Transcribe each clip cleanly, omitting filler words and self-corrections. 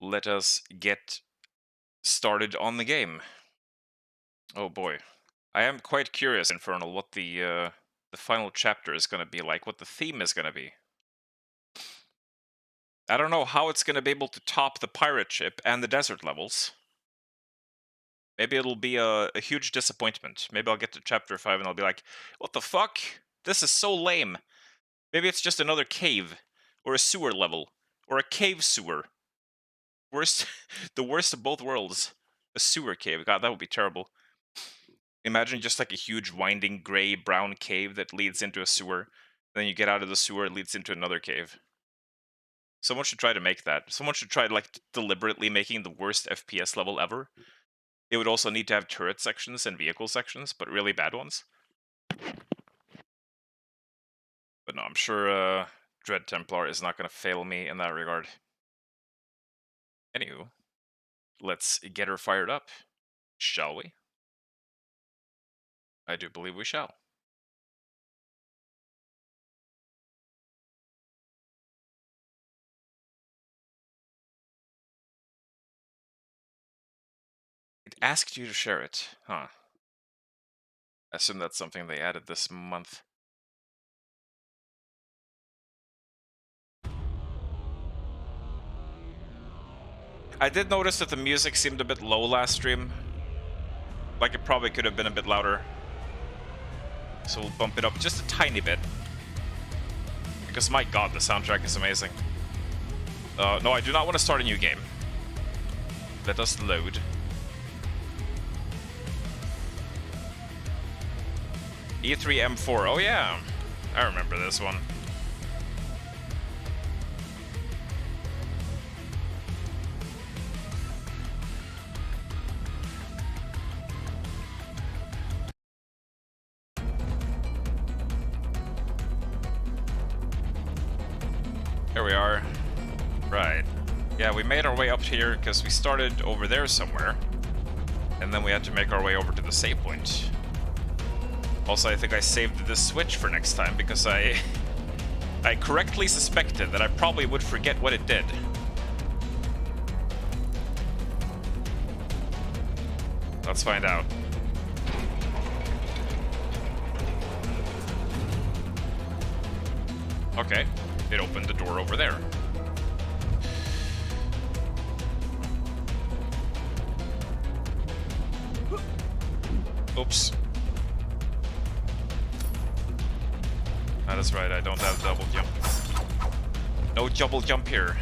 let us get started on the game. Oh boy. I am quite curious, Infernal, what the final chapter is going to be like, what the theme is going to be. I don't know how it's going to be able to top the pirate ship and the desert levels. Maybe it'll be a huge disappointment. Maybe I'll get to chapter 5 and I'll be like, what the fuck? This is so lame. Maybe it's just another cave, or a sewer level, or a cave sewer. Worst, the worst of both worlds. A sewer cave. God, that would be terrible. Imagine just like a huge winding gray brown cave that leads into a sewer. Then you get out of the sewer, it leads into another cave. Someone should try to make that. Someone should try like deliberately making the worst FPS level ever. It would also need to have turret sections and vehicle sections, but really bad ones. But no, I'm sure Dread Templar is not going to fail me in that regard. Anywho, let's get her fired up, shall we? I do believe we shall. It asked you to share it, huh? I assume that's something they added this month. I did notice that the music seemed a bit low last stream. Like it probably could have been a bit louder. So we'll bump it up just a tiny bit. Because my god, the soundtrack is amazing. No, I do not want to start a new game. Let us load. E3 M4, oh yeah. I remember this one. Here we are. Right. Yeah, we made our way up here because we started over there somewhere. And then we had to make our way over to the save point. Also, I think I saved this switch for next time because I correctly suspected that I probably would forget what it did. Let's find out. Okay, it opened the door over there. Oops. That is right, I don't have double jump. No double jump here.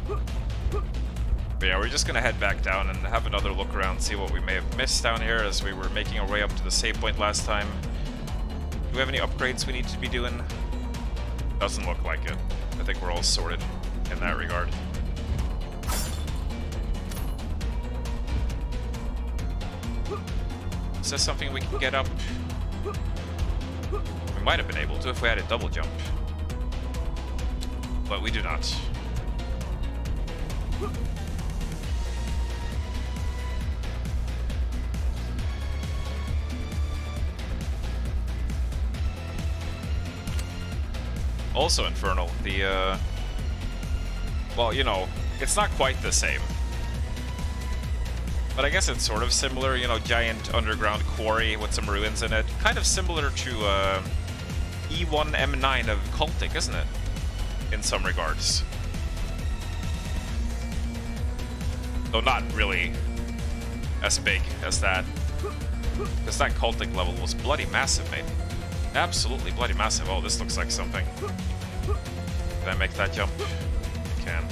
But yeah, we're just gonna head back down and have another look around, see what we may have missed down here as we were making our way up to the save point last time. Do we have any upgrades we need to be doing? Doesn't look like it. I think we're all sorted in that regard. Is this something we can get up? We might have been able to if we had a double jump. But we do not. Also Infernal, the, well, you know, it's not quite the same. But I guess it's sort of similar, you know, giant underground quarry with some ruins in it. Kind of similar to, E1M9 of Cultic, isn't it? In some regards. Though not really as big as that. Because that Cultic level was bloody massive, mate. Absolutely bloody massive. Oh, this looks like something. Can I make that jump? I can.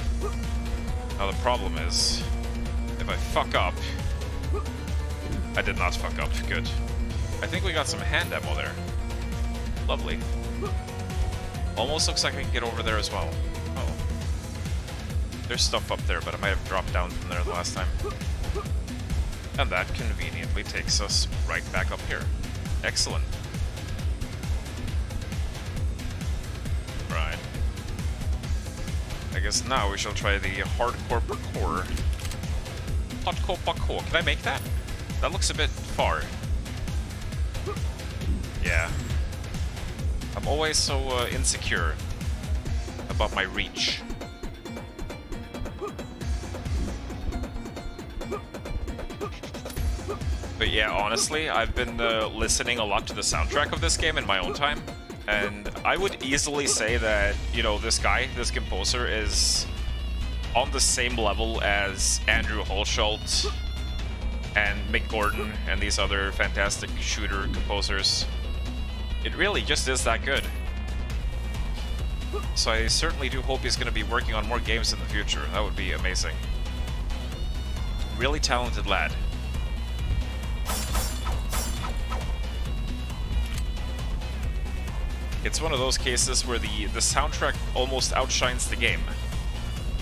Now the problem is, if I fuck up... I did not fuck up. Good. I think we got some hand ammo there. Lovely. Almost looks like I can get over there as well. Oh. There's stuff up there, but I might have dropped down from there the last time. And that conveniently takes us right back up here. Excellent. Right. I guess now we shall try the hardcore parkour. Hardcore parkour. Can I make that? That looks a bit far. Yeah. I'm always so insecure about my reach. Yeah, honestly, I've been listening a lot to the soundtrack of this game in my own time, and I would easily say that, you know, this guy, this composer, is on the same level as Andrew Holschultz and Mick Gordon and these other fantastic shooter composers. It really just is that good. So I certainly do hope he's going to be working on more games in the future. That would be amazing. Really talented lad. It's one of those cases where the soundtrack almost outshines the game.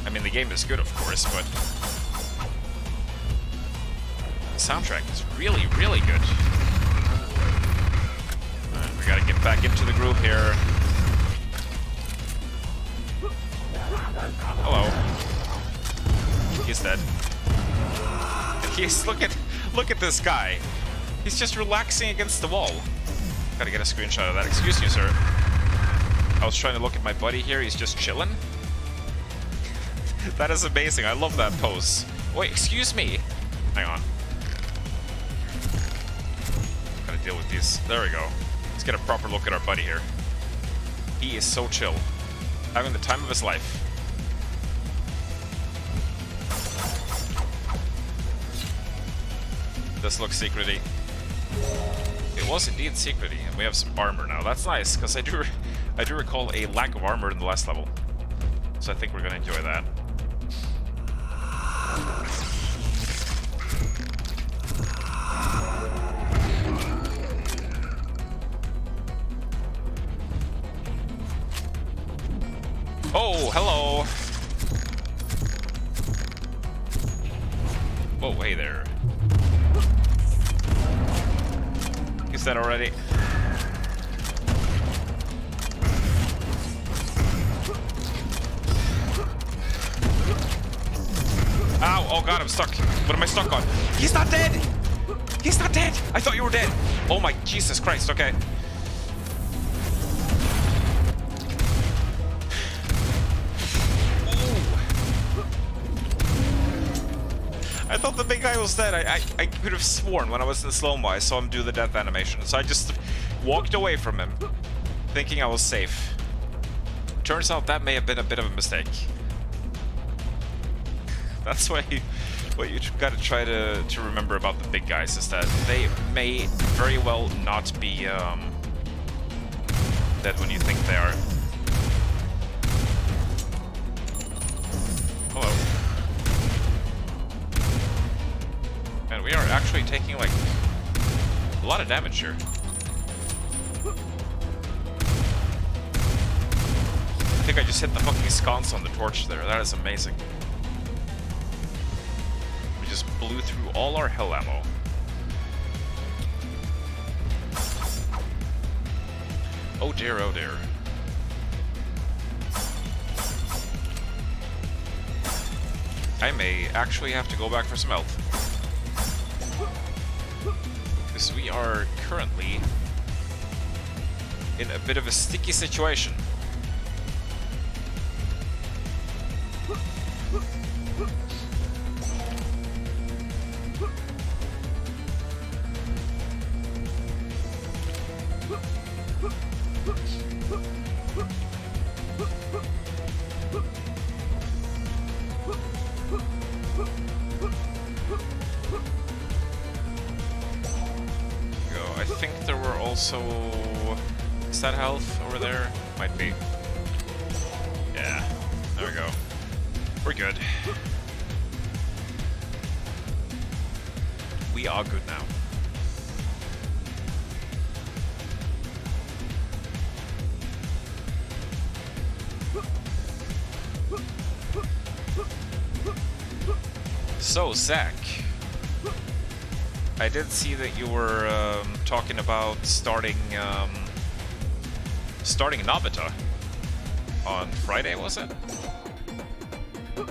I mean, the game is good, of course, but the soundtrack is really, really good. Alright, we gotta get back into the groove here. Hello. He's dead. Look at this guy. He's just relaxing against the wall. Gotta get a screenshot of that. Excuse me, sir. I was trying to look at my buddy here. He's just chilling. That is amazing. I love that pose. Wait, excuse me. Hang on. Gotta deal with these. There we go. Let's get a proper look at our buddy here. He is so chill. Having the time of his life. This looks secrety. It was indeed secrety, and we have some armor now. That's nice, because I do recall a lack of armor in the last level. So I think we're gonna enjoy that. Oh, hello! Whoa, hey there. Is that already? Ow! Oh god, I'm stuck. What am I stuck on? He's not dead! He's not dead! I thought you were dead! Oh my Jesus Christ, okay. I thought the big guy was dead. I could have sworn when I was in slow-mo I saw him do the death animation. So I just walked away from him, thinking I was safe. Turns out that may have been a bit of a mistake. That's what you gotta try to remember about the big guys, is that they may very well not be dead when you think they are. Hello. And we are actually taking, like, a lot of damage here. I think I just hit the fucking sconce on the torch there. That is amazing. We just blew through all our hell ammo. Oh dear, oh dear. I may actually have to go back for some health. Because we are currently in a bit of a sticky situation. I think there were also... Is that health over there? Might be. Yeah, there we go. We're good. We are good now. So, Zach, I did see that you were talking about starting Nobita on Friday, was it?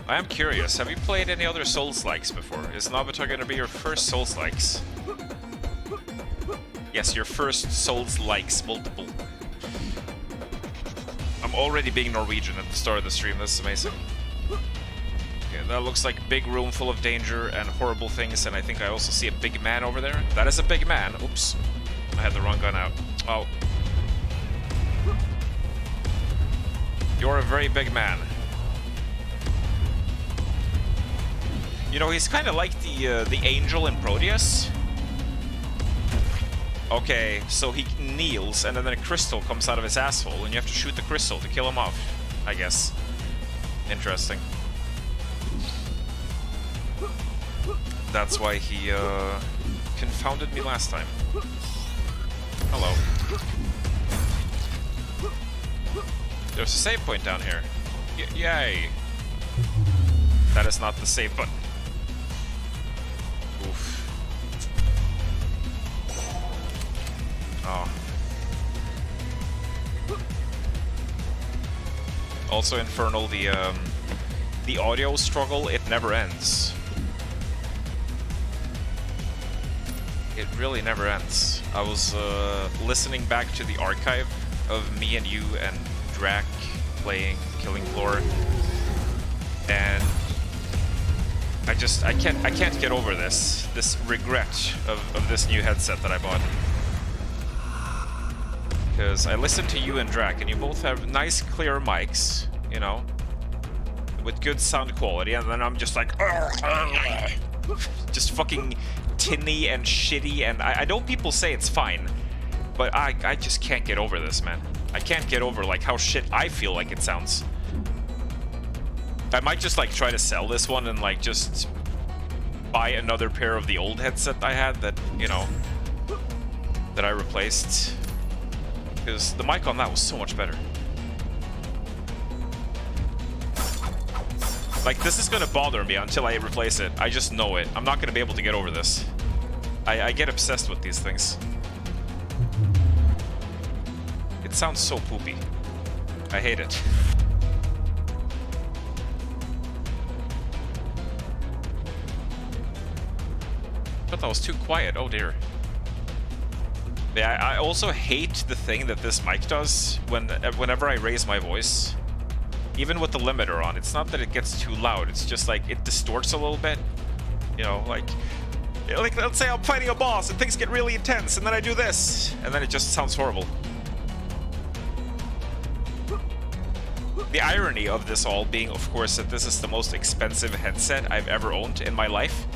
I am curious, have you played any other Souls-likes before? Is Nobita going to be your first Souls-likes? Yes, your first Souls-likes, multiple. I'm already being Norwegian at the start of the stream, this is amazing. Okay, that looks like big room full of danger and horrible things, and I think I also see a big man over there. That is a big man. Oops. I had the wrong gun out. Oh. You're a very big man. You know, he's kind of like the angel in Proteus. Okay, so he kneels, and then a crystal comes out of his asshole, and you have to shoot the crystal to kill him off, I guess. Interesting. That's why he confounded me last time. Hello. There's a save point down here. Yay! That is not the save button. Oof. Oh. Also Infernal, the audio struggle, it never ends. It really never ends. I was listening back to the archive of me and you and Drac playing Killing Floor, and I can't get over this regret of this new headset that I bought. Because I listened to you and Drac, and you both have nice clear mics, you know, with good sound quality, and then I'm just like just fucking tinny and shitty, and I know people say it's fine, but I just can't get over this, man. I can't get over like how shit I feel like it sounds. I might just like try to sell this one and like just buy another pair of the old headset I had that, you know, that I replaced, because the mic on that was so much better. Like, this is gonna bother me until I replace it. I just know it. I'm not gonna be able to get over this. I get obsessed with these things. It sounds so poopy. I hate it. But that was too quiet. Oh dear. Yeah, I also hate the thing that this mic does whenever I raise my voice. Even with the limiter on, it's not that it gets too loud, it's just like it distorts a little bit. You know, like let's say I'm fighting a boss and things get really intense, and then I do this, and then it just sounds horrible. The irony of this all being, of course, that this is the most expensive headset I've ever owned in my life.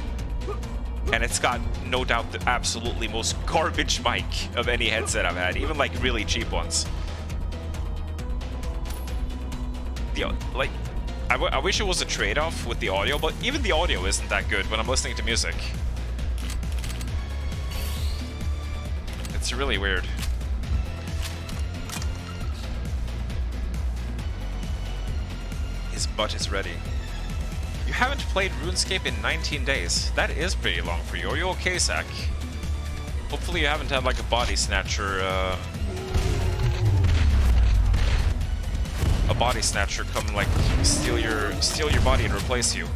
And it's got, no doubt, the absolutely most garbage mic of any headset I've had, even like really cheap ones. Like, I wish it was a trade-off with the audio, but even the audio isn't that good when I'm listening to music. It's really weird. His butt is ready. You haven't played RuneScape in 19 days. That is pretty long for you. Are you okay, Zach? Hopefully you haven't had like a body snatcher, come and like steal your body and replace you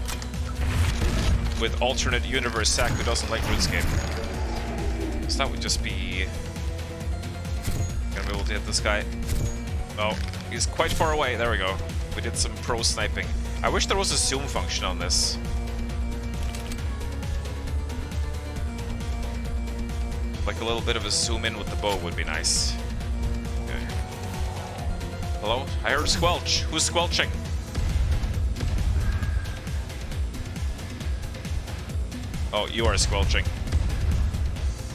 with alternate universe Zach who doesn't like RuneScape. So that would just be... Gonna be able to hit this guy. Oh, he's quite far away. There we go. We did some pro sniping. I wish there was a zoom function on this. Like a little bit of a zoom in with the bow would be nice. Okay. Hello? I heard a squelch. Who's squelching? Oh, you are squelching.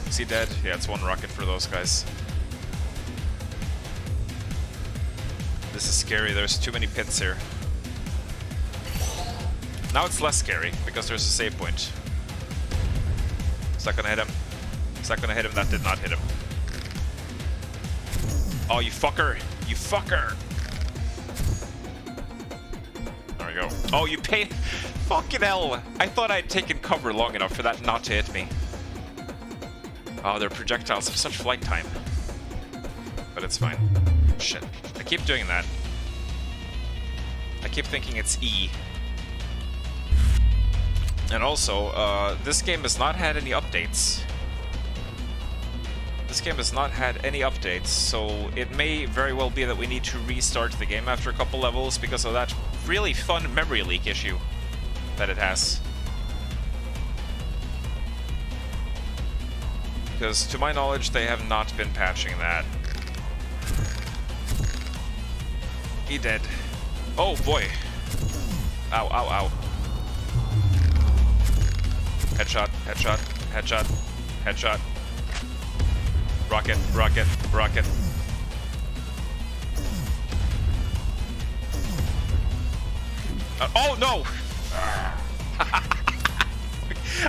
Is he dead? Yeah, it's one rocket for those guys. This is scary. There's too many pits here. Now it's less scary, because there's a save point. Is that gonna hit him? Is that gonna hit him? That did not hit him. Oh, you fucker! You fucker! There we go. Oh, you paid... Fucking hell! I thought I'd taken cover long enough for that not to hit me. Oh, their projectiles have such flight time. But it's fine. Shit. I keep doing that. I keep thinking it's E. And also, this game has not had any updates. This game has not had any updates, so it may very well be that we need to restart the game after a couple levels because of that really fun memory leak issue. that it has. Because to my knowledge, they have not been patching that. He dead. Oh boy. Ow, ow, ow. Headshot, headshot, headshot, headshot. Rocket, rocket, rocket. Oh no!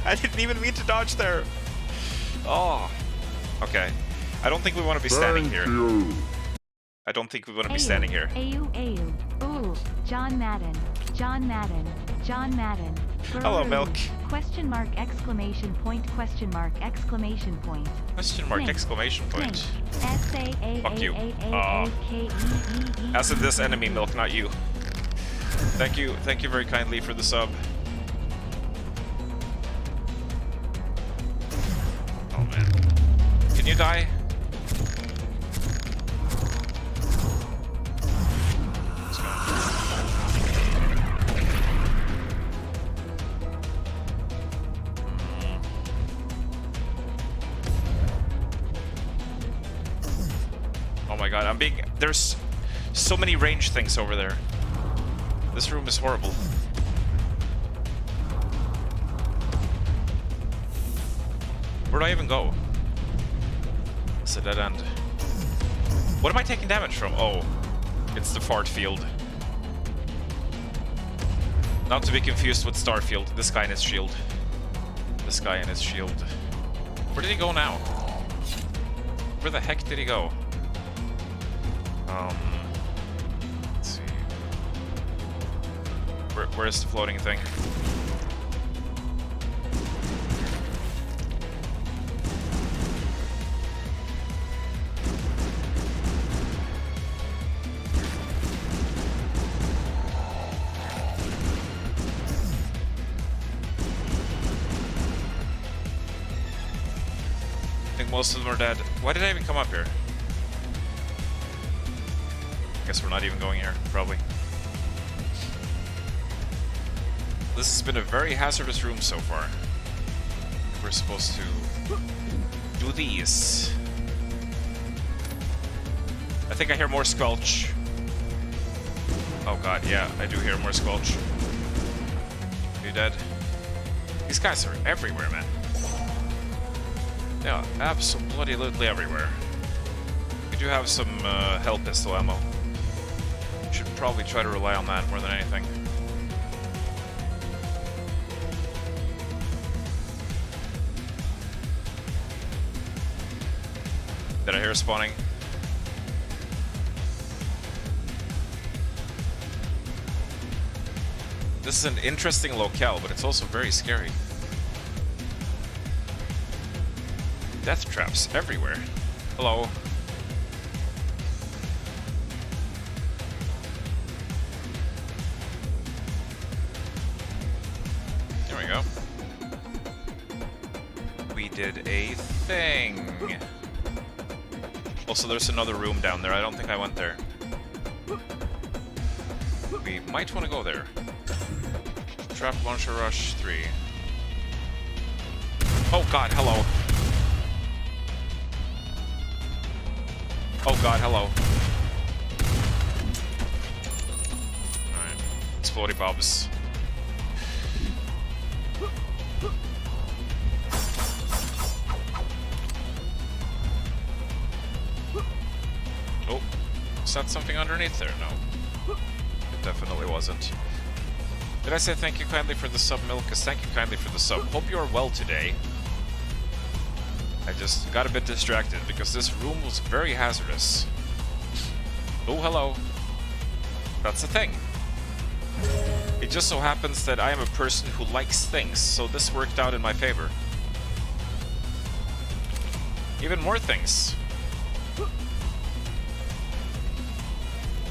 I didn't even mean to dodge there. Oh. Okay. I don't think we want to be standing here. I don't think we want to be standing here. Ooh, John Madden. John Madden. John Madden. Hello, Milk. Question mark, exclamation point, question mark, exclamation point. Question mark, exclamation point. Fuck you. S-A-A-A-A-K-E-E-E. As in this enemy, Milk, not you. Thank you very kindly for the sub. Oh man. Can you die? Let's go. Oh my god, there's so many range things over there. This room is horrible. Where do I even go? It's a dead end. What am I taking damage from? Oh, it's the fart field. Not to be confused with Starfield. This guy and his shield. This guy and his shield. Where did he go now? Where the heck did he go? Let's see. Where's the floating thing? I think most of them are dead. Why did I even come up here? Guess we're not even going here, probably. This has been a very hazardous room so far. We're supposed to do these. I think I hear more squelch. Oh god, yeah, I do hear more squelch. You dead? These guys are everywhere, man. Yeah, absolutely everywhere. We do have some hell pistol ammo. Should probably try to rely on that more than anything. Did I hear spawning? This is an interesting locale, but it's also very scary. Death traps everywhere. Hello. There we go. We did a thing. Also, there's another room down there. I don't think I went there. We might want to go there. Trap launcher rush 3. Oh god, hello. Oh god, hello. Alright. Explodey bobs. Oh. Is that something underneath there? No. It definitely wasn't. Did I say thank you kindly for the sub, Milkus? Thank you kindly for the sub. Hope you are well today. I just got a bit distracted because this room was very hazardous. Oh, hello. That's the thing. It just so happens that I am a person who likes things, so this worked out in my favor. Even more things.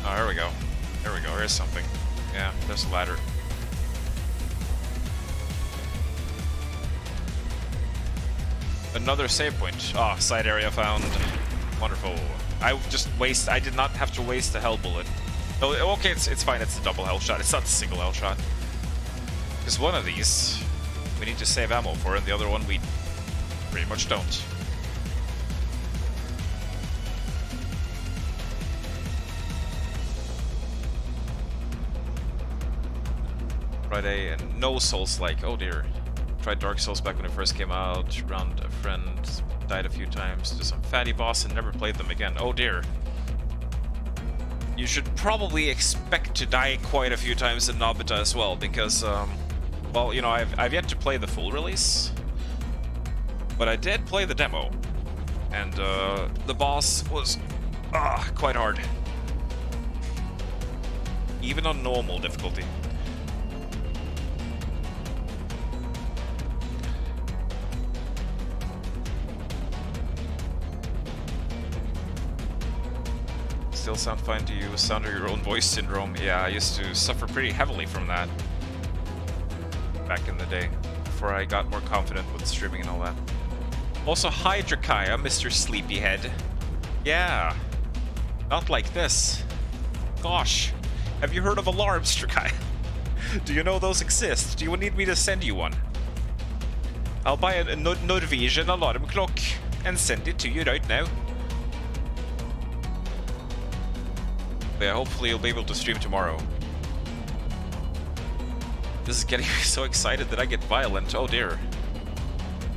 Oh, here we go. There we go. Here's something. Yeah, there's a ladder. Another save point. Ah, side area found. Wonderful. I did not have to waste a hell bullet. Oh, okay, it's fine. It's a double hell shot. It's not a single hell shot. Because one of these we need to save ammo for, and the other one we pretty much don't. Friday, and no Souls-like. Oh dear. Tried Dark Souls back when it first came out. Round a friend, died a few times to some fatty boss and never played them again. Oh dear. You should probably expect to die quite a few times in Nobita as well, because, well, you know, I've yet to play the full release, but I did play the demo, and the boss was quite hard, even on normal difficulty. Still sound fine to you? Sound of your own voice syndrome? Yeah, I used to suffer pretty heavily from that back in the day, before I got more confident with streaming and all that. Also, hi Drakaya, Mr. Sleepyhead. Yeah, not like this. Gosh, have you heard of alarms, Drakaya? Do you know those exist? Do you need me to send you one? I'll buy a Norwegian alarm clock and send it to you right now. Yeah, hopefully you'll be able to stream tomorrow. This is getting me so excited that I get violent. Oh dear.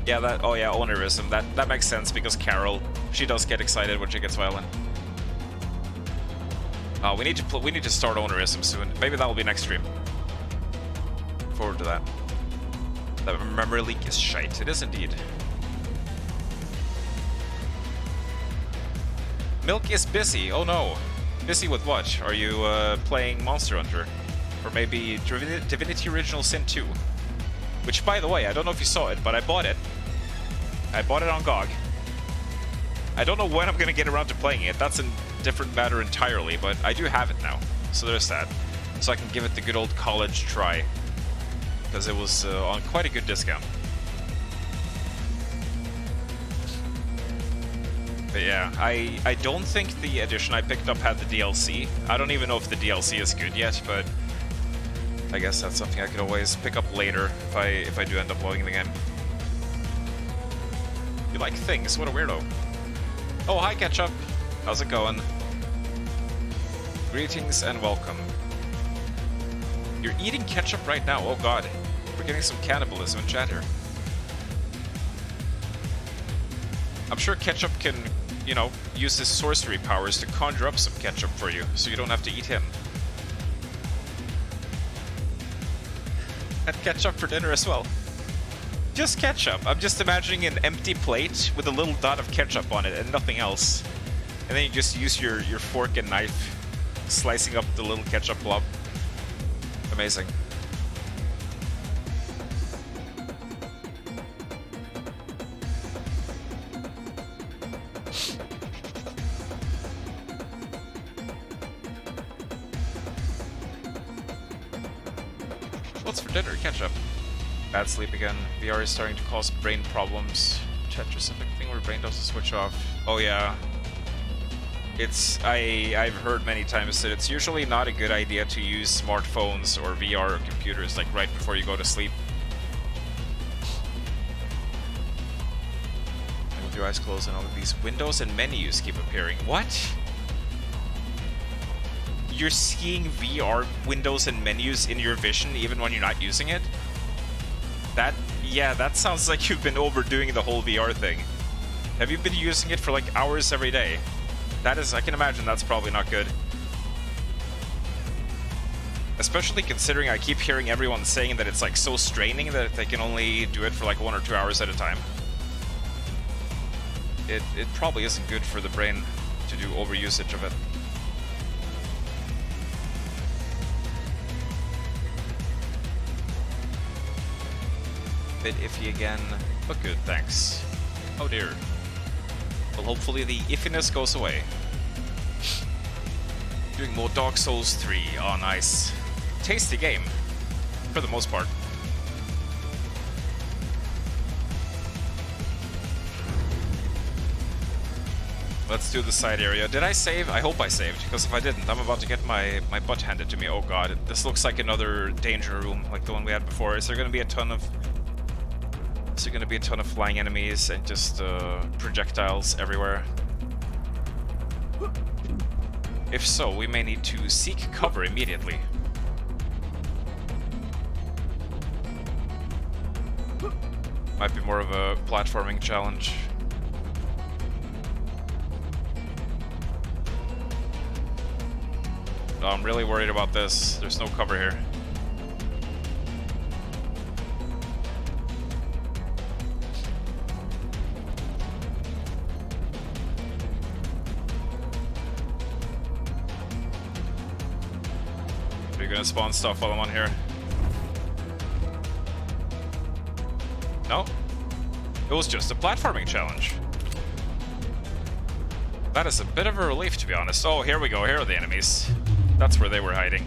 Yeah, that. Oh yeah, ownerism. That makes sense because Carol, she does get excited when she gets violent. We need to start ownerism soon. Maybe that will be next stream. Look forward to that. That memory leak is shite. It is indeed. Milk is busy. Oh no. Busy with what? Are you playing Monster Hunter? Or maybe Divinity Original Sin 2? Which, by the way, I don't know if you saw it, but I bought it. I bought it on GOG. I don't know when I'm going to get around to playing it. That's a different matter entirely, but I do have it now. So there's that. So I can give it the good old college try. Because it was on quite a good discount. But yeah, I don't think the edition I picked up had the DLC. I don't even know if the DLC is good yet, but I guess that's something I could always pick up later if I do end up logging the game. You like things? What a weirdo. Oh, hi Ketchup. How's it going? Greetings and welcome. You're eating ketchup right now? Oh god. We're getting some cannibalism in chat here. I'm sure Ketchup can, you know, use his sorcery powers to conjure up some ketchup for you, so you don't have to eat him. And ketchup for dinner as well. Just ketchup. I'm just imagining an empty plate with a little dot of ketchup on it and nothing else. And then you just use your fork and knife, slicing up the little ketchup blob. Amazing. What's for dinner? Ketchup. Bad sleep again. VR is starting to cause brain problems. Tetrasific thing where brain doesn't switch off. Oh yeah. I've heard many times that it's usually not a good idea to use smartphones or VR computers like right before you go to sleep. And with your eyes closed and all of these windows and menus keep appearing. What? You're seeing VR windows and menus in your vision even when you're not using it? That sounds like you've been overdoing the whole VR thing. Have you been using it for like hours every day? I can imagine that's probably not good. Especially considering I keep hearing everyone saying that it's like so straining that they can only do it for like 1 or 2 hours at a time. It probably isn't good for the brain to do overusage of it. Bit iffy again, but good, thanks. Oh dear. Well, hopefully the iffiness goes away. Doing more Dark Souls 3. Oh, nice. Tasty game, for the most part. Let's do the side area. Did I save? I hope I saved, because if I didn't, I'm about to get my butt handed to me. Oh god, this looks like another danger room, like the one we had before. Is there gonna be a ton of... Is there gonna be a ton of flying enemies and just projectiles everywhere? If so, we may need to seek cover immediately. Might be more of a platforming challenge. Oh, I'm really worried about this. There's no cover here. Are you gonna spawn stuff while I'm on here? No? It was just a platforming challenge. That is a bit of a relief, to be honest. Oh, here we go. Here are the enemies. That's where they were hiding.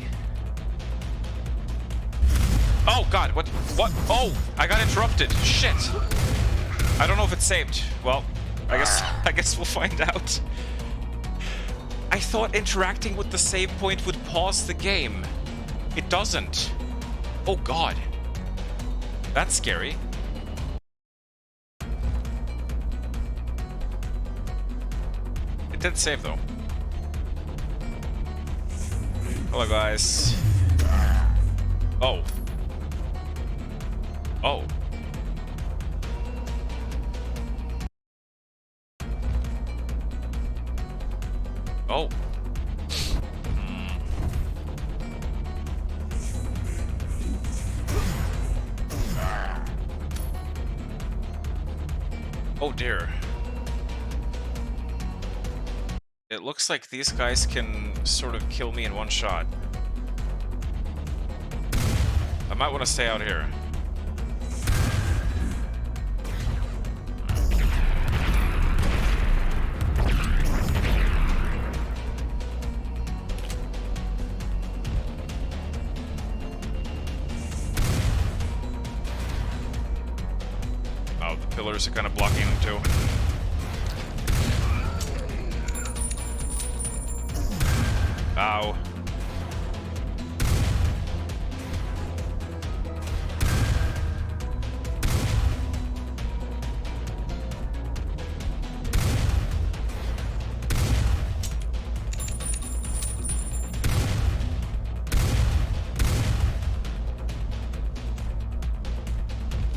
Oh, God. What? What? Oh, I got interrupted. Shit. I don't know if it's saved. Well, I guess we'll find out. I thought interacting with the save point would pause the game. It doesn't. Oh, God. That's scary. It did save, though. Hello, guys. Oh. Oh. Oh. Oh, dear. It looks like these guys can sort of kill me in one shot. I might want to stay out here. Oh, the pillars are kind of blocking them too. Ow.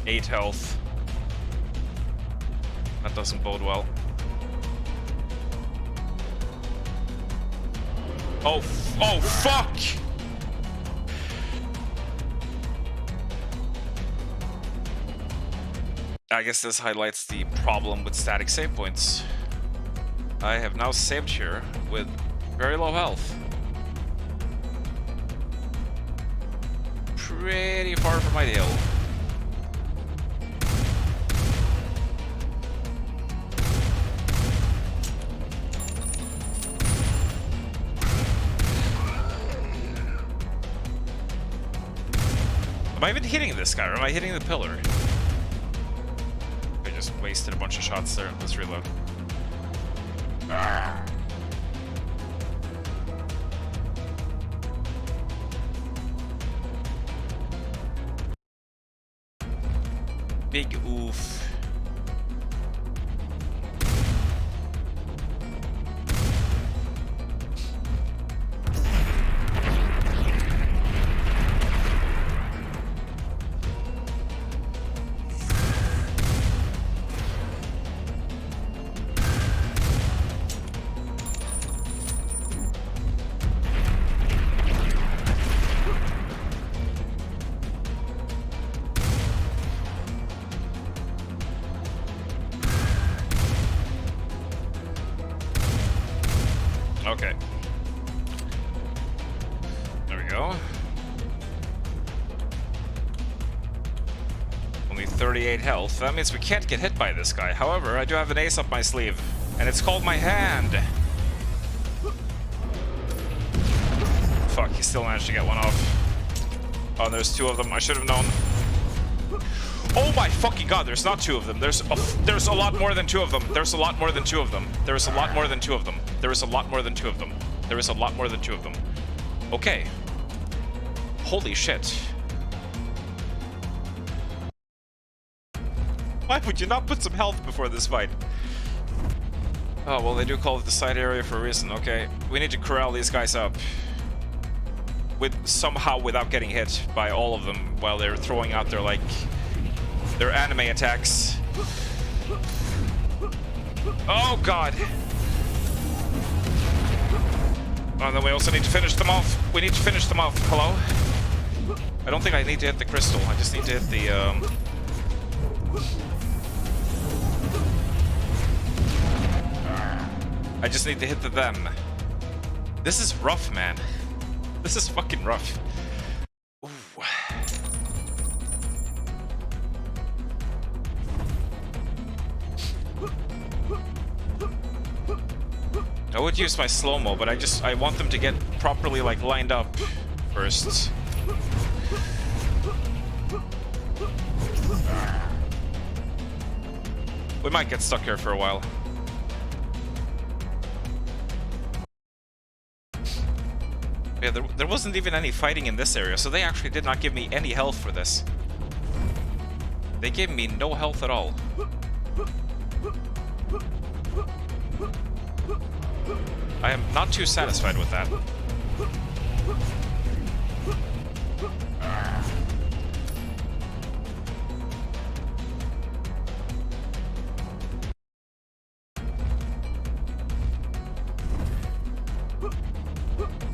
Eight health. That doesn't bode well. Oh, oh, fuck! I guess this highlights the problem with static save points. I have now saved here with very low health. Pretty far from ideal. Am I even hitting this guy, or am I hitting the pillar? I just wasted a bunch of shots there. Let's reload. Big oof. Okay. There we go. Only 38 health. That means we can't get hit by this guy. However, I do have an ace up my sleeve, and it's called my hand. Fuck, he still managed to get one off. Oh, there's two of them. I should have known. Oh my fucking god, there's not two of them. There's a lot more than two of them. There's a lot more than two of them. There's a lot more than two of them. There is a lot more than two of them. There is a lot more than two of them. Okay. Holy shit. Why would you not put some health before this fight? Oh, well, they do call it the side area for a reason. Okay. We need to corral these guys up. Somehow without getting hit by all of them while they're throwing out their, like, their anime attacks. Oh, God. Oh, and then we also need to finish them off. We need to finish them off. Hello? I don't think I need to hit the crystal. I just need to hit the, I just need to hit the them. This is rough, man. This is fucking rough. Ooh. I would use my slow-mo, but I want them to get properly, like, lined up first. We might get stuck here for a while. Yeah, there wasn't even any fighting in this area, so they actually did not give me any health for this. They gave me no health at all. I am not too satisfied with that.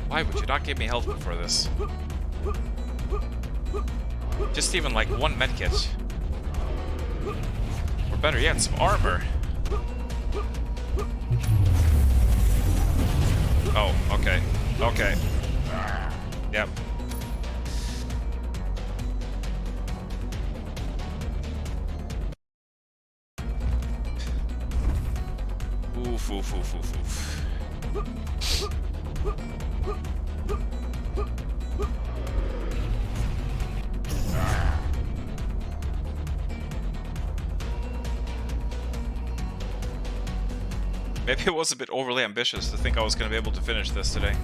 Why would you not give me health before this? Just even like one medkit. Or better yet, some armor. Oh, okay. Okay. Yep. Oof, oof, oof, oof, oof. Maybe it was a bit overly ambitious to think I was going to be able to finish this today.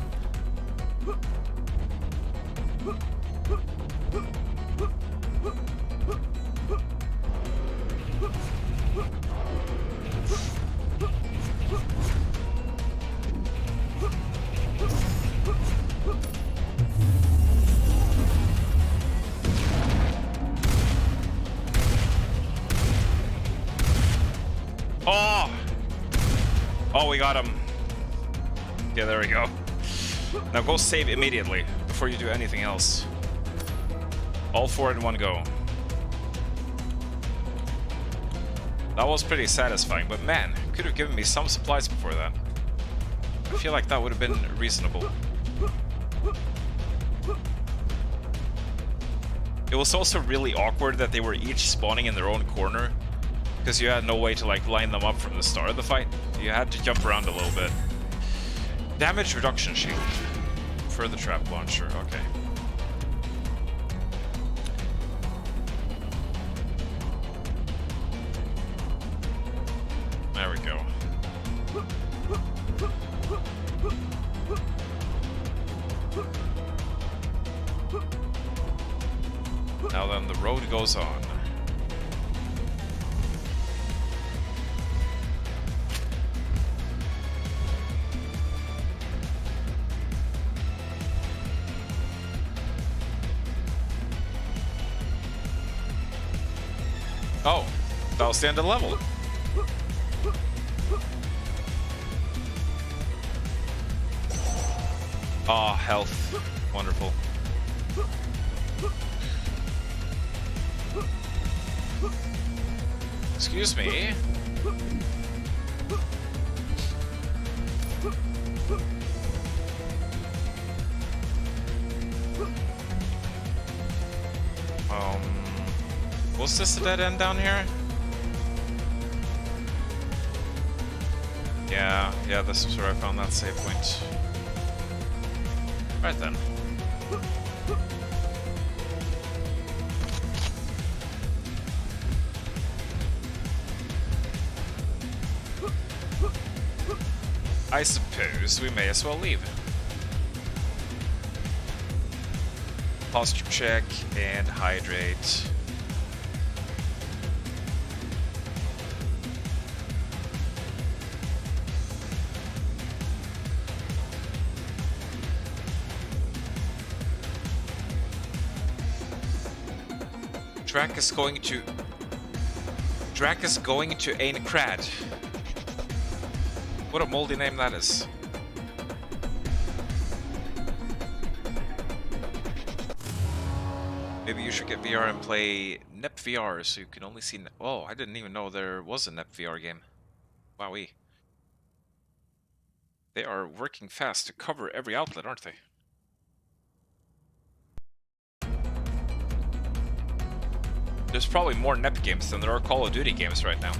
Oh! Oh, we got him. Yeah, there we go. Now go save immediately before you do anything else. All four in one go. That was pretty satisfying, but man, could have given me some supplies before that. I feel like that would have been reasonable. It was also really awkward that they were each spawning in their own corner, because you had no way to like line them up from the start of the fight. You had to jump around a little bit. Damage reduction shield. For the trap launcher, okay. There we go. Now then, the road goes on. Oh, that was the end of the level. Ah, health. Wonderful. Excuse me. Was this a dead end down here? Yeah, this is where I found that save point. Right then. I suppose we may as well leave. Posture check and hydrate. Drac is going to Ain Crad. What a moldy name that is. Maybe you should get VR and play NEP VR so you can only see. Oh, I didn't even know there was a NEP VR game. Wowee. They are working fast to cover every outlet, aren't they? There's probably more NEP games than there are Call of Duty games right now.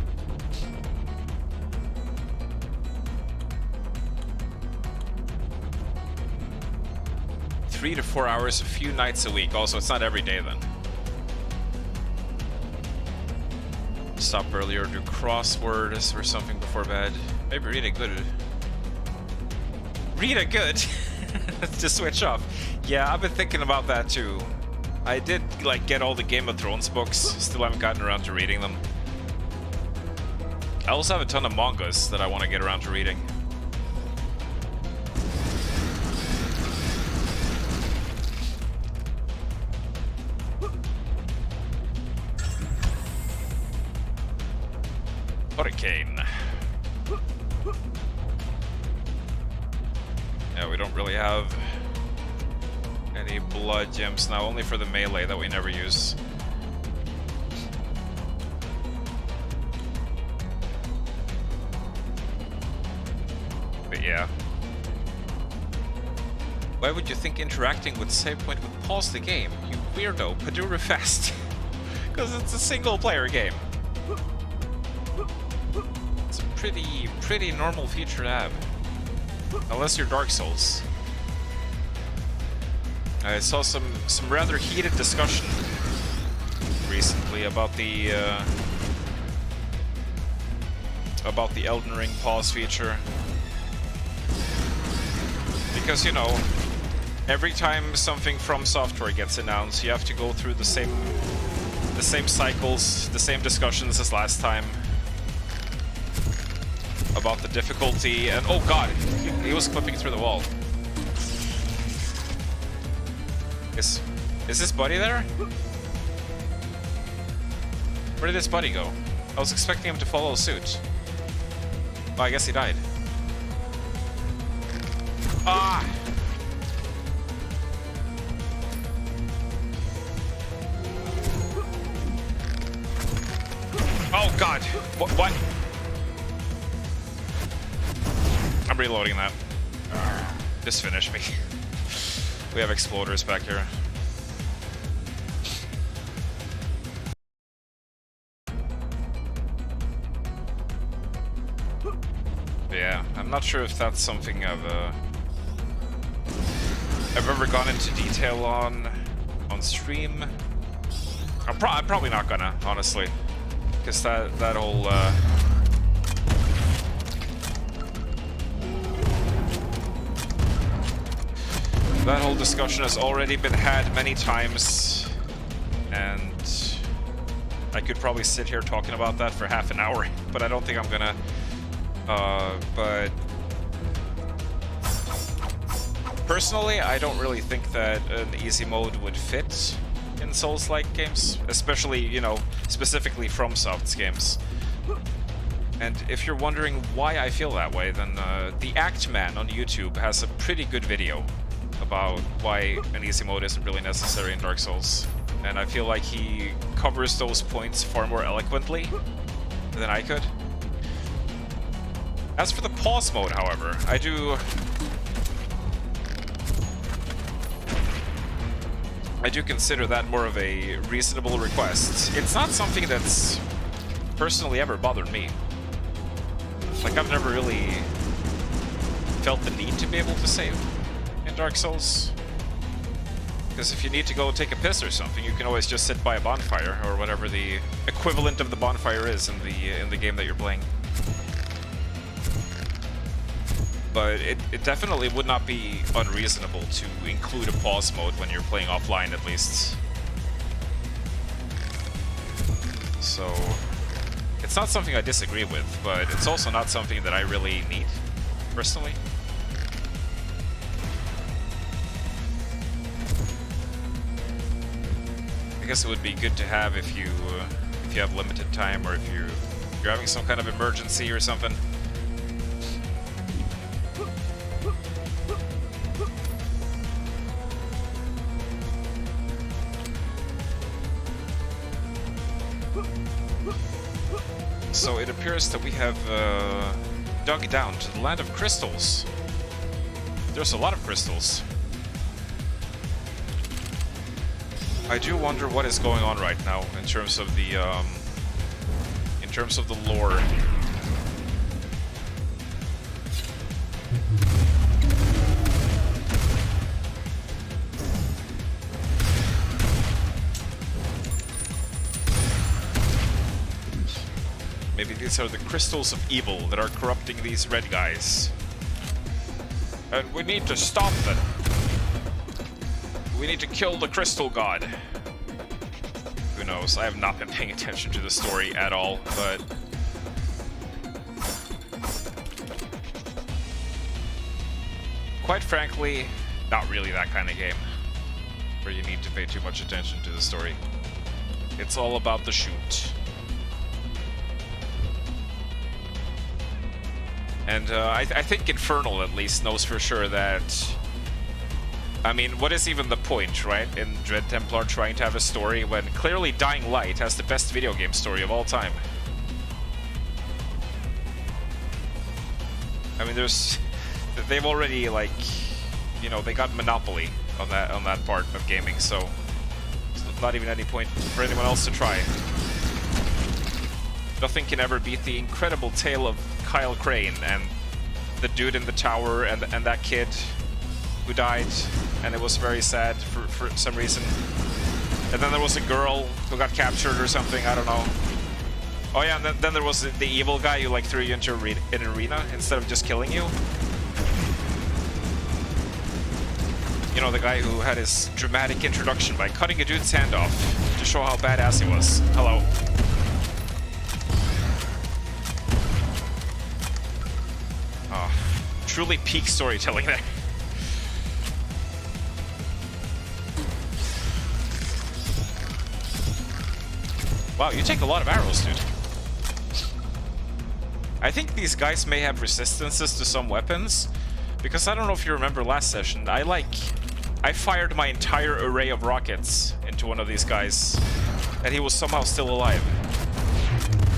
Three to 4 hours, a few nights a week. Also, it's not every day then. Stop earlier, do crosswords or something before bed. Maybe read a good. Read a good to switch off. Yeah, I've been thinking about that too. I did like get all the Game of Thrones books, still haven't gotten around to reading them. I also have a ton of mangas that I want to get around to reading. Hurricane. Yeah, we don't really have any blood gems now, only for the melee that we never use. But yeah. Why would you think interacting with save point would pause the game? You weirdo, Padura fast. Because it's a single player game. It's a pretty normal feature to have. Unless you're Dark Souls. I saw some rather heated discussion recently about the Elden Ring pause feature. Because, you know, every time something from software gets announced, you have to go through the same cycles, the same discussions as last time about the difficulty. And oh god, he was clipping through the wall. Is this buddy there? Where did this buddy go? I was expecting him to follow suit. Oh, I guess he died. Ah! Oh god! What? I'm reloading that. Just finish me. We have exploders back here. But yeah, I'm not sure if that's something I've ever gone into detail on stream. I'm probably not gonna, honestly, because that whole that whole discussion has already been had many times, and I could probably sit here talking about that for half an hour, but I don't think I'm gonna. But personally, I don't really think that an easy mode would fit in Souls-like games, especially, you know, specifically FromSoft's games. And if you're wondering why I feel that way, then the Act Man on YouTube has a pretty good video about why an easy mode isn't really necessary in Dark Souls. And I feel like he covers those points far more eloquently than I could. As for the pause mode, however, I do consider that more of a reasonable request. It's not something that's personally ever bothered me. Like, I've never really felt the need to be able to save in Dark Souls. Because if you need to go take a piss or something, you can always just sit by a bonfire, or whatever the equivalent of the bonfire is in the game that you're playing. But it definitely would not be unreasonable to include a pause mode when you're playing offline, at least. So, it's not something I disagree with, but it's also not something that I really need, personally. I guess it would be good to have if you have limited time, or if you're having some kind of emergency or something. So it appears that we have dug down to the land of crystals. There's a lot of crystals. I do wonder what is going on right now in terms of the lore. Maybe these are the crystals of evil that are corrupting these red guys. And we need to stop them. We need to kill the crystal god. Who knows? I have not been paying attention to the story at all, but... quite frankly, not really that kind of game where you need to pay too much attention to the story. It's all about the shoot. And I think Infernal, at least, knows for sure that... I mean, what is even the point, right, in Dread Templar trying to have a story when clearly Dying Light has the best video game story of all time? I mean, there's... they've already, like... you know, they got monopoly on that part of gaming, so... there's not even any point for anyone else to try. Nothing can ever beat the incredible tale of Kyle Crane and the dude in the tower and that kid who died, and it was very sad for some reason. And then there was a girl who got captured or something, I don't know. Oh yeah, and then there was the evil guy who like threw you into an arena instead of just killing you. You know, the guy who had his dramatic introduction by cutting a dude's hand off to show how badass he was. Hello. Oh, truly peak storytelling there. Wow, you take a lot of arrows, dude. I think these guys may have resistances to some weapons, because I don't know if you remember last session, I fired my entire array of rockets into one of these guys, and he was somehow still alive.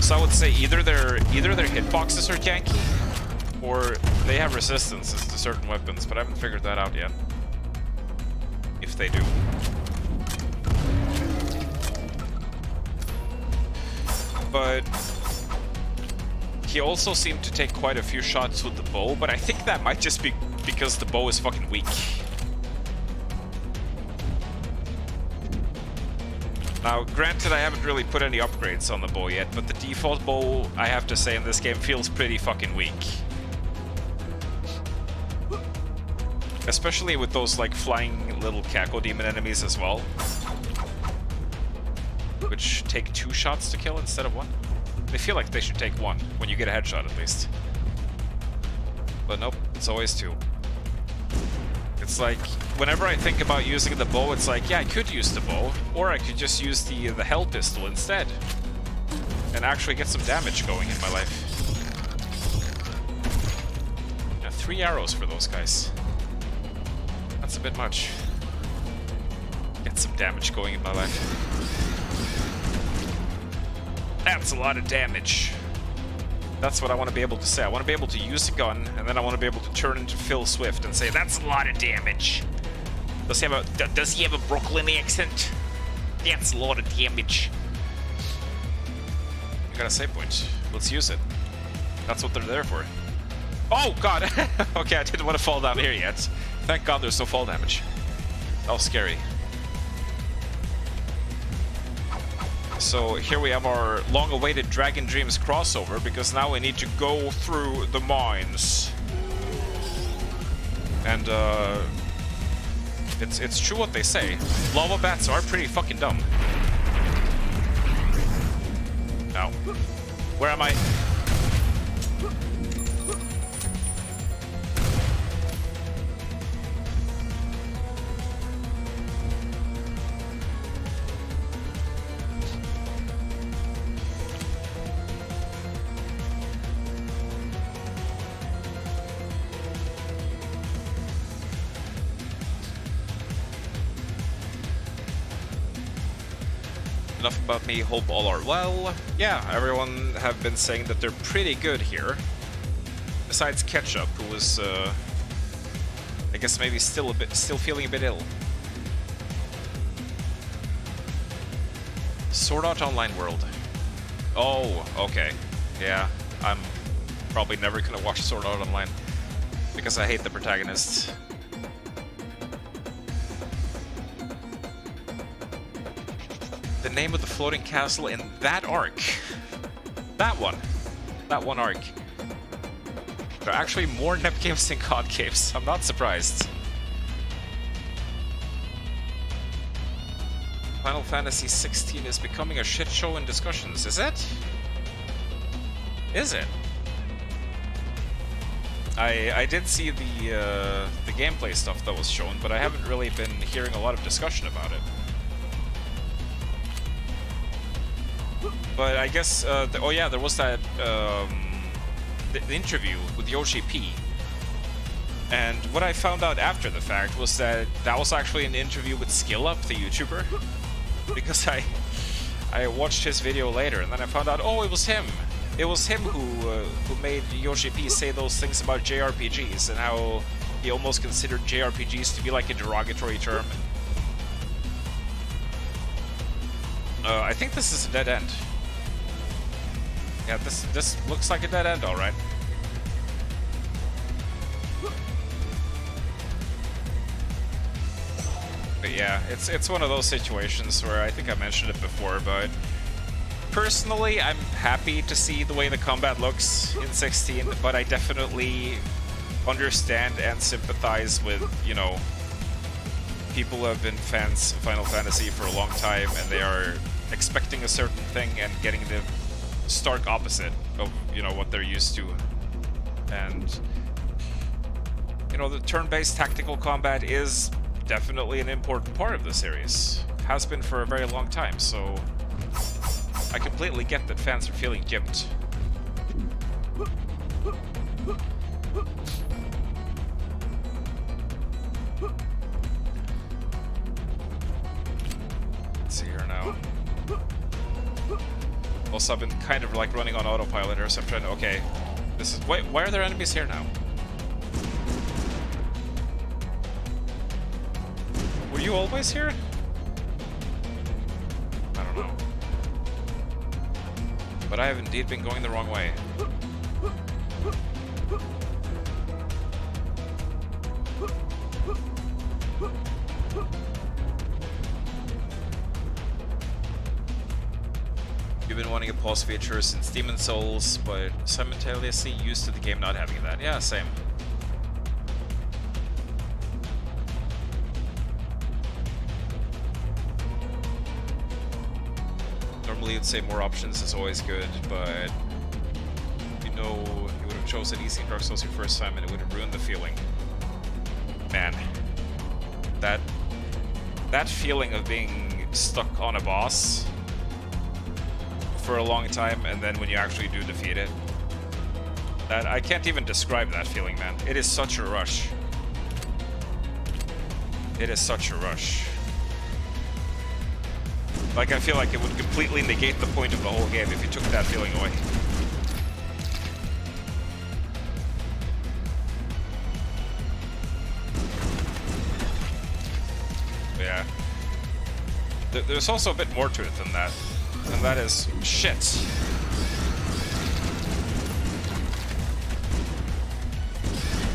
So I would say either their hitboxes are janky, or they have resistances to certain weapons, but I haven't figured that out yet. If they do. But he also seemed to take quite a few shots with the bow, but I think that might just be because the bow is fucking weak. Now, granted, I haven't really put any upgrades on the bow yet, but the default bow, I have to say, in this game feels pretty fucking weak. Especially with those, like, flying little Caco Demon enemies as well. Which take 2 shots to kill instead of 1. They feel like they should take 1, when you get a headshot at least. But nope, it's always 2. It's like, whenever I think about using the bow, it's like, yeah, I could use the bow, or I could just use the Hell Pistol instead. And actually get some damage going in my life. Now, 3 arrows for those guys. That's a bit much. Get some damage going in my life. That's a lot of damage. That's what I want to be able to say. I want to be able to use a gun, and then I want to be able to turn into Phil Swift and say, that's a lot of damage. Does he have a Brooklyn accent? That's a lot of damage. I got a save point. Let's use it. That's what they're there for. Oh, God! Okay, I didn't want to fall down here yet. Thank God there's no fall damage. That was scary. So here we have our long-awaited Dragon Dreams crossover, because now we need to go through the mines. And it's true what they say. Lava bats are pretty fucking dumb. Ow. Where am I? Enough about me, hope all are well. Yeah, everyone have been saying that they're pretty good here. Besides Ketchup, who was, I guess maybe still feeling a bit ill. Sword Art Online World. Oh, okay. Yeah, I'm probably never gonna watch Sword Art Online because I hate the protagonists. The name of the floating castle in that arc. That one arc. There are actually more NEP games than COD games. I'm not surprised. Final Fantasy 16 is becoming a shit show in discussions. Is it? Is it? I did see the gameplay stuff that was shown, but I haven't really been hearing a lot of discussion about it. But I guess, oh yeah, there was that the interview with Yoshi P. And what I found out after the fact was that that was actually an interview with SkillUp, the YouTuber. Because I watched his video later, and then I found out, oh, it was him. It was him who made Yoshi P say those things about JRPGs and how he almost considered JRPGs to be like a derogatory term. I think this is a dead end. Yeah, this looks like a dead end, all right. But yeah, it's one of those situations where I think I mentioned it before, but personally, I'm happy to see the way the combat looks in 16, but I definitely understand and sympathize with, you know, people who have been fans of Final Fantasy for a long time, and they are expecting a certain thing and getting the stark opposite of, you know, what they're used to. And, you know, the turn-based tactical combat is definitely an important part of the series. Has been for a very long time, so I completely get that fans are feeling gypped. Let's see here now. Also, I've been kind of like running on autopilot here, so I'm trying to... Okay, this is... Wait, why are there enemies here now? Were you always here? I don't know. But I have indeed been going the wrong way. You've been wanting a pause feature since Demon's Souls, but simultaneously used to the game not having that. Yeah, same. Normally you'd say more options is always good, but you know you would have chosen easy Dark Souls your first time and it would have ruined the feeling. Man. That feeling of being stuck on a boss for a long time, and then when you actually do defeat it, that I can't even describe that feeling, man. It is such a rush. It is such a rush. Like, I feel like it would completely negate the point of the whole game if you took that feeling away. Yeah. There's also a bit more to it than that. And that is shit.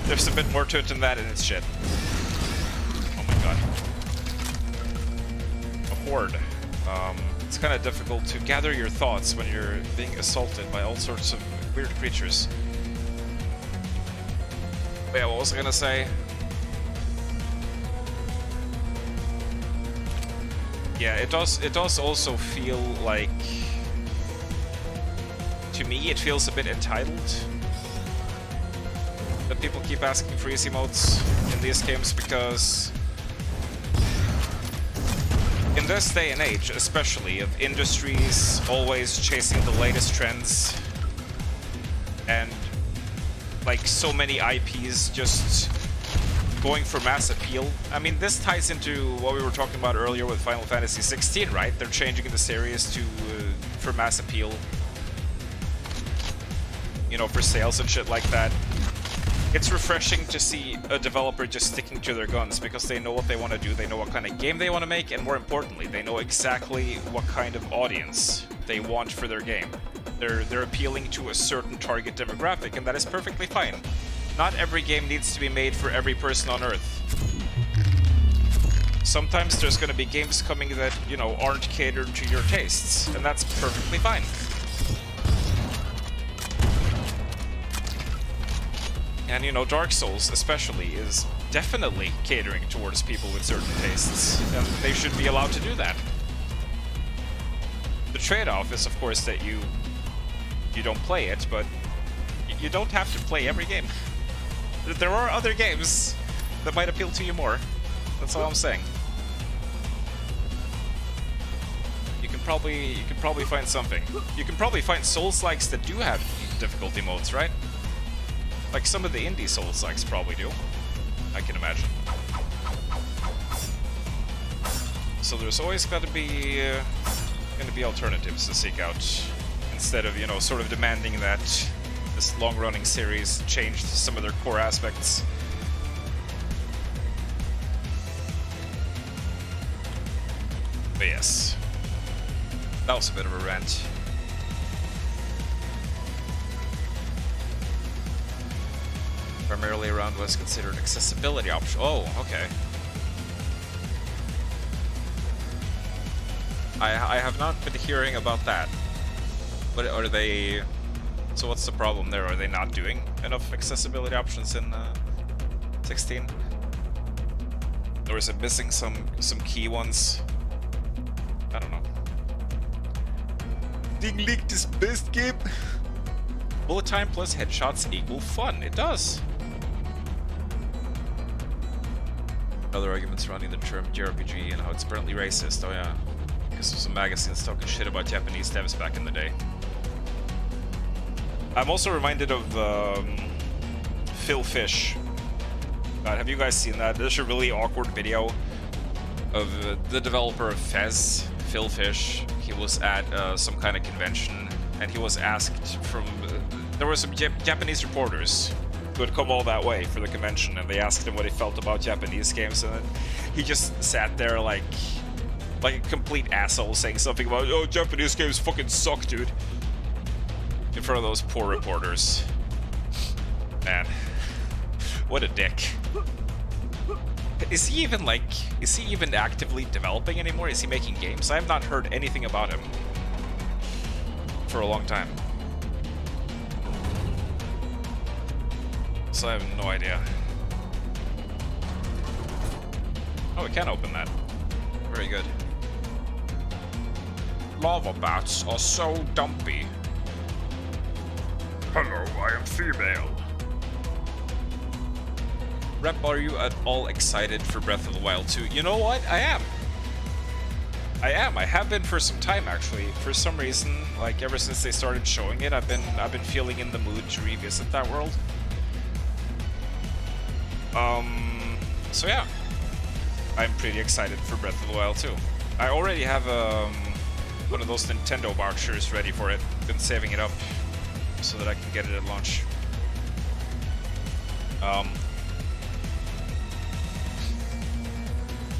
There's a bit more to it than that, and it's shit. Oh my god. A horde. It's kind of difficult to gather your thoughts when you're being assaulted by all sorts of weird creatures. But yeah, what was I gonna say? Yeah, it does also feel like, to me, it feels a bit entitled that people keep asking for easy modes in these games, because in this day and age, especially, of industries always chasing the latest trends, and like so many IPs just going for mass appeal. I mean, this ties into what we were talking about earlier with Final Fantasy 16, right? They're changing the series to for mass appeal, you know, for sales and shit like that. It's refreshing to see a developer just sticking to their guns, because they know what they want to do, they know what kind of game they want to make, and more importantly, they know exactly what kind of audience they want for their game. They're appealing to a certain target demographic, and that is perfectly fine. Not every game needs to be made for every person on Earth. Sometimes there's going to be games coming that, you know, aren't catered to your tastes, and that's perfectly fine. And, you know, Dark Souls, especially, is definitely catering towards people with certain tastes, and they should be allowed to do that. The trade-off is, of course, that you don't play it, but you don't have to play every game. There are other games that might appeal to you more. That's all I'm saying. You can probably find something. You can probably find Souls-likes that do have difficulty modes, right? Like some of the indie Souls-likes probably do, I can imagine. So there's always got to be alternatives to seek out, instead of, you know, sort of demanding that this long-running series change some of their core aspects. But yes, that was a bit of a rant. Primarily around what's considered accessibility option. Oh, okay. I have not been hearing about that. But are they... So what's the problem there? Are they not doing enough accessibility options in 16? Or is it missing some key ones? I don't know. Ding leak this best game? Bullet time plus headshots equal fun. It does. Other arguments surrounding the term JRPG and how it's apparently racist. Oh yeah, because of some magazines talking shit about Japanese devs back in the day. I'm also reminded of Phil Fish. God, have you guys seen that? There's a really awkward video of the developer of Fez, Phil Fish. He was at some kind of convention, and he was asked from... there were some Japanese reporters who had come all that way for the convention, and they asked him what he felt about Japanese games, and he just sat there like a complete asshole, saying something about, oh, Japanese games fucking suck, dude, in front of those poor reporters. Man, what a dick. Is he even actively developing anymore? Is he making games? I have not heard anything about him for a long time. So I have no idea. Oh, we can open that. Very good. Lava bats are so dumpy. Hello, I am female. Rep, are you at all excited for Breath of the Wild 2? You know what? I am. I have been for some time, actually. For some reason, like ever since they started showing it, I've been feeling in the mood to revisit that world. So yeah, I'm pretty excited for Breath of the Wild 2. I already have one of those Nintendo vouchers ready for it. Been saving it up so that I can get it at launch.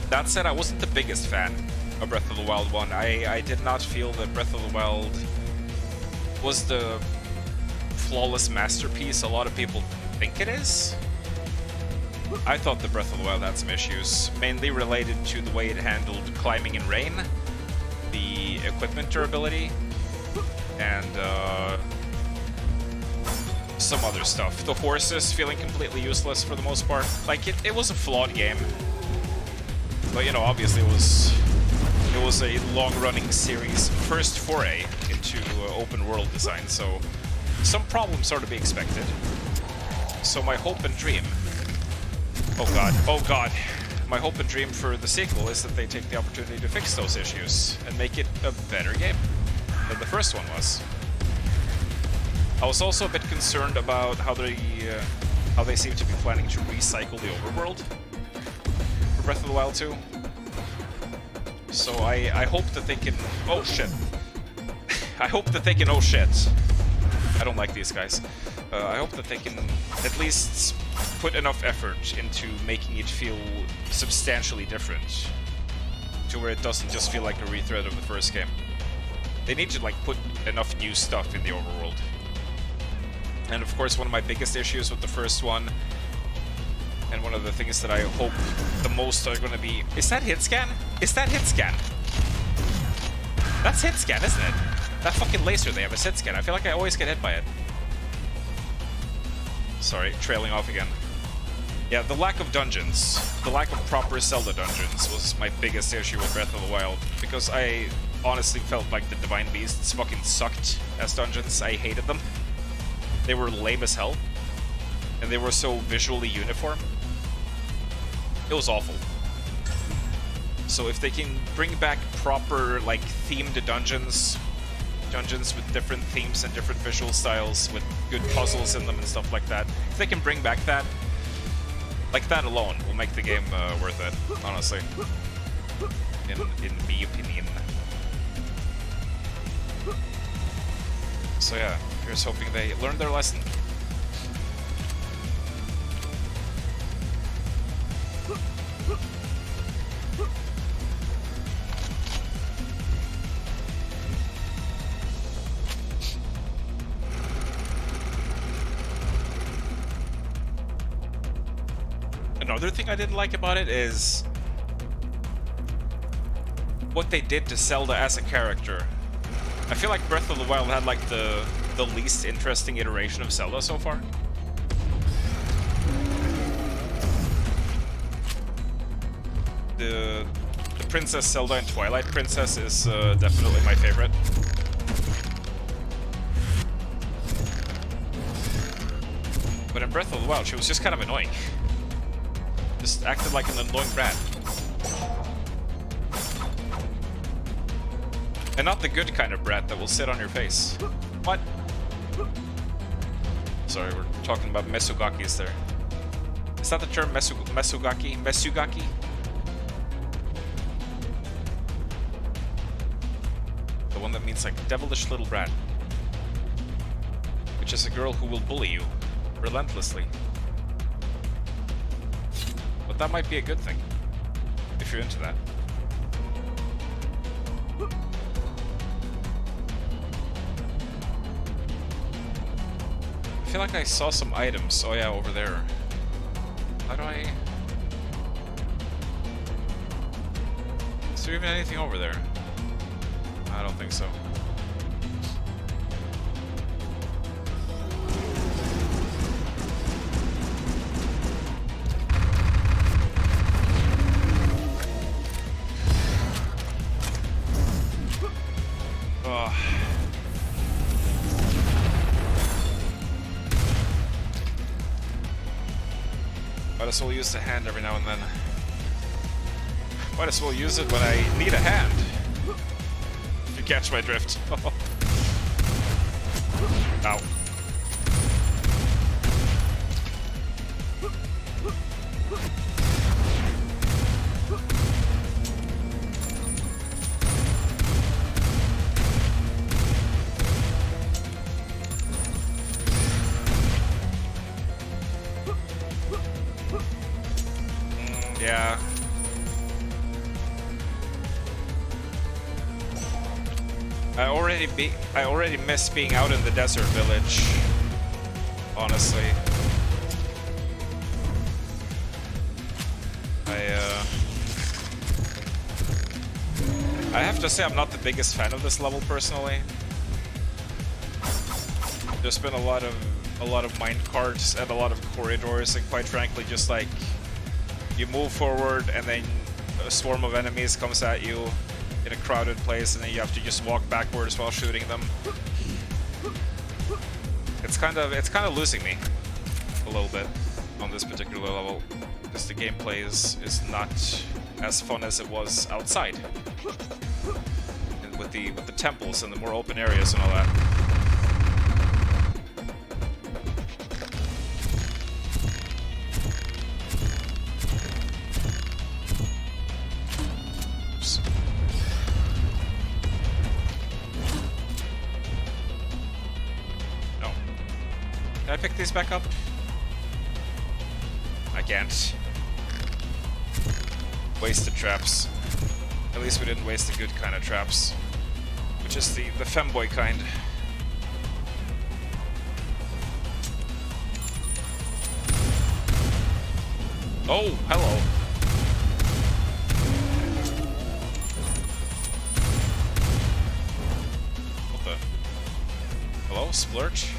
That said, I wasn't the biggest fan of Breath of the Wild 1. I did not feel that Breath of the Wild was the flawless masterpiece a lot of people think it is. I thought the Breath of the Wild had some issues, mainly related to the way it handled climbing in rain, the equipment durability, and some other stuff. The horses feeling completely useless for the most part. Like, it was a flawed game. But, you know, obviously it was It was a long-running series, first foray into open world design, so some problems are to be expected. So my hope and dream... Oh god. My hope and dream for the sequel is that they take the opportunity to fix those issues and make it a better game than the first one was. I was also a bit concerned about how they seem to be planning to recycle the overworld for Breath of the Wild 2. So I hope that they can... Oh shit. I hope that they can... Oh shit. I don't like these guys. I hope that they can at least put enough effort into making it feel substantially different to where it doesn't just feel like a rethread of the first game. They need to like put enough new stuff in the overworld. And of course, one of my biggest issues with the first one, and one of the things that I hope the most are going to be... Is that hit scan? Is that hit scan? That's hit scan, isn't it? That fucking laser they have is hit scan. I feel like I always get hit by it. Sorry, trailing off again. Yeah, the lack of dungeons, the lack of proper Zelda dungeons was my biggest issue with Breath of the Wild, because I honestly felt like the Divine Beasts fucking sucked as dungeons. I hated them. They were lame as hell, and they were so visually uniform. It was awful. So if they can bring back proper, like, themed dungeons with different themes and different visual styles, with good puzzles in them and stuff like that, if they can bring back that, like that alone will make the game worth it, honestly. In my opinion. So yeah, here's hoping they learned their lesson. Another thing I didn't like about it is what they did to Zelda as a character. I feel like Breath of the Wild had like the least interesting iteration of Zelda so far. The Princess Zelda and Twilight Princess is definitely my favorite. But in Breath of the Wild, she was just kind of annoying. Just acted like an annoying brat. And not the good kind of brat that will sit on your face. What? Sorry, we're talking about Mesugakis there. Is that the term Mesugaki? Mesugaki? The one that means like devilish little brat. Which is a girl who will bully you relentlessly. But that might be a good thing, if you're into that. I feel like I saw some items. Oh yeah, over there. How do I... Is there even anything over there? I don't think so. Might as well use the hand every now and then. Might as well use it when I need a hand. If you catch my drift. Ow. Yeah. I already miss being out in the desert village. Honestly. I have to say I'm not the biggest fan of this level personally. There's been a lot of mine carts and a lot of corridors, and quite frankly just like you move forward and then a swarm of enemies comes at you in a crowded place, and then you have to just walk backwards while shooting them. It's kind of losing me a little bit on this particular level, because the gameplay is not as fun as it was outside, and with the temples and the more open areas and all that. Can I pick these back up? I can't. Wasted traps. At least we didn't waste the good kind of traps. Which is the femboy kind. Oh, hello. What the? Hello, Splurge?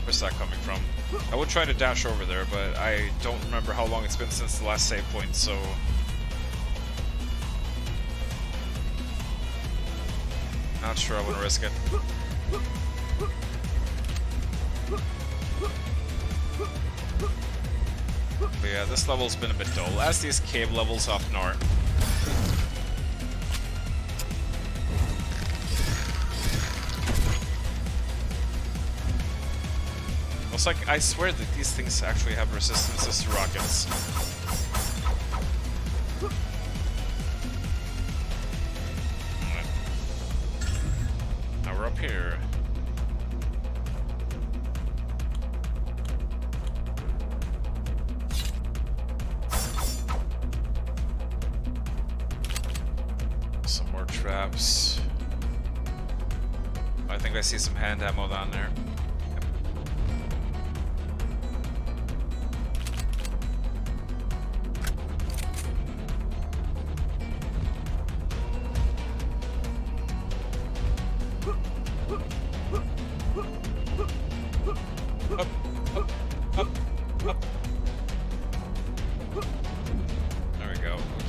Where's that coming from? I would try to dash over there, but I don't remember how long it's been since the last save point, so... Not sure I want to risk it. But yeah, this level's been a bit dull, as these cave levels often are. It's like, I swear that these things actually have resistances to rockets. Right. Now we're up here. Some more traps. I think I see some hand ammo down there.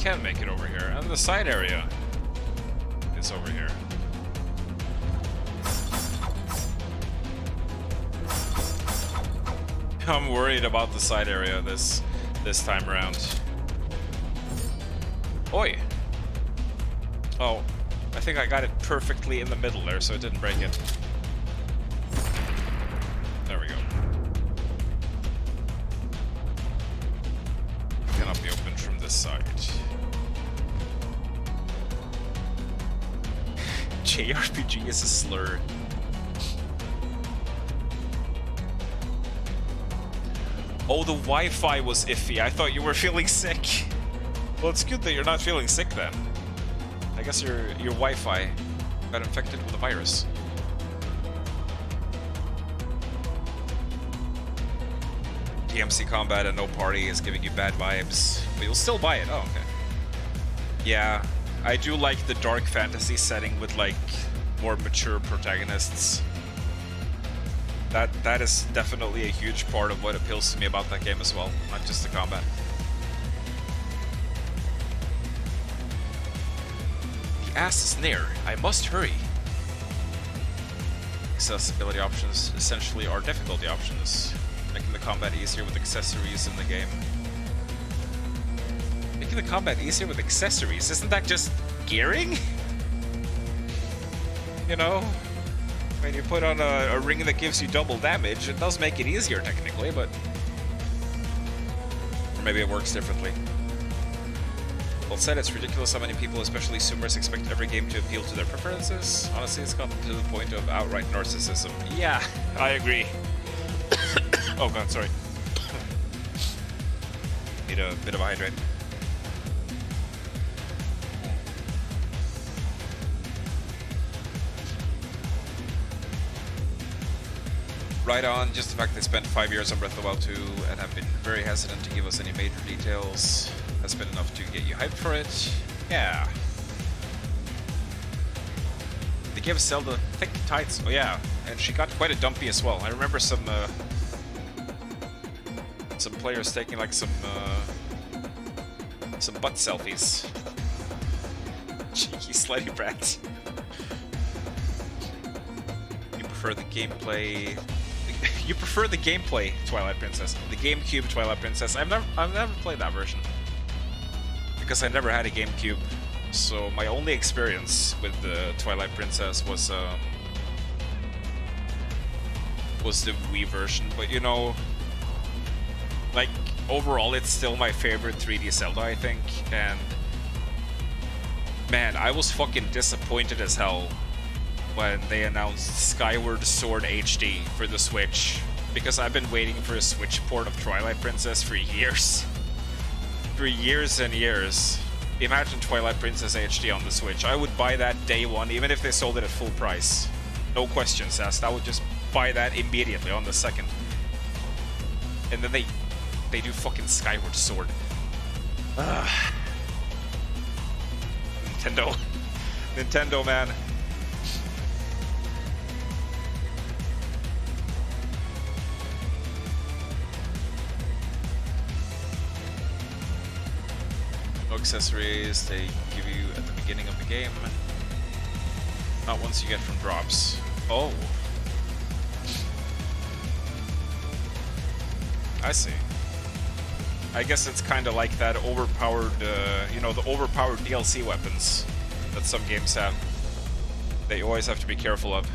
Can make it over here, and the side area is over here. I'm worried about the side area this time around. Oi! Oh, I think I got it perfectly in the middle there, so it didn't break it. There we go. Cannot be opened from this side. JRPG is a slur. Oh, the Wi-Fi was iffy. I thought you were feeling sick. Well, it's good that you're not feeling sick then. I guess your Wi-Fi got infected with a virus. DMC combat and no party is giving you bad vibes, but you'll still buy it. Oh, okay. Yeah. I do like the dark fantasy setting with, like, more mature protagonists. That is definitely a huge part of what appeals to me about that game as well, not just the combat. The ass is near. I must hurry. Accessibility options essentially are difficulty options, making the combat easier with accessories in the game. Making the combat easier with accessories? Isn't that just gearing? You know? When you put on a ring that gives you double damage, it does make it easier technically, but... Or maybe it works differently. Well said, it's ridiculous how many people, especially Zoomers, expect every game to appeal to their preferences. Honestly, it's gotten to the point of outright narcissism. Yeah, I agree. Oh god, sorry. Need a bit of a hydrate. Right on, just the fact they spent 5 years on Breath of the Wild 2 and have been very hesitant to give us any major details has been enough to get you hyped for it. Yeah. They gave Zelda thick tights. Oh yeah, and she got quite a dumpy as well. I remember some players taking like some butt selfies You slutty brat. You prefer the gameplay... You prefer the gameplay Twilight Princess. The GameCube Twilight Princess. I've never played that version. Because I never had a GameCube. So my only experience with the Twilight Princess was the Wii version. But you know, like, overall it's still my favorite 3D Zelda, I think. And man, I was fucking disappointed as hell when they announced Skyward Sword HD for the Switch, because I've been waiting for a Switch port of Twilight Princess for years. For years and years. Imagine Twilight Princess HD on the Switch. I would buy that day one, even if they sold it at full price. No questions asked. I would just buy that immediately on the second. And then they do fucking Skyward Sword. Nintendo. Nintendo, man. No accessories they give you at the beginning of the game. Not ones you get from drops. Oh. I see. I guess it's kind of like that overpowered, you know, the overpowered DLC weapons that some games have. That you always have to be careful of.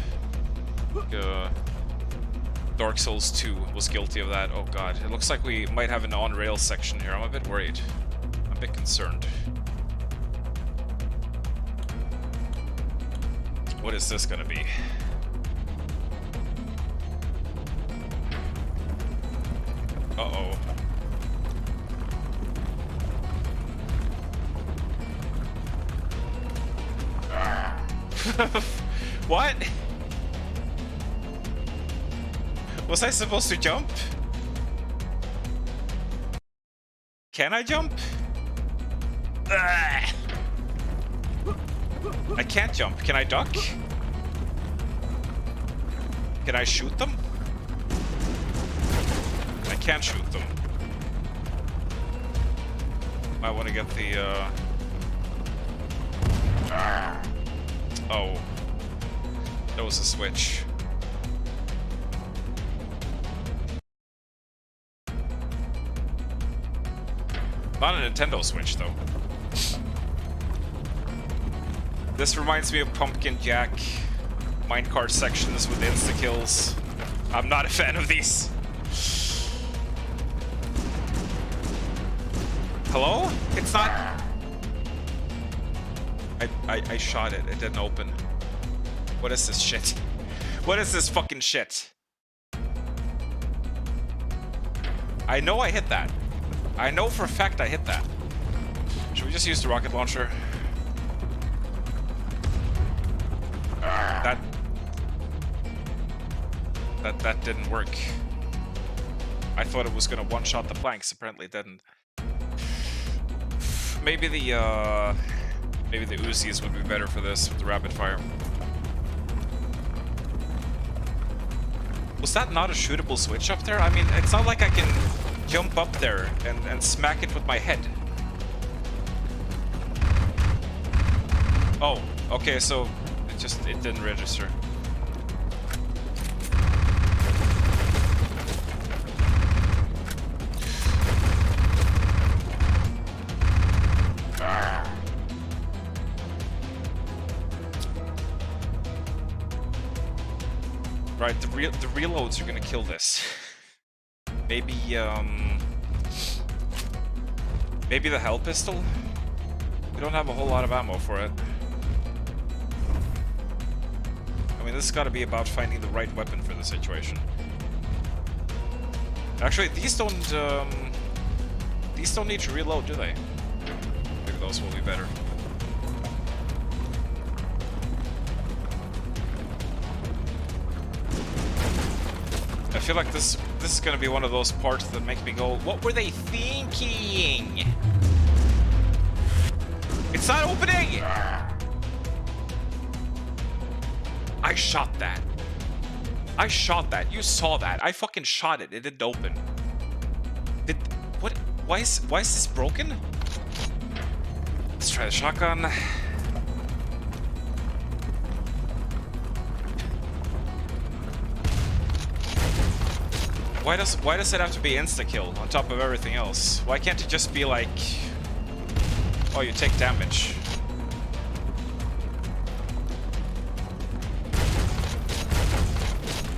Dark Souls 2 was guilty of that. Oh god, it looks like we might have an on-rails section here. I'm a bit worried. I'm a bit concerned. What is this gonna be? Uh-oh. What? Was I supposed to jump? Can I jump? I can't jump. Can I duck? Can I shoot them? I can't shoot them. Might want to get the, Oh. That was a switch. Not a Nintendo Switch, though. This reminds me of Pumpkin Jack minecart sections with insta-kills. I'm not a fan of these. Hello? It's not... I shot it. It didn't open. What is this shit? What is this fucking shit? I know I hit that. I know for a fact I hit that. Should we just use the rocket launcher? That didn't work. I thought it was gonna one-shot the planks. Apparently it didn't. Maybe the Uzis would be better for this with the rapid fire. Was that not a shootable switch up there? I mean, it's not like I can jump up there and smack it with my head. Oh, okay, so it didn't register. Right, the reloads are gonna kill this. Maybe maybe the Hell Pistol? We don't have a whole lot of ammo for it. I mean, this has got to be about finding the right weapon for the situation. Actually, these don't need to reload, do they? Maybe those will be better. I feel like this is gonna be one of those parts that make me go, what were they thinking? It's not opening! I shot that. I shot that. You saw that. I fucking shot it. It didn't open. What? Why is this broken? Let's try the shotgun. Why does it have to be insta-kill on top of everything else? Why can't it just be like... Oh, you take damage.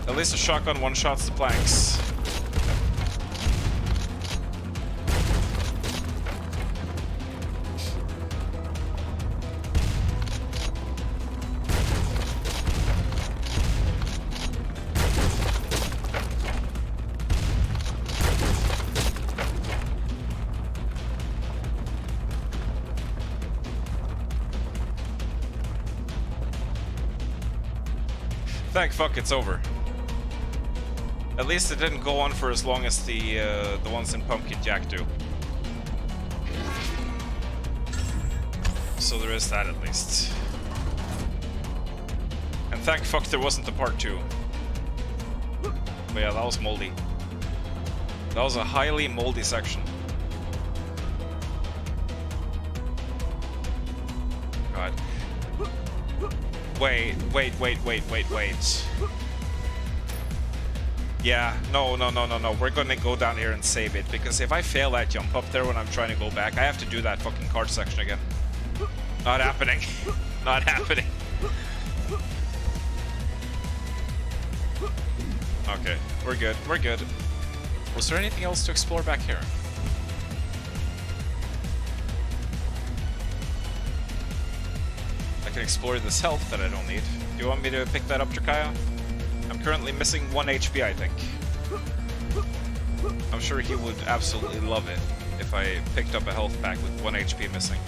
At least a shotgun one-shots the planks. Thank fuck it's over. At least it didn't go on for as long as the ones in Pumpkin Jack do. So there is that at least. And thank fuck there wasn't a part 2. But yeah, that was moldy. That was a highly moldy section. God. Wait. Yeah, no. We're gonna go down here and save it, because if I fail that jump up there when I'm trying to go back, I have to do that fucking card section again. Not happening. Not happening. Okay, we're good. We're good. Was there anything else to explore back here? I can explore this health that I don't need. Do you want me to pick that up, Drakaya? I'm currently missing 1 HP, I think. I'm sure he would absolutely love it if I picked up a health pack with 1 HP missing.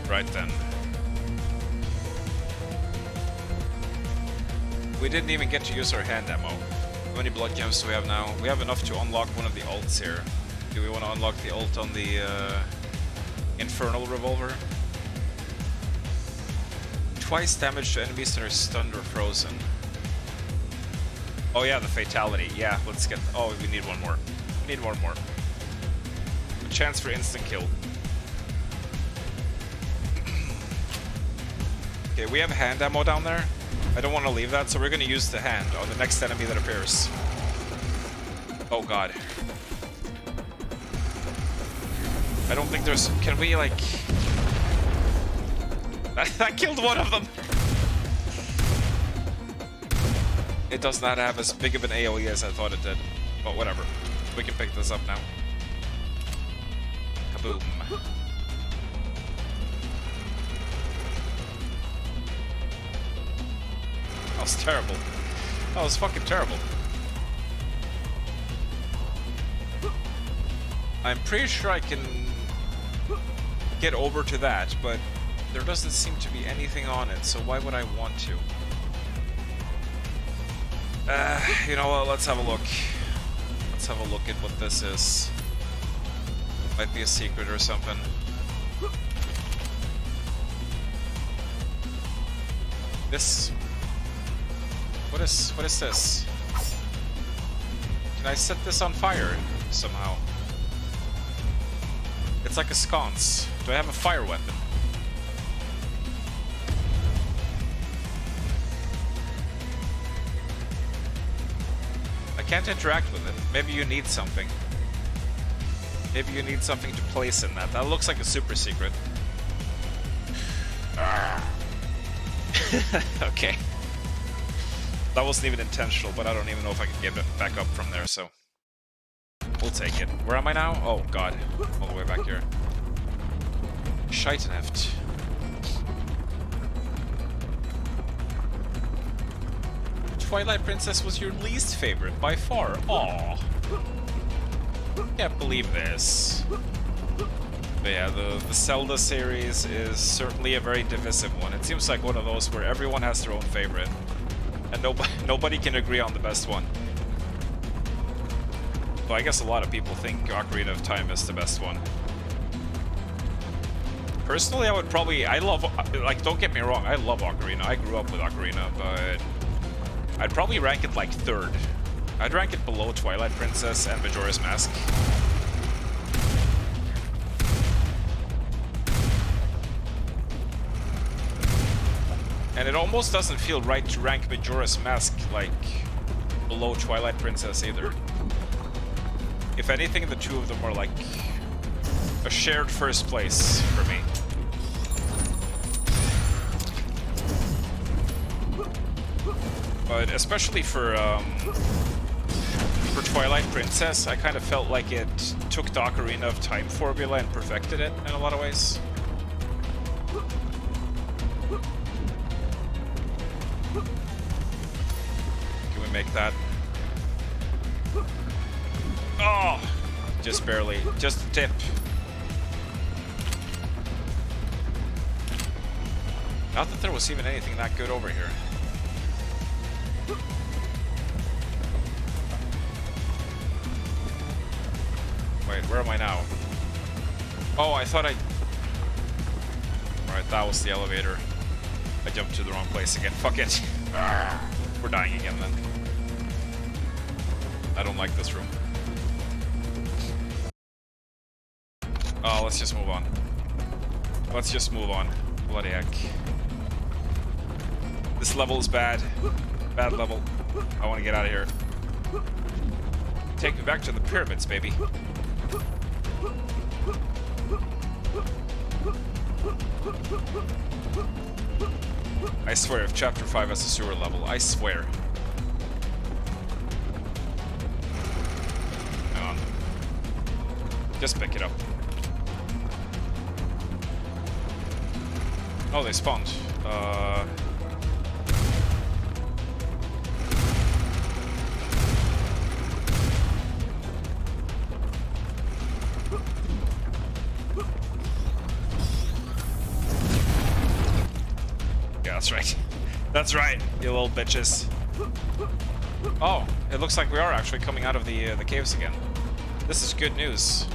Right then. We didn't even get to use our hand ammo. How many blood gems do we have now? We have enough to unlock one of the ults here. Do we want to unlock the ult on the Infernal Revolver? Twice damage to enemies that are stunned or frozen. Oh yeah, the fatality. Yeah, let's get... Oh, we need one more. We need one more. A chance for instant kill. Okay, we have hand ammo down there. I don't want to leave that, so we're going to use the hand on the next enemy that appears. Oh god. I don't think there's... Can we, like... That killed one of them! It does not have as big of an AoE as I thought it did. But whatever. We can pick this up now. Kaboom. That was terrible. That was fucking terrible. I'm pretty sure I can get over to that, but there doesn't seem to be anything on it, so why would I want to? You know what, let's have a look. Let's have a look at what this is. Might be a secret or something. This... What is this? Can I set this on fire somehow? It's like a sconce. Do I have a fire weapon? I can't interact with it. Maybe you need something. Maybe you need something to place in that. That looks like a super secret. Okay. That wasn't even intentional, but I don't even know if I can get it back up from there, so... We'll take it. Where am I now? Oh, God. All the way back here. Scheitenheft. Twilight Princess was your least favorite, by far. Aww. Can't believe this. But yeah, the Zelda series is certainly a very divisive one. It seems like one of those where everyone has their own favorite. And nobody can agree on the best one. Well, I guess a lot of people think Ocarina of Time is the best one. Personally, I would probably... I love... Like, don't get me wrong, I love Ocarina. I grew up with Ocarina, but... I'd probably rank it, like, third. I'd rank it below Twilight Princess and Majora's Mask. And it almost doesn't feel right to rank Majora's Mask, like, below Twilight Princess either. If anything, the two of them are like a shared first place for me. But especially for Twilight Princess, I kind of felt like it took the Ocarina of Time formula and perfected it in a lot of ways. Can we make that? Oh! Just barely. Just a tip. Not that there was even anything that good over here. Wait, where am I now? Oh, I thought I... Alright, that was the elevator. I jumped to the wrong place again. Fuck it. We're dying again then. I don't like this room. Oh, let's just move on. Let's just move on. Bloody heck. This level is bad. Bad level. I want to get out of here. Take me back to the pyramids, baby. I swear, if Chapter 5 has a sewer level, I swear. Hang on. Just pick it up. Oh, they spawned. Yeah, that's right. That's right, you little bitches. Oh, it looks like we are actually coming out of the caves again. This is good news.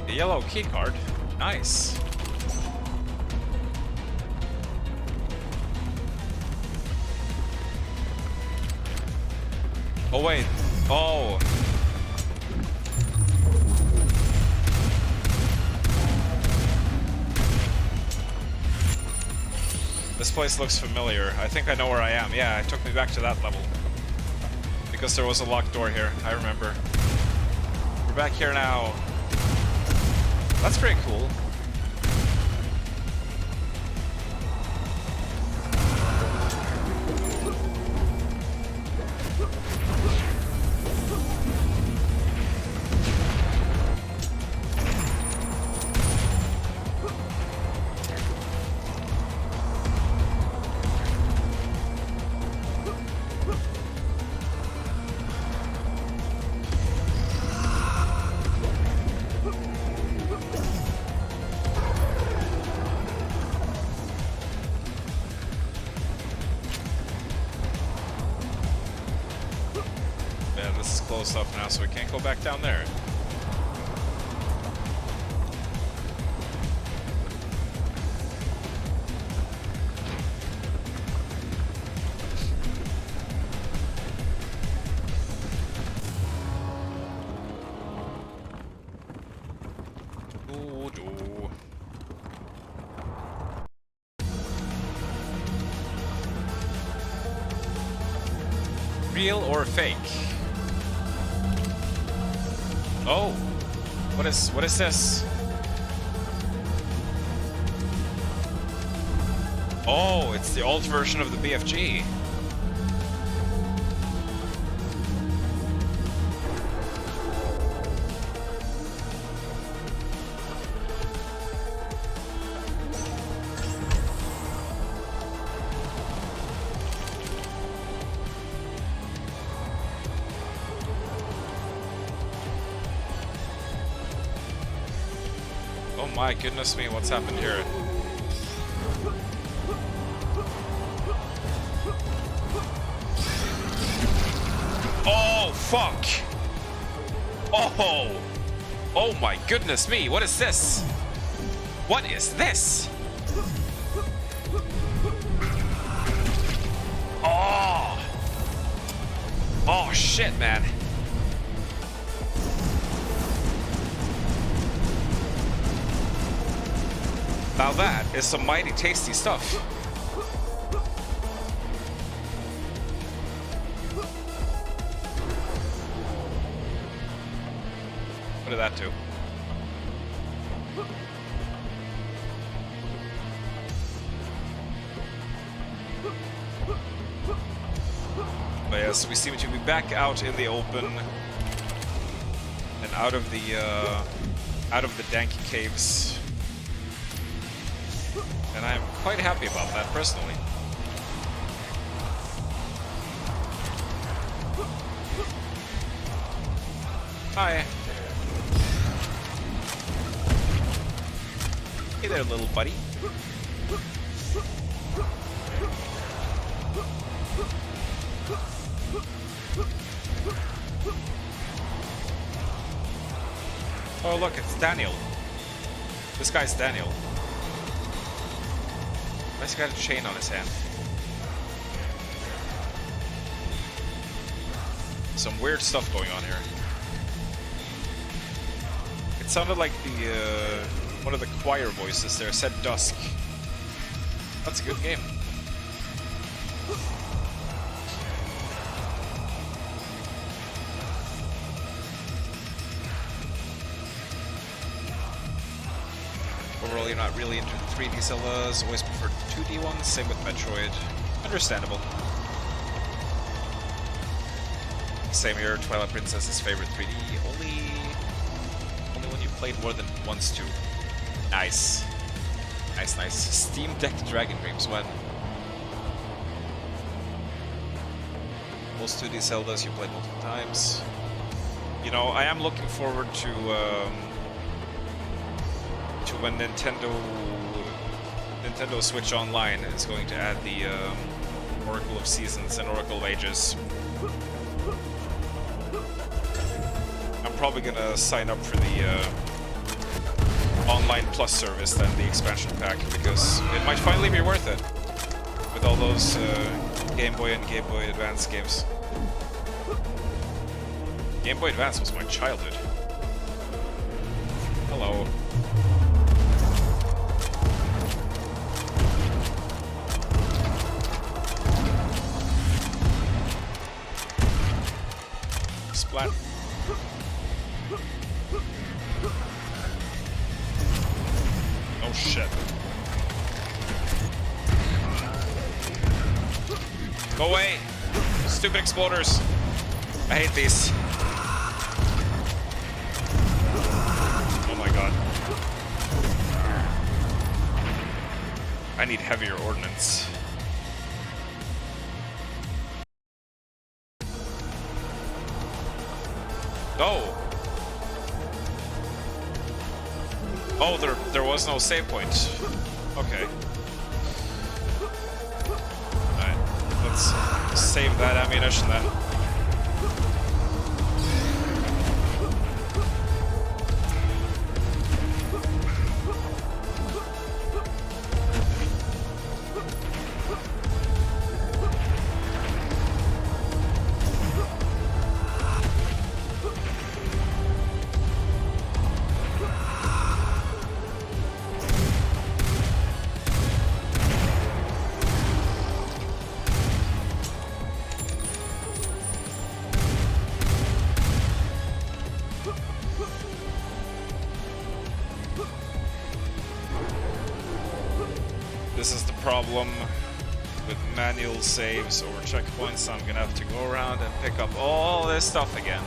Yellow keycard. Nice. Oh wait. Oh. This place looks familiar. I think I know where I am. Yeah, it took me back to that level. Because there was a locked door here. I remember. We're back here now. That's pretty cool. Close up now, so we can't go back down there. Ooh. Real or fake? Oh, what is this? Oh, it's the old version of the BFG. Oh my goodness me, what's happened here? Oh, fuck! Oh! Oh my goodness me, what is this? What is this? Oh! Oh shit, man. Now that is some mighty tasty stuff. What did that do? But yes, we seem to be back out in the open and out of the danky caves, and I'm quite happy about that personally. Hi. Hey there, little buddy. Oh look, it's Daniel. This guy's Daniel. Why's he got a chain on his hand? Some weird stuff going on here. It sounded like the one of the choir voices there said dusk. That's a good game. Overall, you're not really into the 3D Zeldas, always preferred the 2D ones, same with Metroid. Understandable. Same here, Twilight Princess's favorite 3D, only when you played more than once too. Nice. Nice, nice. Steam Deck Dragon Dreams, when? Most 2D Zeldas you played multiple times. You know, I am looking forward to when Nintendo Switch Online is going to add the Oracle of Seasons and Oracle of Ages. I'm probably gonna sign up for the Online Plus service than the expansion pack, because it might finally be worth it with all those Game Boy and Game Boy Advance games. Game Boy Advance was my childhood. Hello. Splat. Oh shit. Go away! Stupid exploders! I hate these. Oh my god. I need heavier ordnance. Oh! Oh, there was no save point. Okay. Alright, let's save that ammunition then. This is the problem with manual saves over checkpoints, so I'm gonna have to go around and pick up all this stuff again.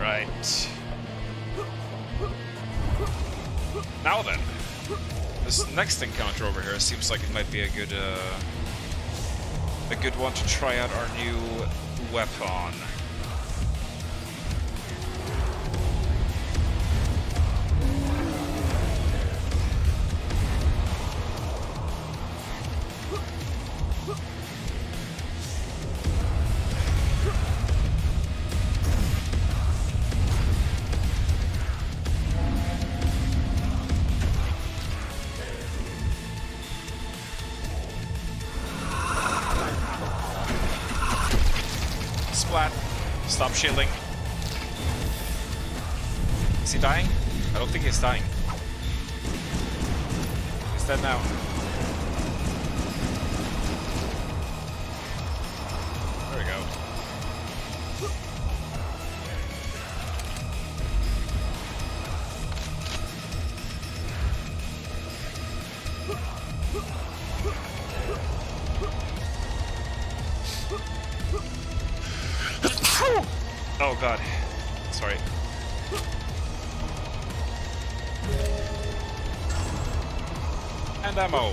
Right. Now then, this next encounter over here seems like it might be a good one to try out our new weapon. Splat. Stop shielding. Is he dying? I don't think he's dying. He's dead now. There we go. Oh god. Sorry. And ammo.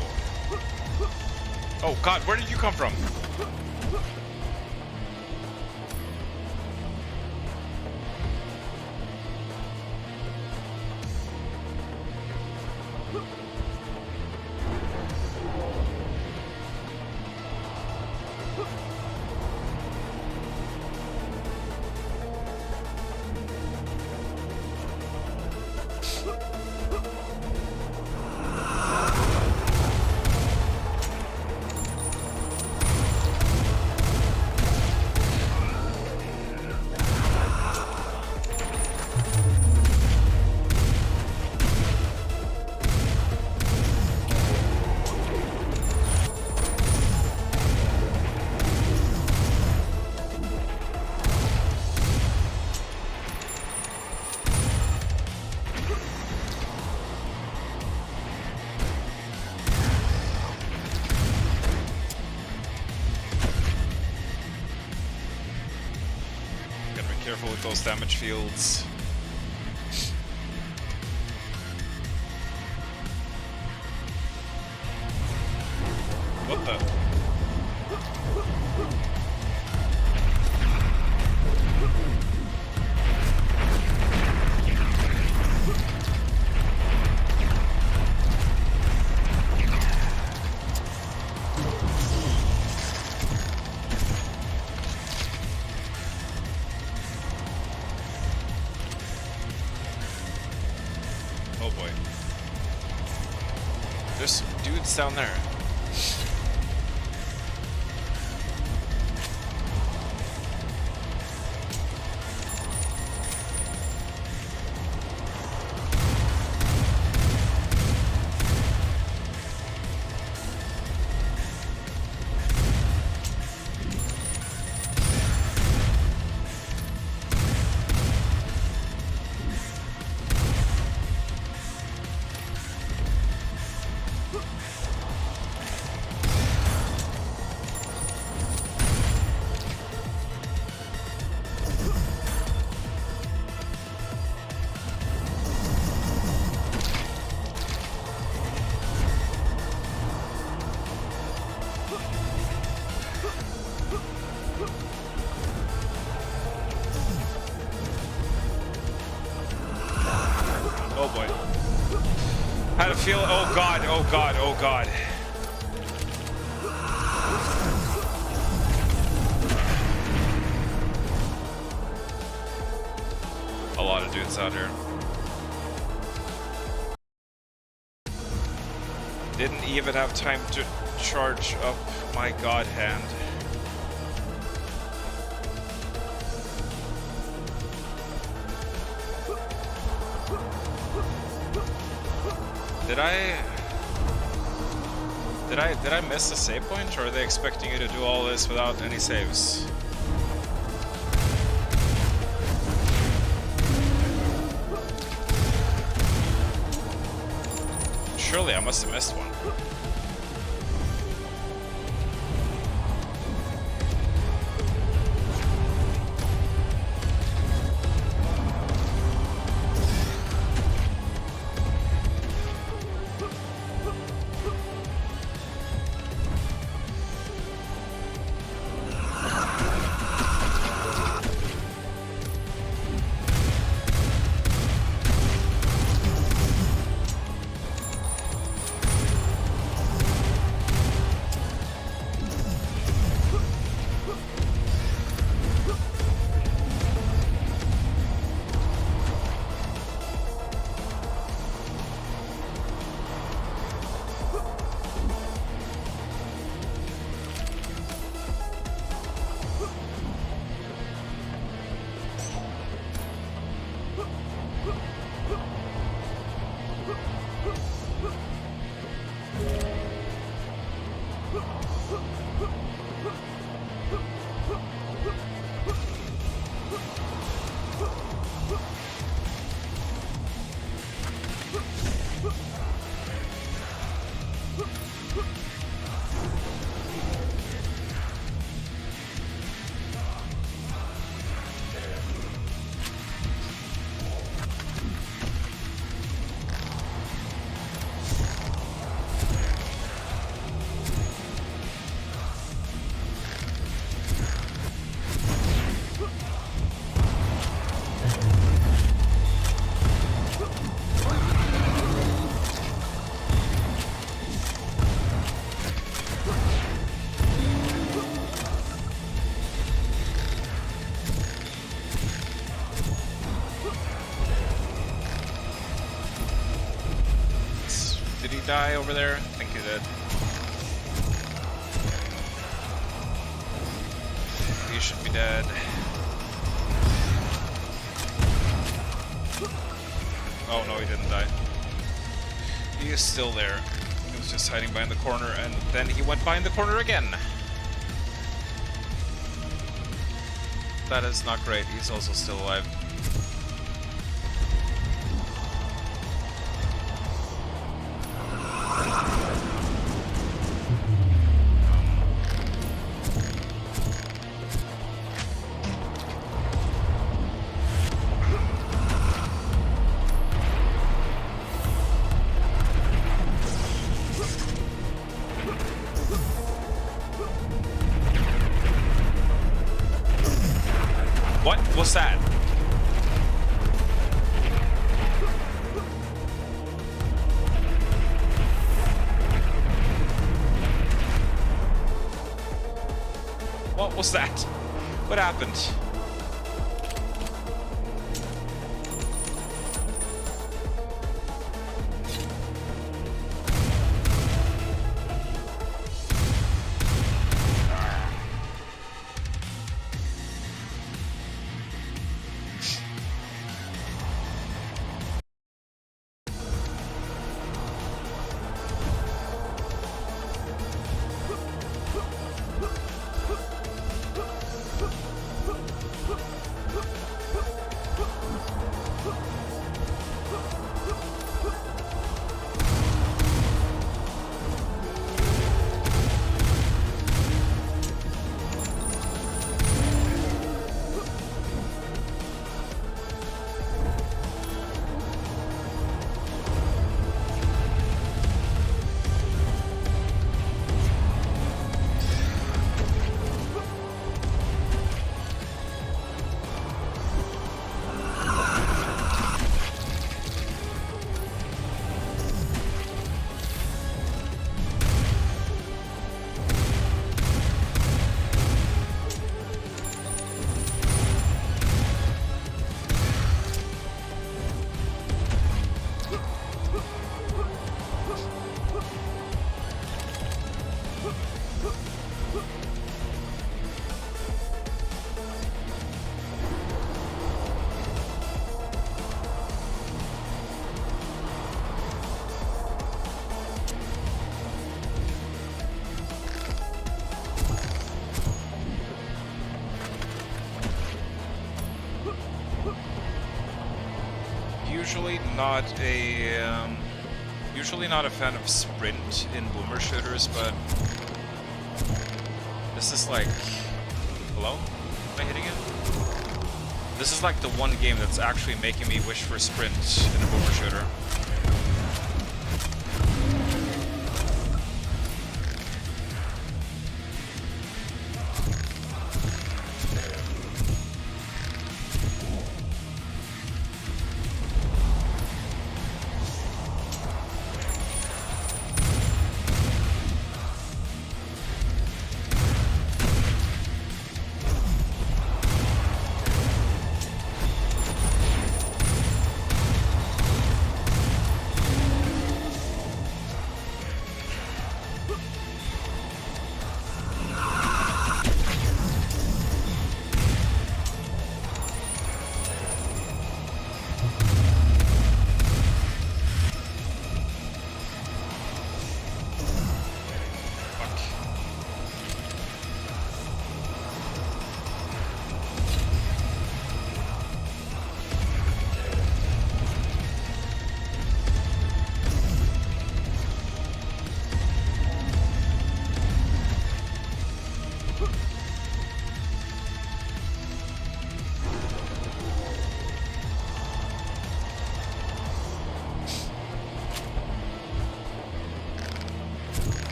Oh god, where did you come from? Careful with those damage fields. What the? Oh boy. There's some dudes down there. Oh boy. Had a feel. Oh god, oh god, oh god. A lot of dudes out here. Didn't even have time to charge up my god hand. Did I miss a save point, or are they expecting you to do all this without any saves? Surely I must have missed one. die over there? I think he did. He should be dead. Oh no, he didn't die. He is still there. He was just hiding behind the corner, and then he went behind the corner again. That is not great. He's also still alive. What was that? What was that? What happened? Usually not a fan of sprint in boomer shooters, but this is like, hello? Am I hitting it? This is like the one game that's actually making me wish for sprint in a boomer shooter.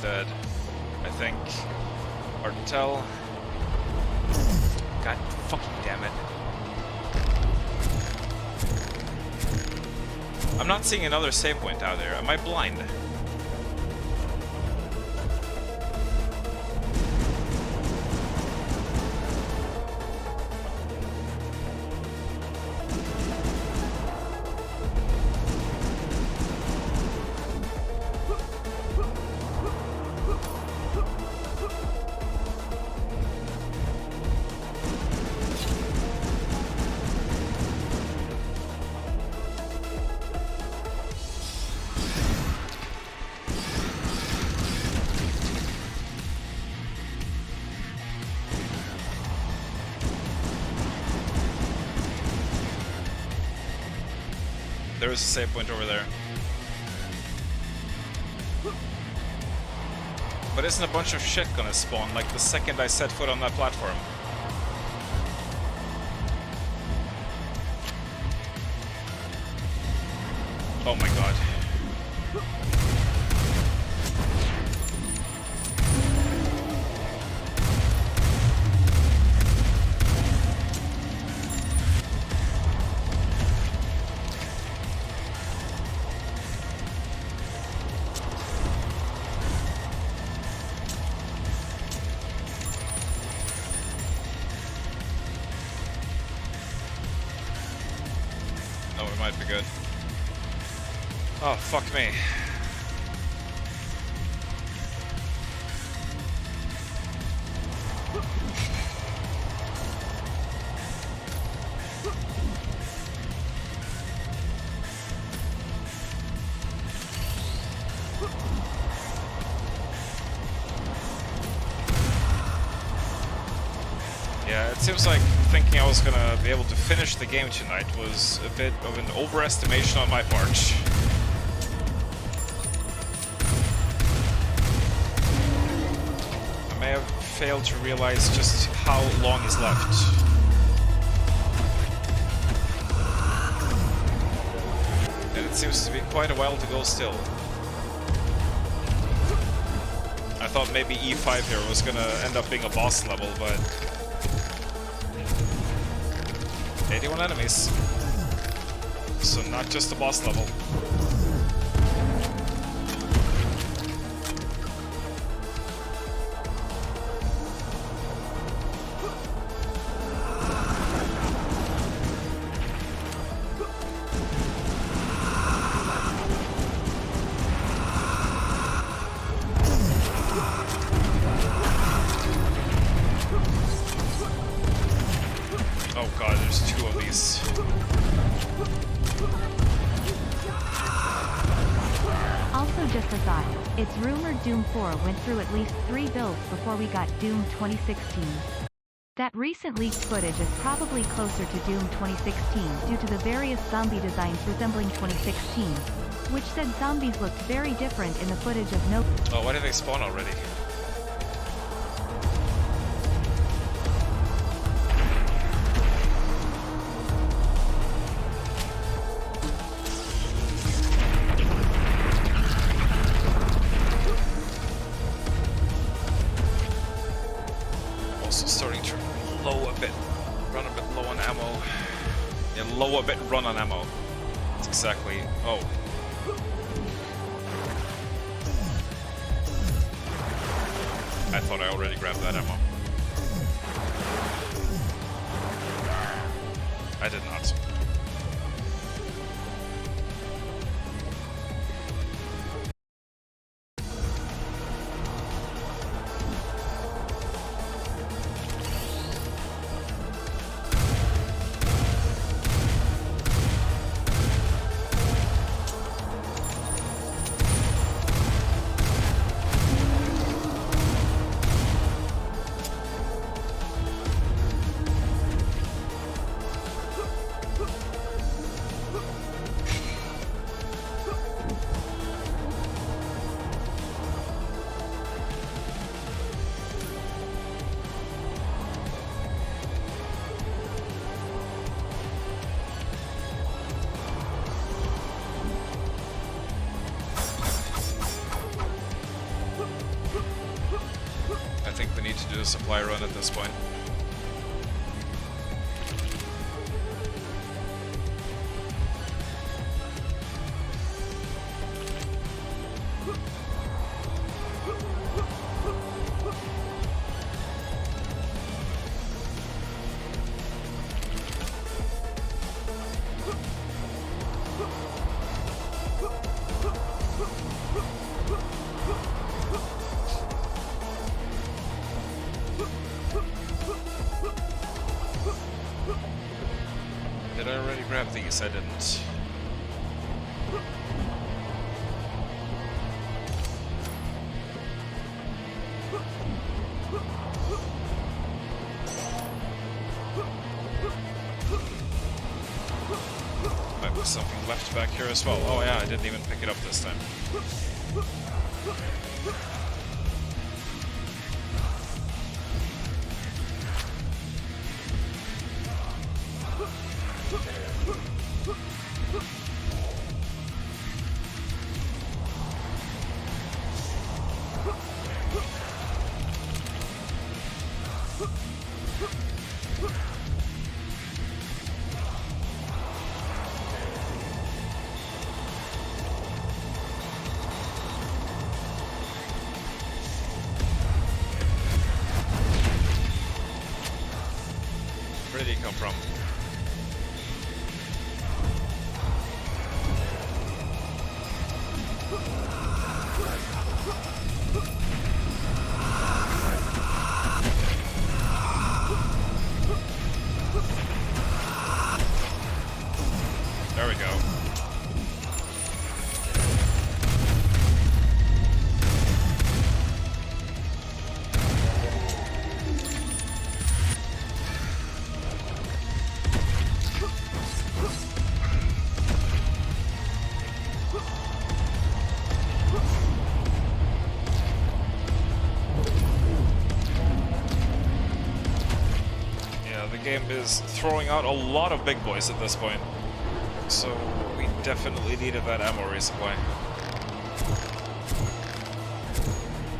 Dead, I think. Hard to tell. God fucking damn it. I'm not seeing another save point out there. Am I blind? There is a save point over there. But isn't a bunch of shit gonna spawn, like, the second I set foot on that platform? Oh my god. Oh, it might be good. Oh, fuck me. Yeah, it seems like thinking I was gonna be able to finish the game tonight was a bit of an overestimation on my part. I may have failed to realize just how long is left. And it seems to be quite a while to go still. I thought maybe E5 here was gonna end up being a boss level, but 81 enemies. So not just a boss level. Oh god, there's two of these. Also just a thought, it's rumored Doom 4 went through at least 3 builds before we got Doom 2016. That recent leaked footage is probably closer to Doom 2016 due to the various zombie designs resembling 2016, which said zombies looked very different in the footage of no. Oh, why did they spawn already? Also starting to run a bit low on ammo. Yeah, low a bit, run on ammo. That's exactly. Oh. I thought I already grabbed that ammo. I did not. I think we need to do a supply run at this point. Did I already grab these? I didn't. Might be something left back here as well. Oh yeah, I didn't even pick it up this time. Where did he come from? There we go. The game is throwing out a lot of big boys at this point, so we definitely needed that ammo resupply.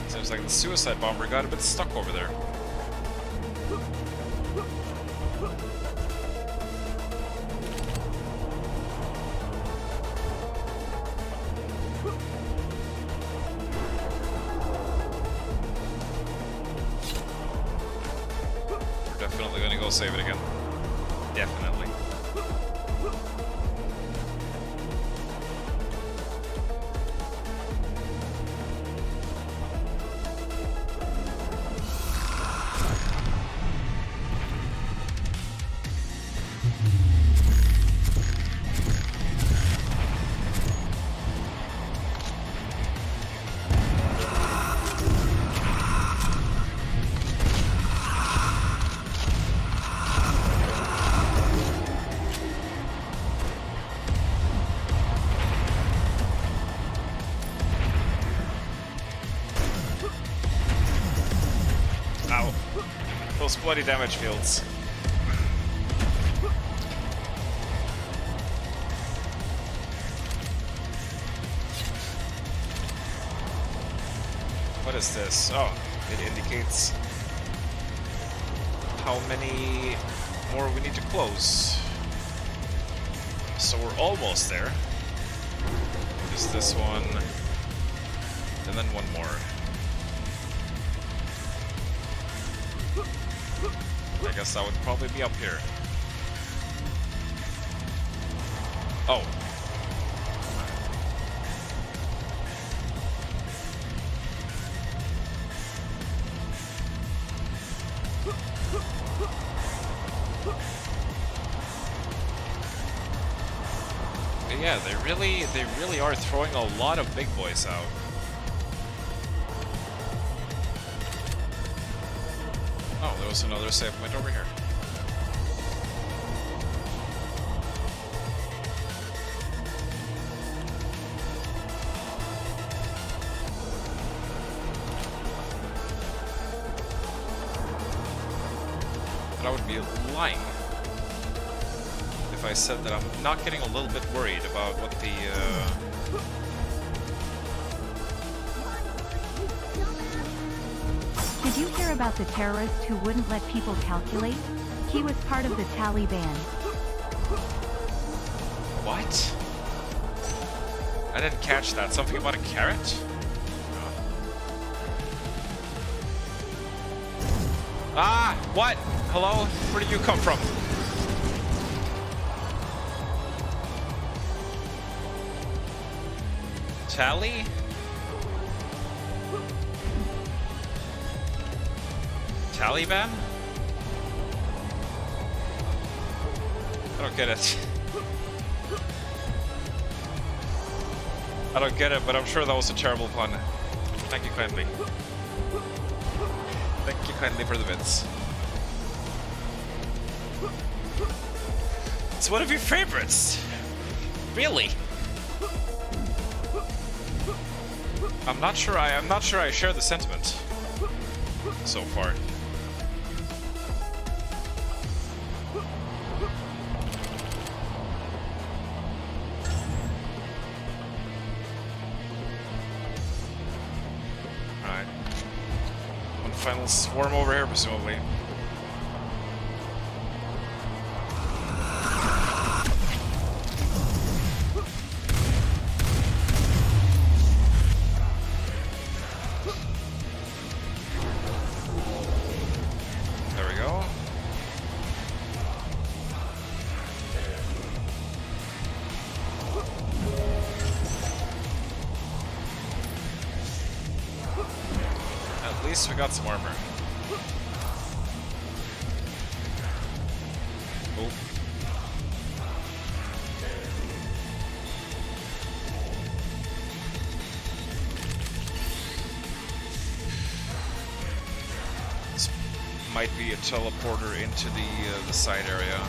Seems like the suicide bomber got a bit stuck over there. Definitely gonna go save it again. Definitely. Ow. Those bloody damage fields. What is this? Oh, it indicates how many more we need to close. So we're almost there. Just this one, and then one more. I guess that would probably be up here. Oh. But yeah, they really are throwing a lot of big boys out. Oh, there was another save point over here. But I would be lying if I said that I'm not getting a little bit worried about what the Did you hear about the terrorist who wouldn't let people calculate? He was part of the Taliban. What? I didn't catch that. Something about a carrot? Ah! What? Hello? Where did you come from? Tally? Taliban? I don't get it. I don't get it, but I'm sure that was a terrible pun. Thank you kindly. Thank you kindly for the bits. It's one of your favorites. Really? I'm not sure I share the sentiment so far. Alright. One final swarm over here, presumably. There we go. At least we got some armor. Oh. This might be a teleporter into the side area.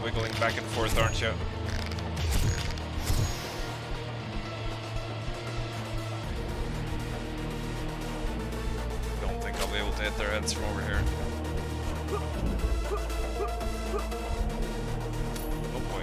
Wiggling back and forth, aren't you? Don't think I'll be able to hit their heads from over here. Oh boy.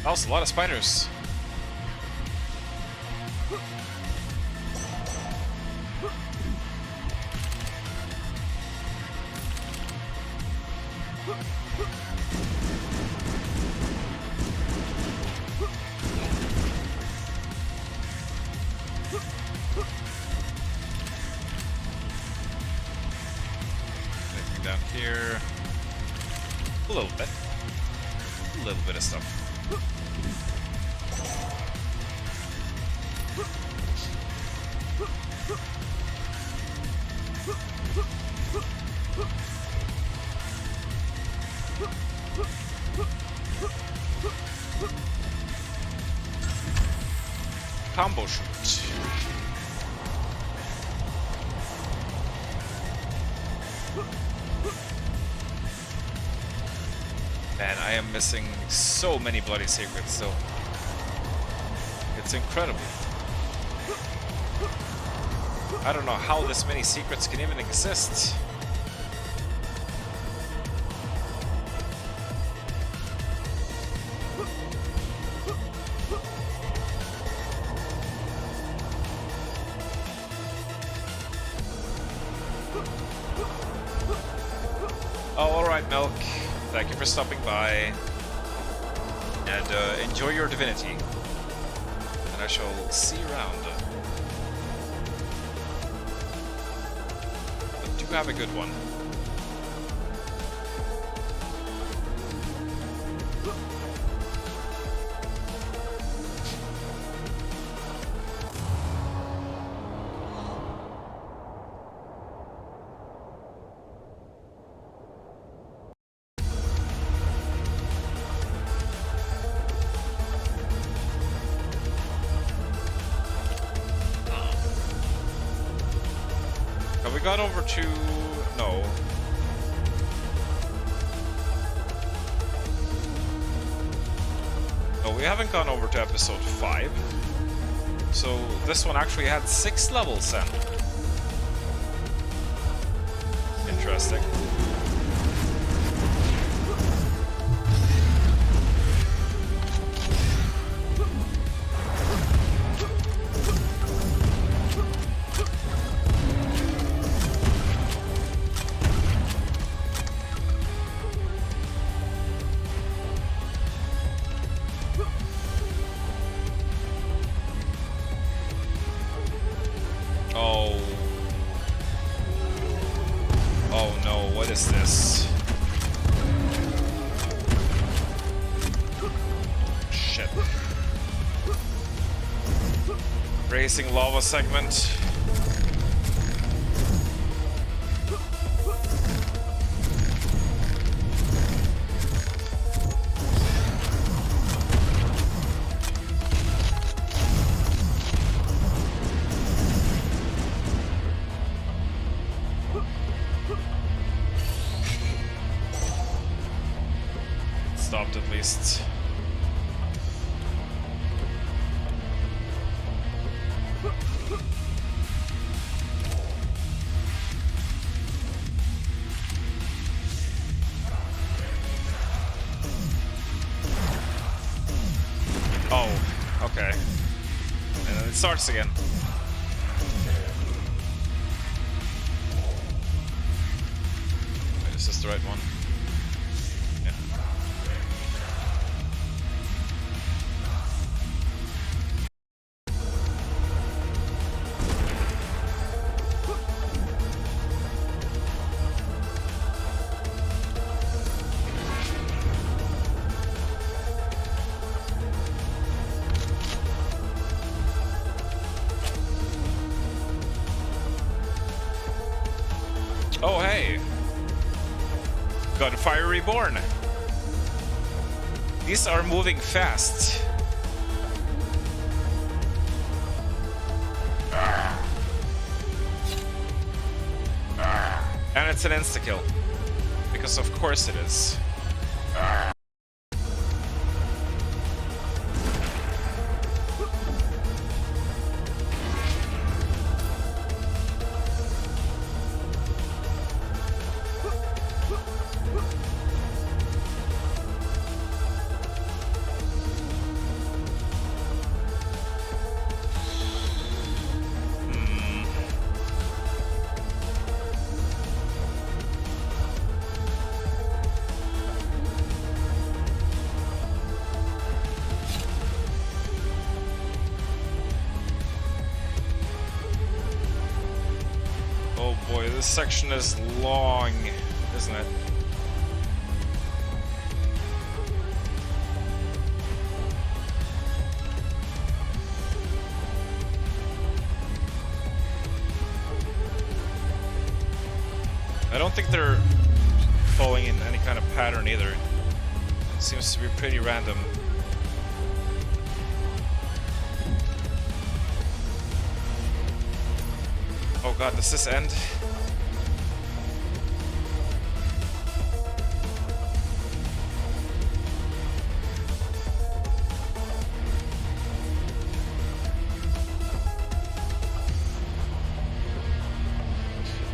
Oh, it's a lot of spiders. Anything down here? A little bit. A little bit of stuff. Combo shoot. Man, I am missing so many bloody secrets still. It's incredible. I don't know how this many secrets can even exist. Oh, alright, Milk. Thank you for stopping by. And enjoy your divinity. And I shall see you around. But do have a good one. we got over to... no. No, we haven't gone over to episode 5. So this one actually had 6 levels then. Interesting. Oh no, what is this? Shit. Racing lava segment. Stopped at least. Oh, okay. And then it starts again. Wait, is this the right one? Yeah. Oh, hey! Gunfire Reborn! These are moving fast. And it's an insta-kill. Because of course it is. Oh boy, this section is long, isn't it? I don't think they're following in any kind of pattern either. It seems to be pretty random. Oh god, does this end?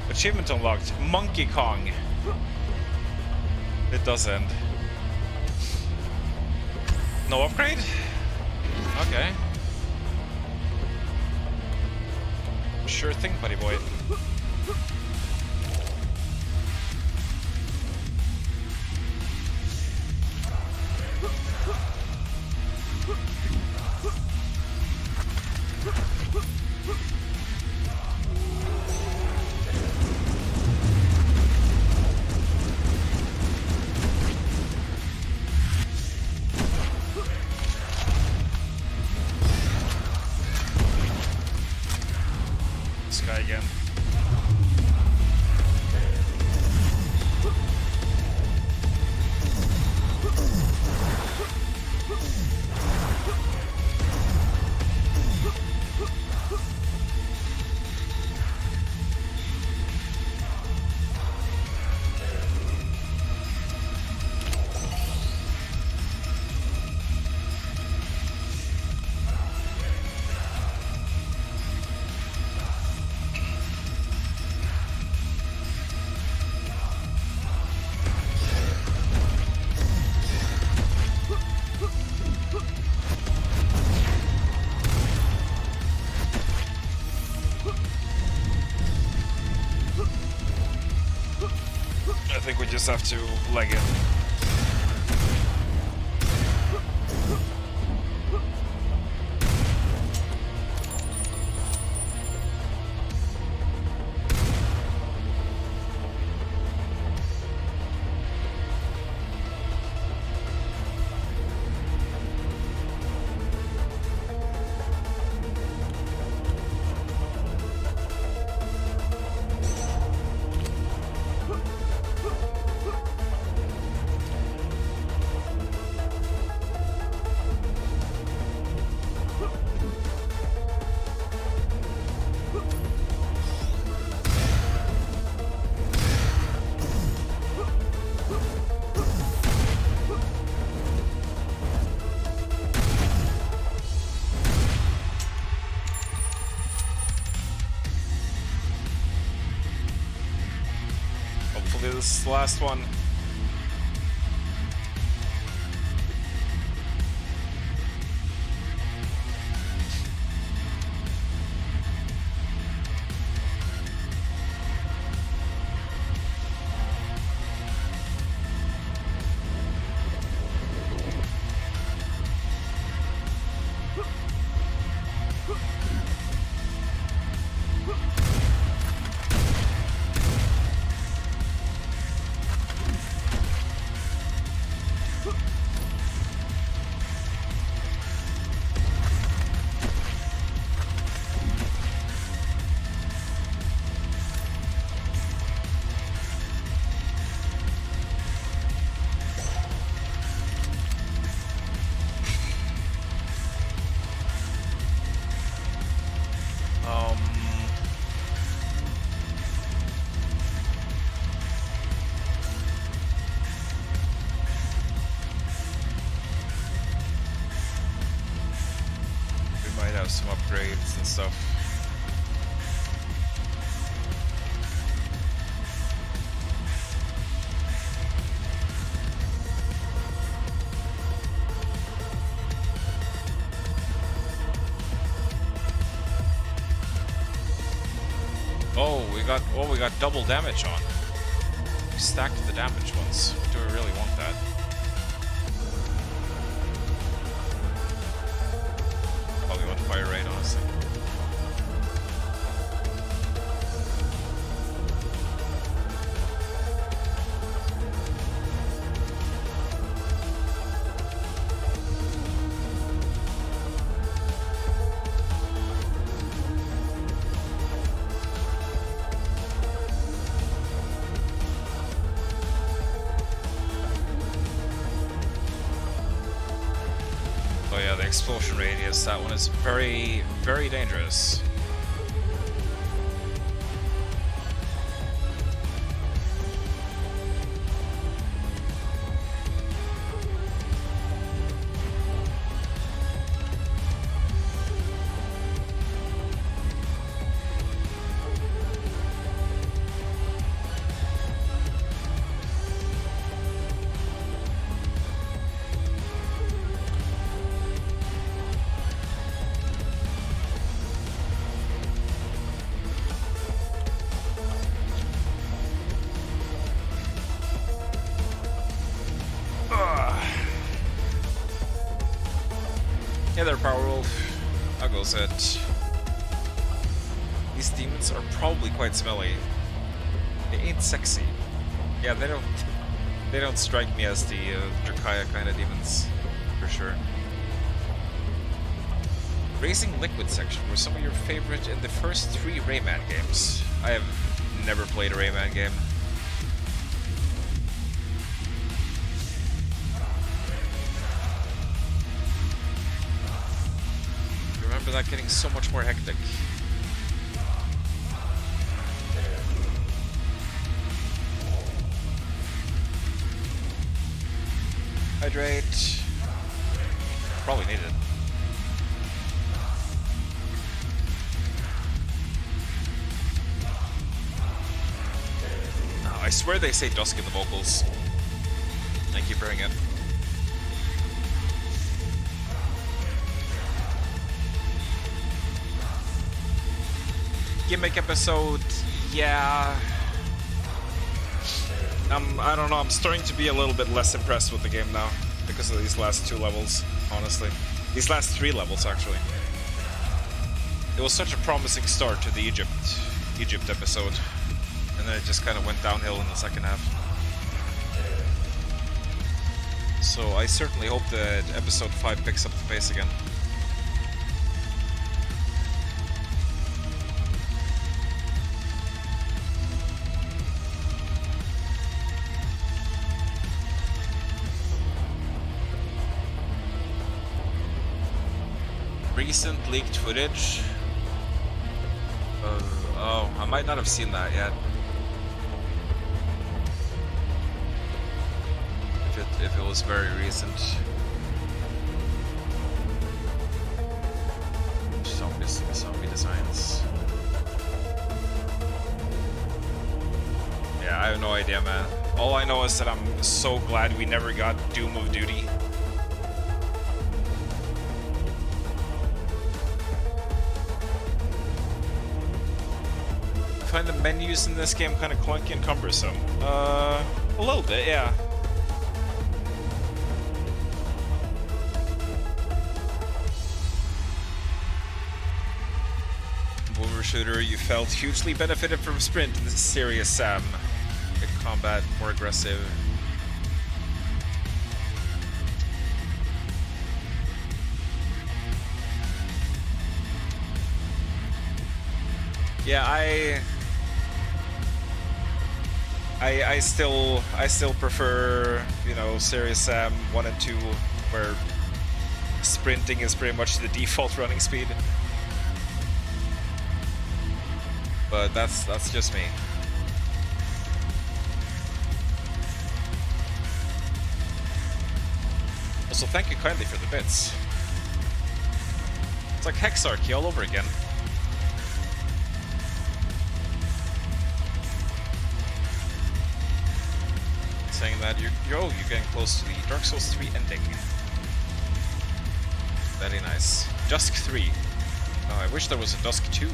Achievement unlocked. Monkey Kong. It does end. No upgrade? Okay. Sure thing, buddy boy. This guy again. just have to leg it. Hopefully this is the last one. Some upgrades and stuff. We got double damage on. We stacked the damage ones. Do I really want that? Probably want fire rate, honestly. Oh yeah, the explosion radius, that one is very, very dangerous. Hey there, Power Wolf. How goes it? These demons are probably quite smelly. They ain't sexy. Yeah, they don't strike me as the Drakaya kind of demons, for sure. Raising Liquid section were some of your favorite in the first 3 Rayman games. I have never played a Rayman game. I remember that getting so much more hectic. Hydrate. Probably need it. Oh, I swear they say dusk in the vocals. Thank you for bringing it. Gimmick episode, yeah. I don't know, I'm starting to be a little bit less impressed with the game now because of these last 2 levels, honestly. These last 3 levels, actually. It was such a promising start to the Egypt episode, and then it just kind of went downhill in the second half. So I certainly hope that episode 5 picks up the pace again. Recent leaked footage. Oh, I might not have seen that yet. If it was very recent. Zombie designs. Yeah, I have no idea, man. All I know is that I'm so glad we never got Doom of Duty. I find the menus in this game kind of clunky and cumbersome. A little bit, yeah. Boomer shooter, you felt hugely benefited from sprint in this series, Sam. Good combat, more aggressive. Yeah, I still prefer, you know, Serious Sam 1 and 2, where sprinting is pretty much the default running speed. But that's just me. Also, thank you kindly for the bits. It's like Hexarchy all over again. Saying that you're getting close to the Dark Souls 3 ending. Very nice. Dusk 3. Oh, I wish there was a Dusk 2.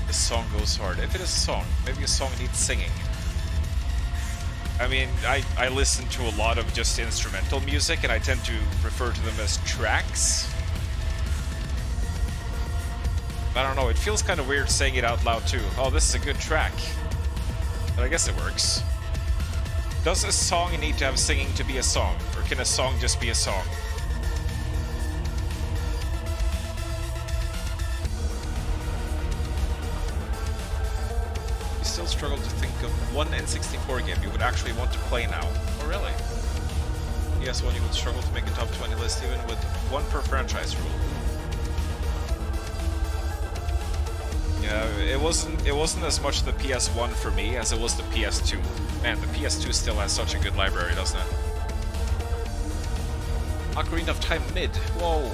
This song goes hard. If it is a song, maybe a song needs singing. I mean, I listen to a lot of just instrumental music, and I tend to refer to them as tracks. I don't know, it feels kind of weird saying it out loud too. Oh, this is a good track. But I guess it works. Does a song need to have singing to be a song? Or can a song just be a song? You still struggle to think of one N64 game you would actually want to play now. Oh, really? Yes, one you would struggle to make a top 20 list even with one per franchise rule. Yeah, it wasn't as much the PS1 for me as it was the PS2. Man, the PS2 still has such a good library, doesn't it? Ocarina of Time mid. Whoa.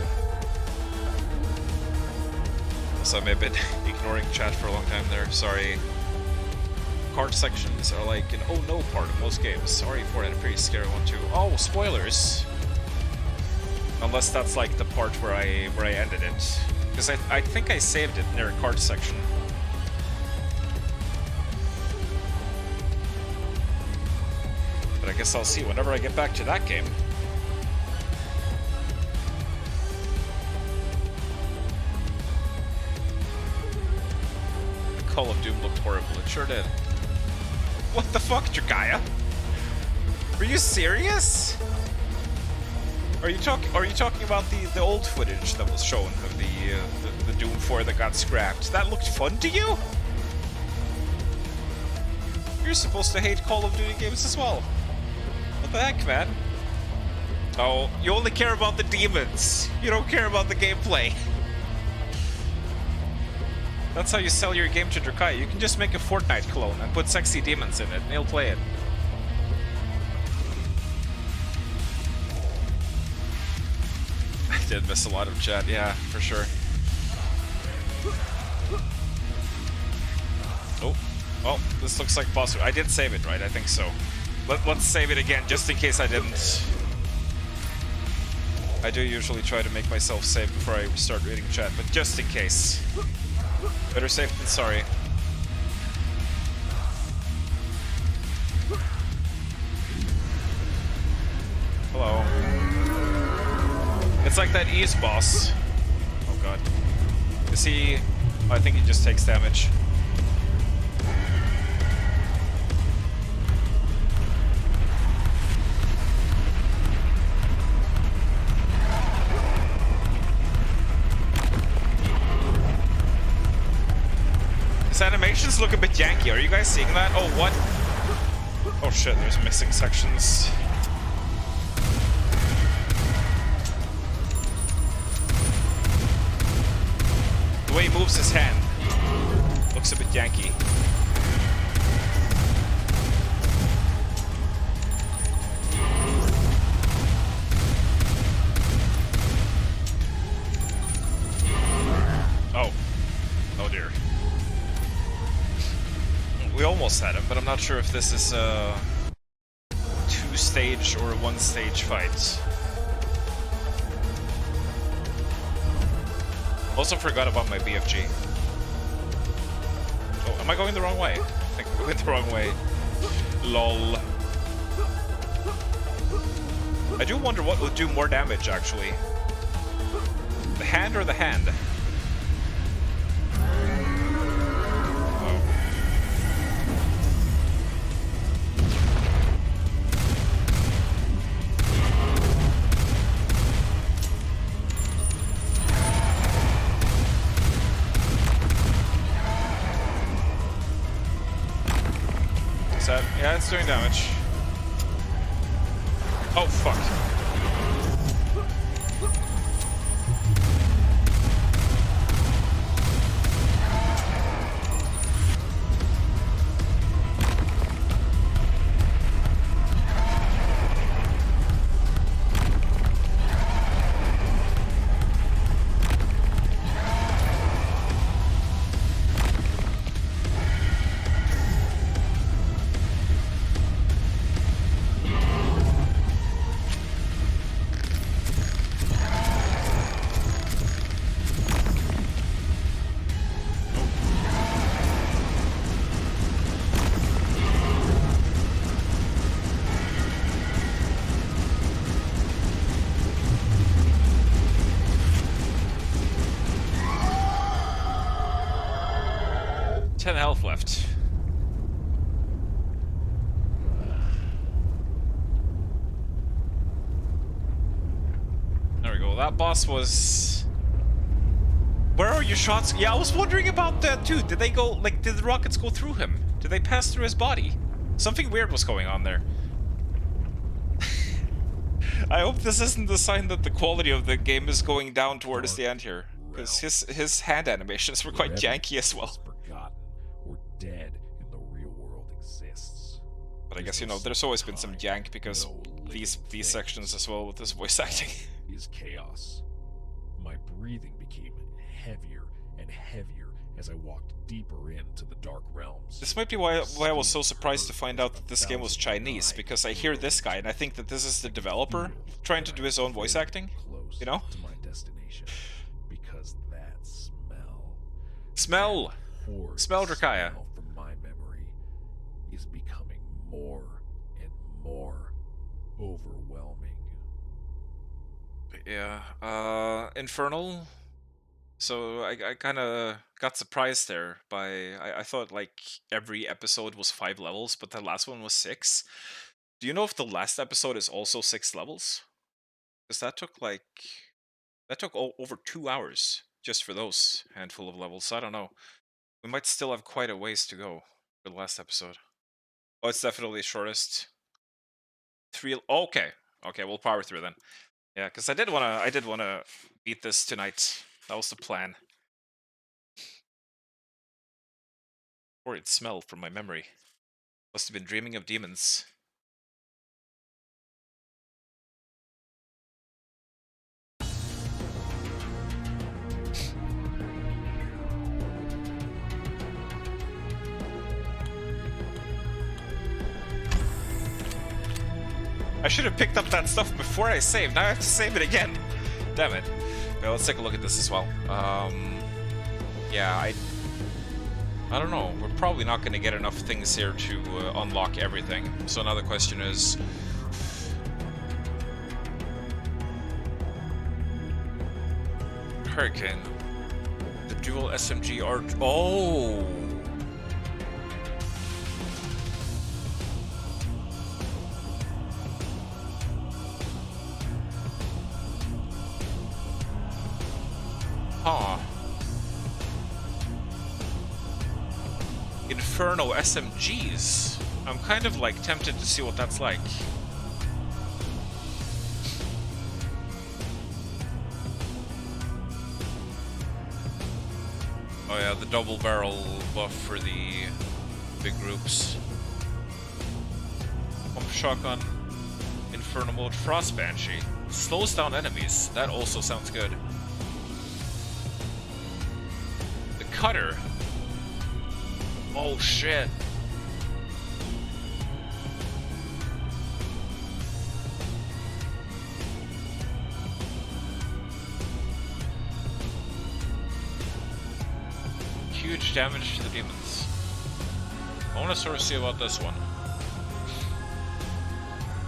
So I may have been ignoring chat for a long time there. Sorry. Card sections are like an oh no part of most games. Sorry for it, a pretty scary one too. Oh, spoilers. Unless that's like the part where I ended it. Because I think I saved it near a card section. But I guess I'll see whenever I get back to that game. The Call of Doom looked horrible. It sure did. What the fuck, Dragaya? Are you serious? Are you talking about the old footage that was shown of the Doom 4 that got scrapped? That looked fun to you? You're supposed to hate Call of Duty games as well. What the heck, man? Oh, you only care about the demons. You don't care about the gameplay. That's how you sell your game to Drakai. You can just make a Fortnite clone and put sexy demons in it, and he'll play it. I did miss a lot of chat, yeah, for sure. Oh, well, this looks like boss. I did save it, right? I think so. Let's save it again, just in case I didn't. I do usually try to make myself safe before I start reading chat, but just in case. Better safe than sorry. Hello. It's like that Ease boss. Oh god. Is he... I think he just takes damage. His animations look a bit janky. Are you guys seeing that? Oh, what? Oh shit, there's missing sections. The way he moves his hand looks a bit janky. Oh. Oh dear. We almost had him, but I'm not sure if this is a two-stage or a one-stage fight. Also forgot about my BFG. Oh, am I going the wrong way? I think I went the wrong way. Lol. I do wonder what would do more damage, actually. The hand or the hand? Yeah, it's doing damage. Oh, fuck. Health left. There we go. That boss was... Where are your shots? Yeah, I was wondering about that too. Did they go, like, did the rockets go through him? Did they pass through his body? Something weird was going on there. I hope this isn't the sign that the quality of the game is going down towards the end here. Because his hand animations were quite janky as well. Dead in the real world exists. But I guess, you know, there's always been some jank because these sections as well with this voice acting. Is chaos. My breathing became heavier and heavier as I walked deeper into the dark realms. This might be why I was so surprised to find out that this game was Chinese, because I hear this guy and I think that this is the developer trying to do his own voice acting, you know? To my destination, because that smell. Smell! Smell, Drakaya. From my memory is becoming more and more overwhelming. Yeah, Infernal. So I kind of got surprised there by... I thought, like, every episode was 5 levels, but the last one was 6. Do you know if the last episode is also 6 levels? Because that took, like... That took over 2 hours just for those handful of levels, so I don't know. We might still have quite a ways to go for the last episode. Oh, it's definitely the shortest. 3... Okay. Okay, we'll power through then. Yeah, because I did wanna beat this tonight. That was the plan. Horrid smell from my memory. Must have been dreaming of demons. I should have picked up that stuff before I saved. Now I have to save it again. Damn it. Well, let's take a look at this as well. Yeah, I don't know. We're probably not going to get enough things here to unlock everything. So now the question is... Hurricane. The dual SMG art... Oh! Huh. Inferno SMGs. I'm kind of like tempted to see what that's like. Oh yeah, the double barrel buff for the big groups. Pump shotgun, Inferno mode, Frost Banshee. Slows down enemies. That also sounds good. The cutter. Oh shit. Huge damage to the demons. I want to sort of see about this one.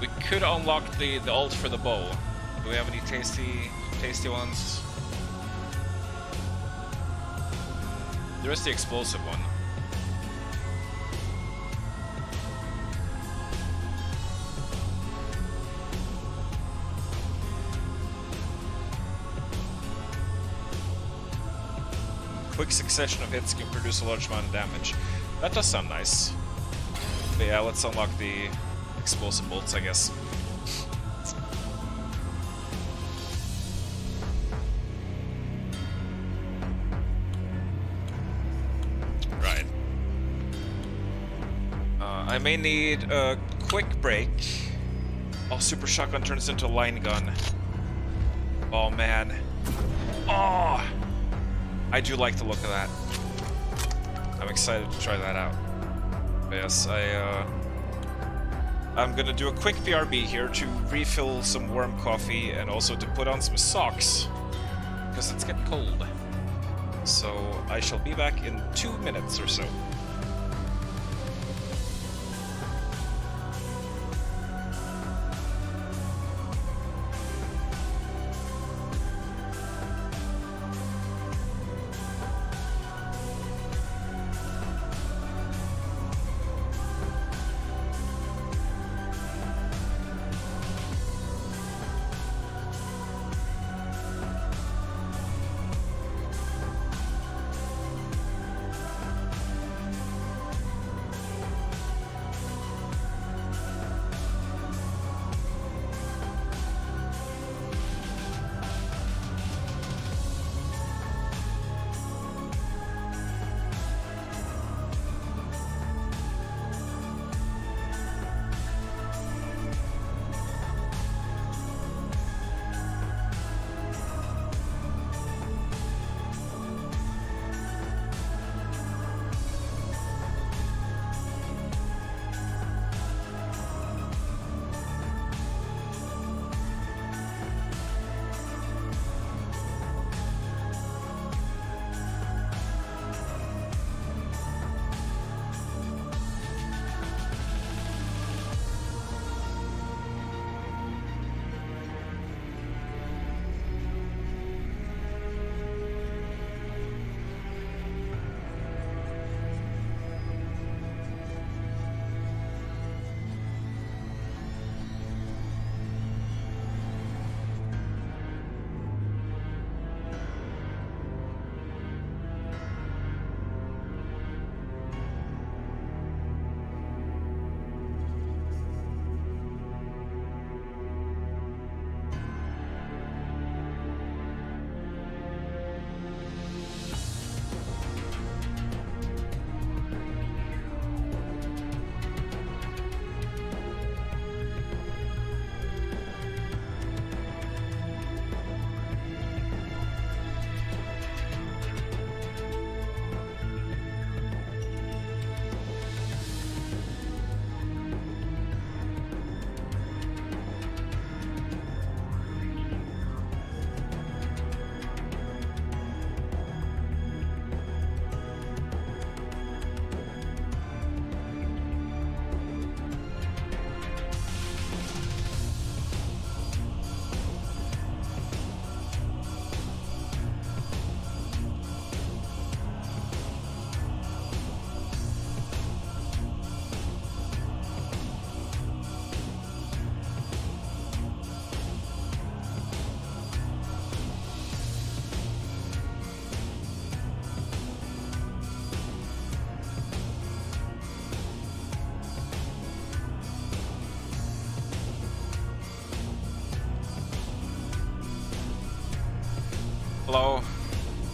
We could unlock the ult for the bow. Do we have any tasty ones? There is the explosive one. Quick succession of hits can produce a large amount of damage. That does sound nice. But yeah, let's unlock the explosive bolts, I guess. Right. I may need a quick break. Oh, super shotgun turns into line gun. Oh man. Oh! I do like the look of that. I'm excited to try that out. But yes, I'm gonna do a quick BRB here to refill some warm coffee and also to put on some socks because it's getting cold. So I shall be back in 2 minutes or so.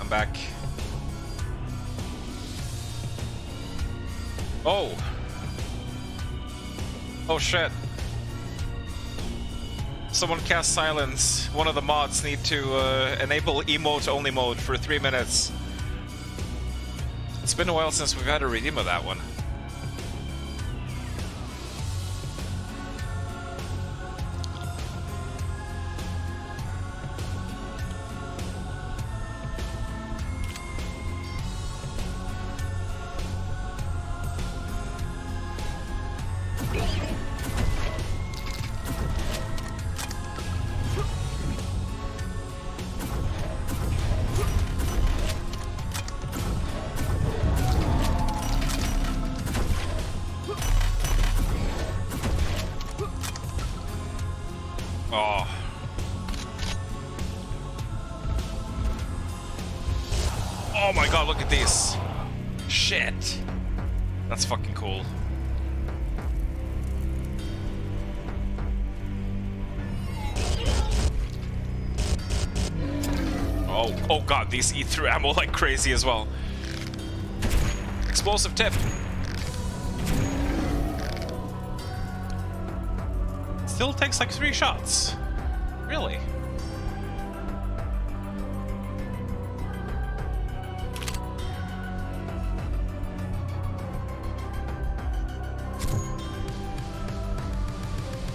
come back. Oh! Oh shit. Someone cast silence. One of the mods need to enable emote only mode for 3 minutes. It's been a while since we've had a redeem of that one. Oh. Oh my god, look at these. Shit. That's fucking cool. Oh god, these eat through ammo like crazy as well. Explosive tip. Still takes like 3 shots. Really?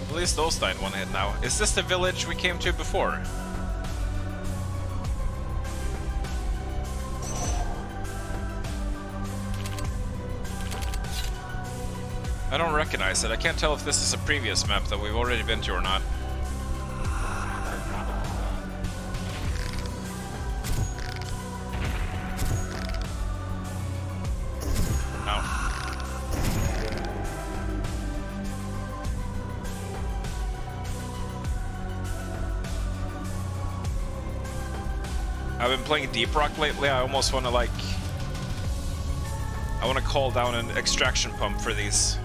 At least those died one hit now. Is this the village we came to before? I don't recognize it. I can't tell if this is a previous map that we've already been to or not. No. I've been playing Deep Rock lately. I almost want to I want to call down an extraction pump for these.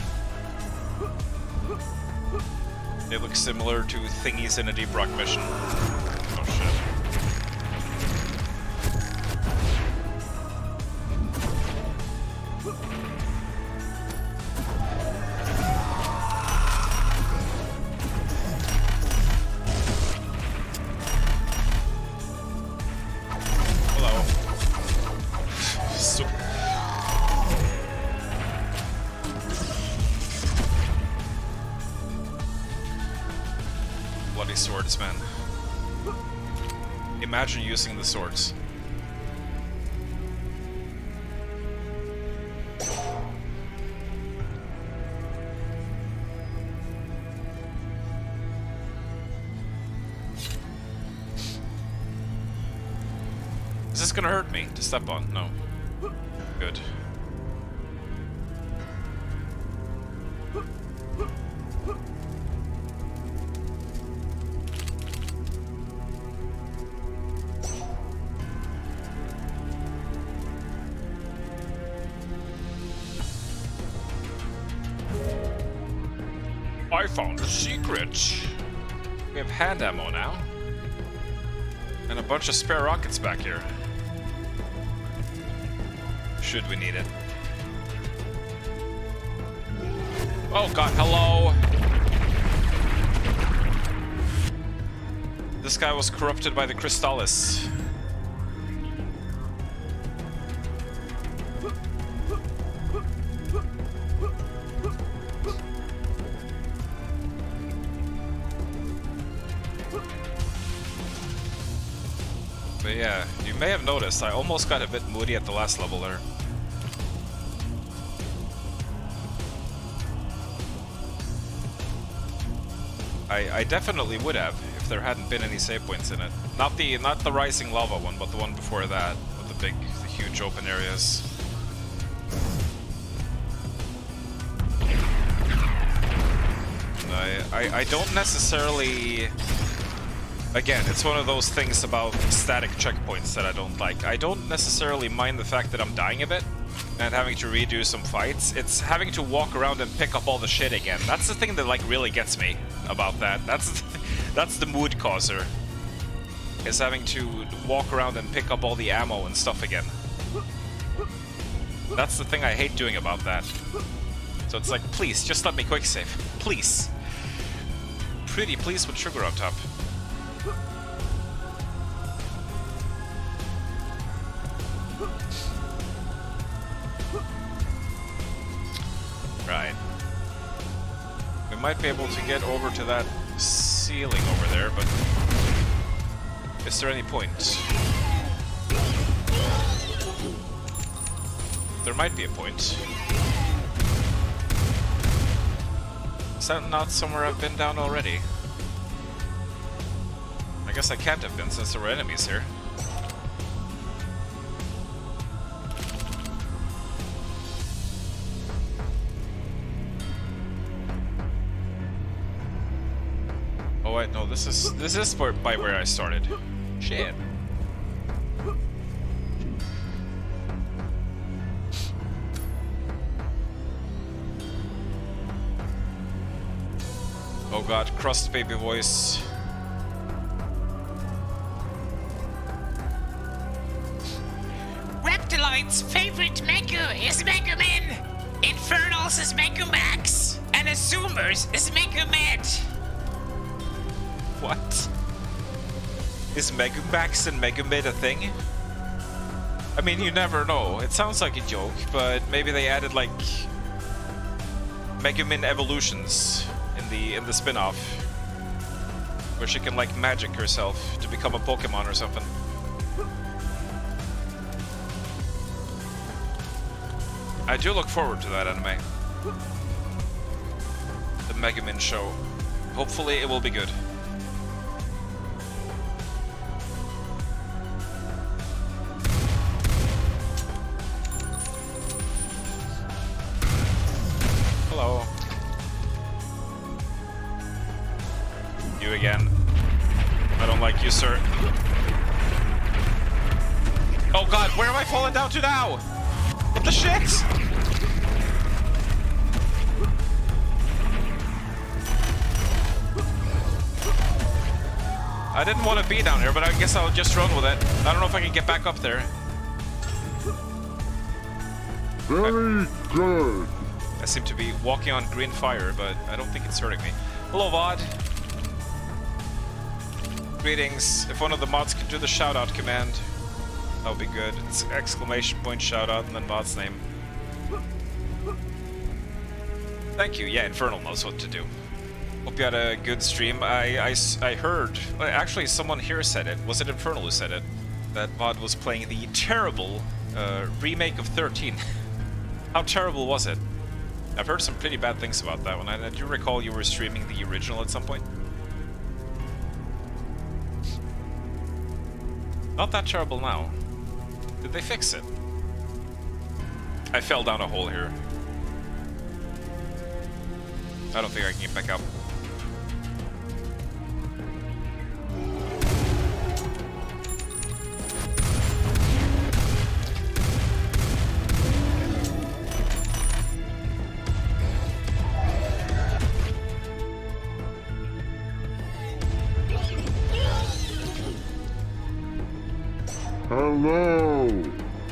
They look similar to thingies in a Deep Rock mission. Oh shit. Hello. So bloody swords, man. Imagine using the swords. Is this gonna hurt me to step on? No. Good. I found a secret. We have hand ammo now. And a bunch of spare rockets back here. Should we need it. Oh god, hello! This guy was corrupted by the Crystallis. But yeah, you may have noticed I almost got a bit moody at the last level there. I definitely would have if there hadn't been any save points in it. Not the rising lava one, but the one before that with the huge open areas. And I don't necessarily. Again, it's one of those things about static checkpoints that I don't like. I don't necessarily mind the fact that I'm dying a bit and having to redo some fights. It's having to walk around and pick up all the shit again. That's the thing that like really gets me about that. That's the mood causer. is having to walk around and pick up all the ammo and stuff again. That's the thing I hate doing about that. So it's like, please, just let me quick save. Please. Pretty please with sugar on top. Right. We might be able to get over to that ceiling over there, but is there any point? There might be a point. Is that not somewhere I've been down already? I guess I can't have been since there were enemies here. Oh wait, no, this is by where I started. Shit. Oh god, crust baby voice. Reptiloid's favorite Meku is Megumin. Infernal's is Megumax. And Assumer's is Megumed. What? Is Megumax and Megumid a thing? I mean, you never know. It sounds like a joke, but maybe they added like Megumin evolutions in the spin-off, where she can like magic herself to become a Pokemon or something. I do look forward to that anime. The Megumin show. Hopefully it will be good. Hello. You again. I don't like you, sir. Oh god, where am I falling down to now? What the shit? I didn't want to be down here, but I guess I'll just run with it. I don't know if I can get back up there. Very good. I seem to be walking on green fire, but I don't think it's hurting me. Hello, VOD. Greetings. If one of the mods could do the shout-out command, that would be good. It's exclamation point shout-out and then mod's name. Thank you. Yeah, Infernal knows what to do. Hope you had a good stream. I heard... Actually, someone here said it. Was it Infernal who said it? That VOD was playing the terrible remake of 13. How terrible was it? I've heard some pretty bad things about that one. I do recall you were streaming the original at some point. Not that terrible now. Did they fix it? I fell down a hole here. I don't think I can get back up. Hello.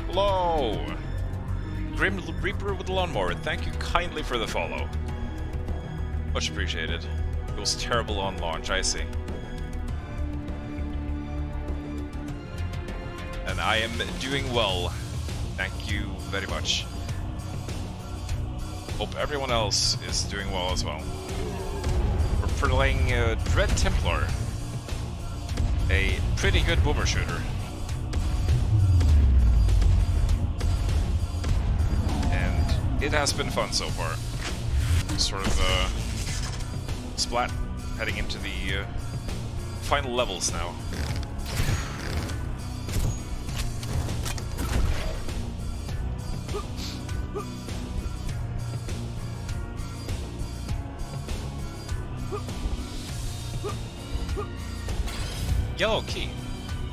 Hello! Grim Reaper with the lawnmower, thank you kindly for the follow. Much appreciated. It was terrible on launch, I see. And I am doing well. Thank you very much. Hope everyone else is doing well as well. We're playing Dread Templar. A pretty good boomer shooter. It has been fun so far. Sort of splat heading into the final levels now. Yellow key.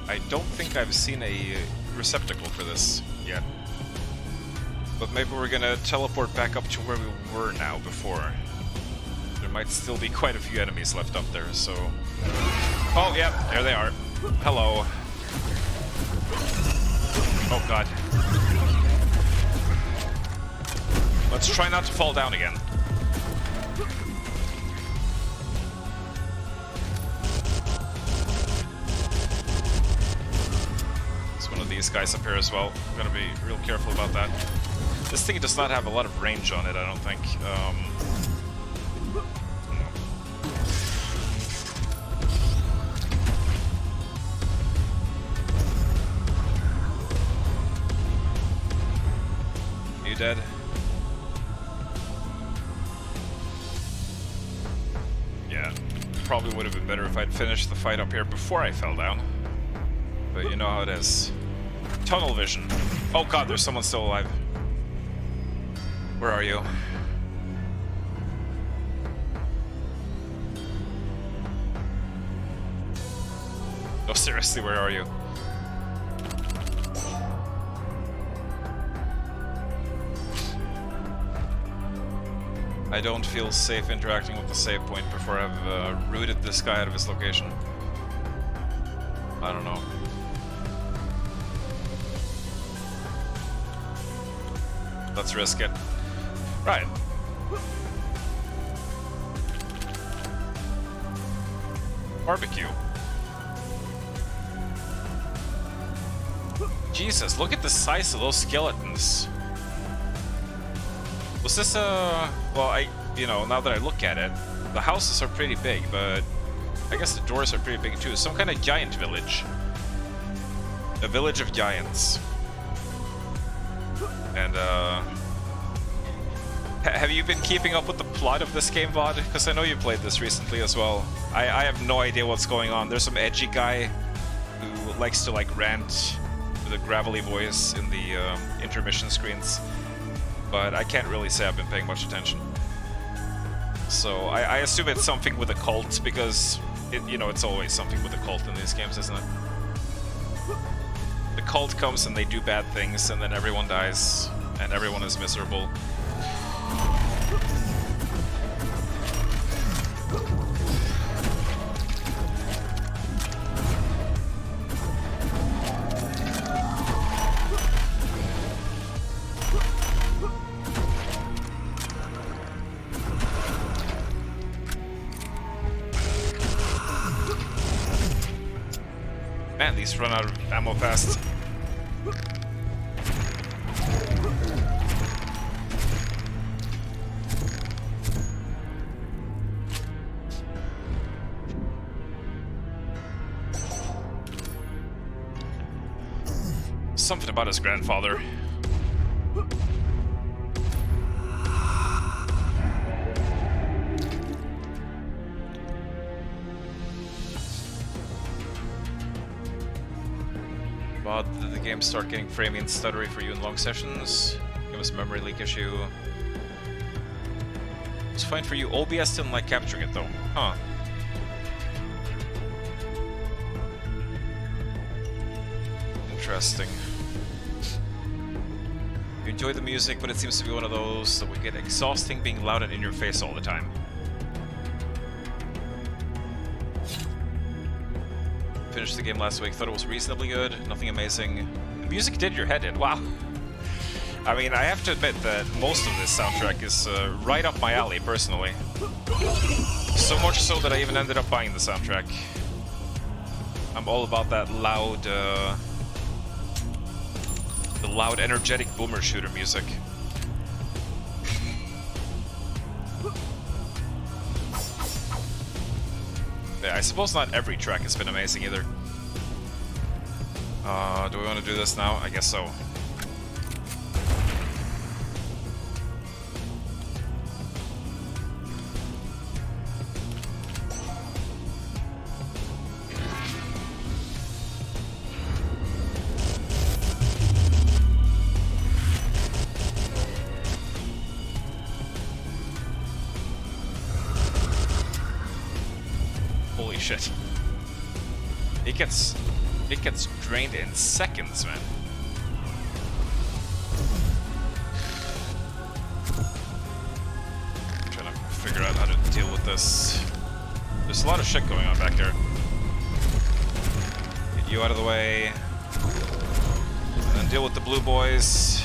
I don't think I've seen a receptacle for this yet. But maybe we're gonna teleport back up to where we were now before. There might still be quite a few enemies left up there, so... Oh, yeah, there they are. Hello. Oh god. Let's try not to fall down again. There's one of these guys up here as well. Gotta be real careful about that. This thing does not have a lot of range on it, I don't think. You dead? Yeah, probably would have been better if I'd finished the fight up here before I fell down. But you know how it is. Tunnel vision. Oh god, there's someone still alive. Where are you? Oh, seriously, where are you? I don't feel safe interacting with the save point before I've rooted this guy out of his location. I don't know. Let's risk it. Right. Barbecue. Jesus, look at the size of those skeletons. Was this a... Well, you know, now that I look at it, the houses are pretty big, but I guess the doors are pretty big too. Some kind of giant village. A village of giants. And, have you been keeping up with the plot of this game, VOD? Because I know you played this recently as well. I have no idea what's going on. There's some edgy guy who likes to, like, rant with a gravelly voice in the intermission screens. But I can't really say I've been paying much attention. So I assume it's something with a cult, because, you know, it's always something with a cult in these games, isn't it? The cult comes and they do bad things, and then everyone dies, and everyone is miserable. Man, these run out of ammo fast. Something about his grandfather. Did the game start getting framey and stuttery for you in long sessions? Give us a memory leak issue. It's fine for you. OBS didn't like capturing it though. Huh. Interesting. You enjoy the music, but it seems to be one of those that would get exhausting being loud and in your face all the time. Finished the game last week, thought it was reasonably good, nothing amazing. The music did your head in, wow. I mean, I have to admit that most of this soundtrack is right up my alley, personally. So much so that I even ended up buying the soundtrack. I'm all about that loud, the loud, energetic boomer shooter music. Yeah, I suppose not every track has been amazing either. Do we want to do this now? I guess so. Holy shit. It gets drained in seconds, man. I'm trying to figure out how to deal with this. There's a lot of shit going on back here. Get you out of the way. And then deal with the blue boys.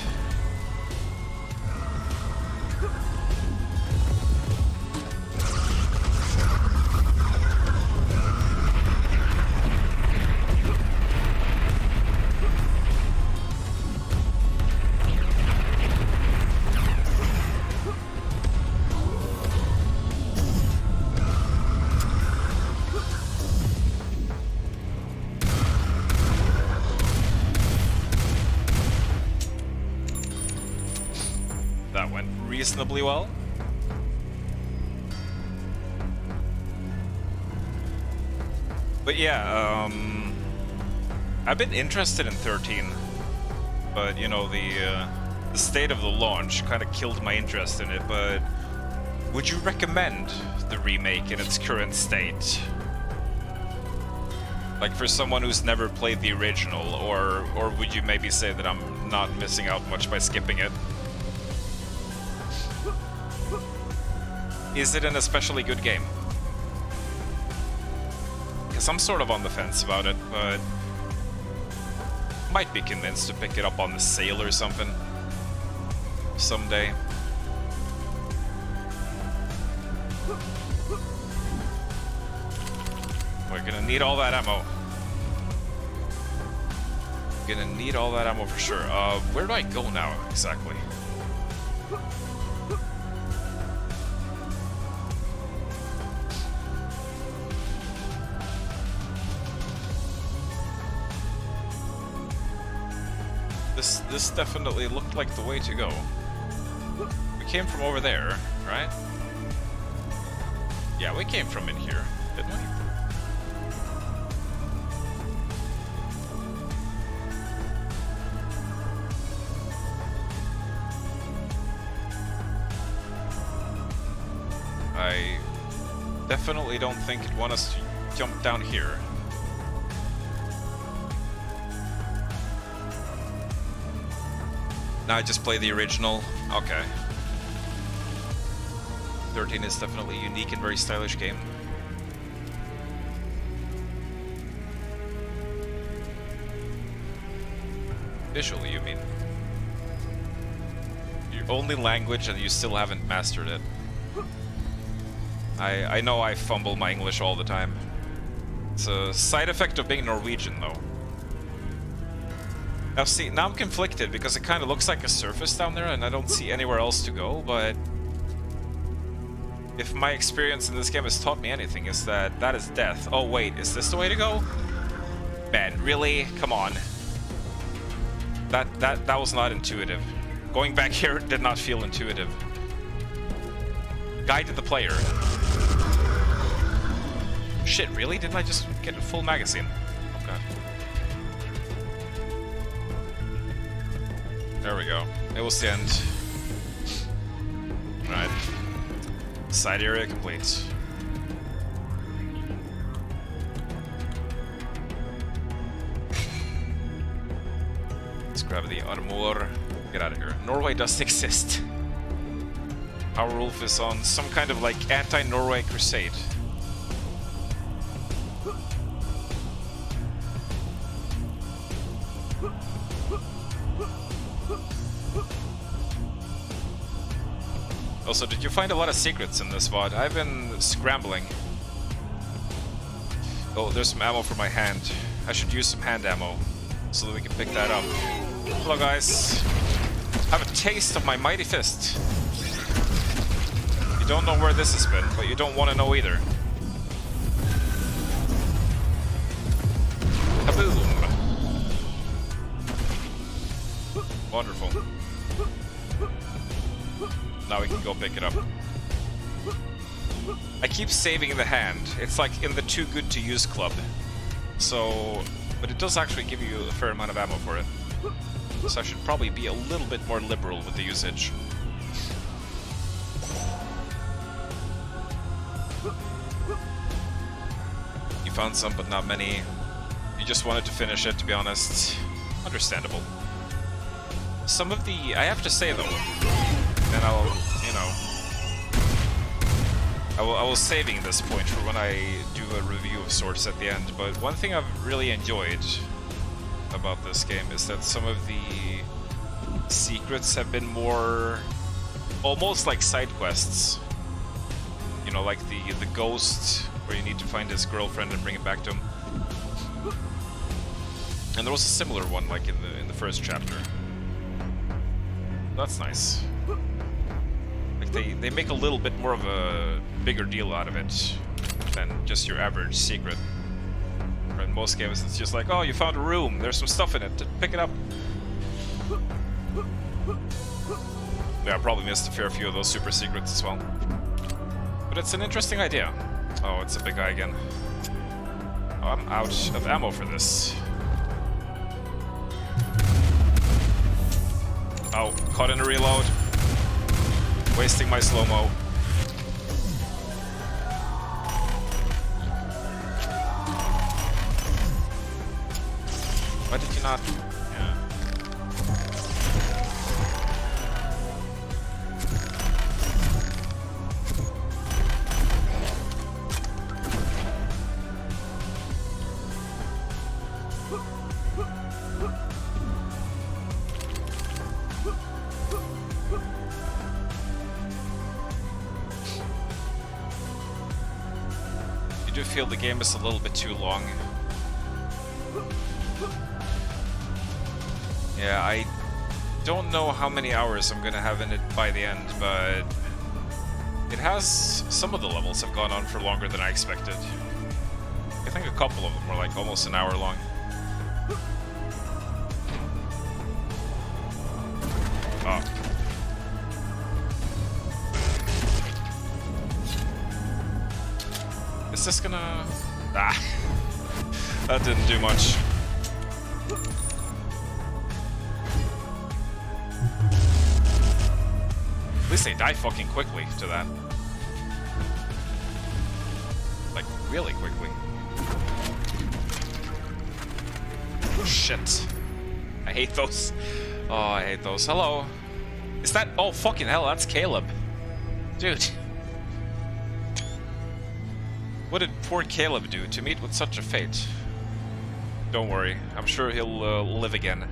That went reasonably well. But yeah, I've been interested in 13, but you know, the state of the launch kind of killed my interest in it. But would you recommend the remake in its current state? Like for someone who's never played the original, or would you maybe say that I'm not missing out much by skipping it? Is it an especially good game? Because I'm sort of on the fence about it, but might be convinced to pick it up on the sale or something someday. We're gonna need all that ammo. Gonna need all that ammo for sure. Where do I go now exactly? This definitely looked like the way to go. We came from over there, right? Yeah, we came from in here, didn't we? I definitely don't think it'd want us to jump down here. Now I just play the original. Okay. 13 is definitely a unique and very stylish game. Visually, you mean? Your only language and you still haven't mastered it. I know I fumble my English all the time. It's a side effect of being Norwegian, though. Now see, now I'm conflicted because it kind of looks like a surface down there and I don't see anywhere else to go, but if my experience in this game has taught me anything, is that that is death. Oh wait, is this the way to go? Man, really? Come on. That was not intuitive. Going back here did not feel intuitive. Guide to the player. Shit, really? Didn't I just get a full magazine? Oh god. There we go. It was the end. Alright. Side area complete. Let's grab the armor. Get out of here. Norway doesn't exist. Our Wolf is on some kind of like anti-Norway crusade. Also, did you find a lot of secrets in this VOD? I've been scrambling. Oh, there's some ammo for my hand. I should use some hand ammo so that we can pick that up. Hello, guys. Have a taste of my mighty fist. You don't know where this has been, but you don't want to know either. Kaboom! Wonderful. Now we can go pick it up. I keep saving the hand. It's like in the too good to use club. So, but it does actually give you a fair amount of ammo for it. So I should probably be a little bit more liberal with the usage. You found some, but not many. You just wanted to finish it, to be honest. Understandable. Some of the... I have to say, though, and I'll, you know... I was saving this point for when I do a review of sorts at the end, but one thing I've really enjoyed about this game is that some of the secrets have been more almost like side quests. You know, like the ghost where you need to find his girlfriend and bring it back to him. And there was a similar one like in the first chapter. That's nice. Like they make a little bit more of a bigger deal out of it than just your average secret. Or in most games it's just like, oh, you found a room, there's some stuff in it, pick it up. Yeah, I probably missed a fair few of those super secrets as well. But it's an interesting idea. Oh, it's a big guy again. Oh, I'm out of ammo for this. Oh, caught in a reload. Wasting my slow-mo. Why did you not... Yeah. You do feel the game is a little bit too long. Yeah, I don't know how many hours I'm gonna have in it by the end, but it has... some of the levels have gone on for longer than I expected. I think a couple of them were like almost an hour long. Oh. Is this gonna... Ah! That didn't do much. At least they die fucking quickly to that. Like, really quickly. Oh, shit. I hate those. Oh, I hate those. Hello. Is that... oh, fucking hell, that's Caleb. Dude. What did poor Caleb do to meet with such a fate? Don't worry, I'm sure he'll live again.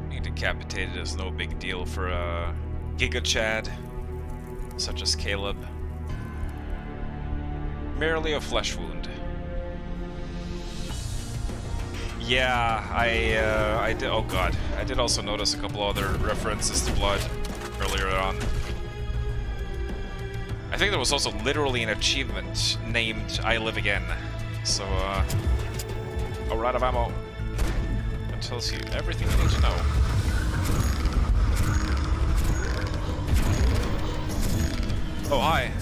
Being decapitated is no big deal for a Giga Chad, such as Caleb. Merely a flesh wound. Yeah, I did. Oh god, I did also notice a couple other references to blood earlier on. I think there was also literally an achievement named I Live Again. So, oh, we're out of ammo. That tells you everything you need to know. Oh, hi.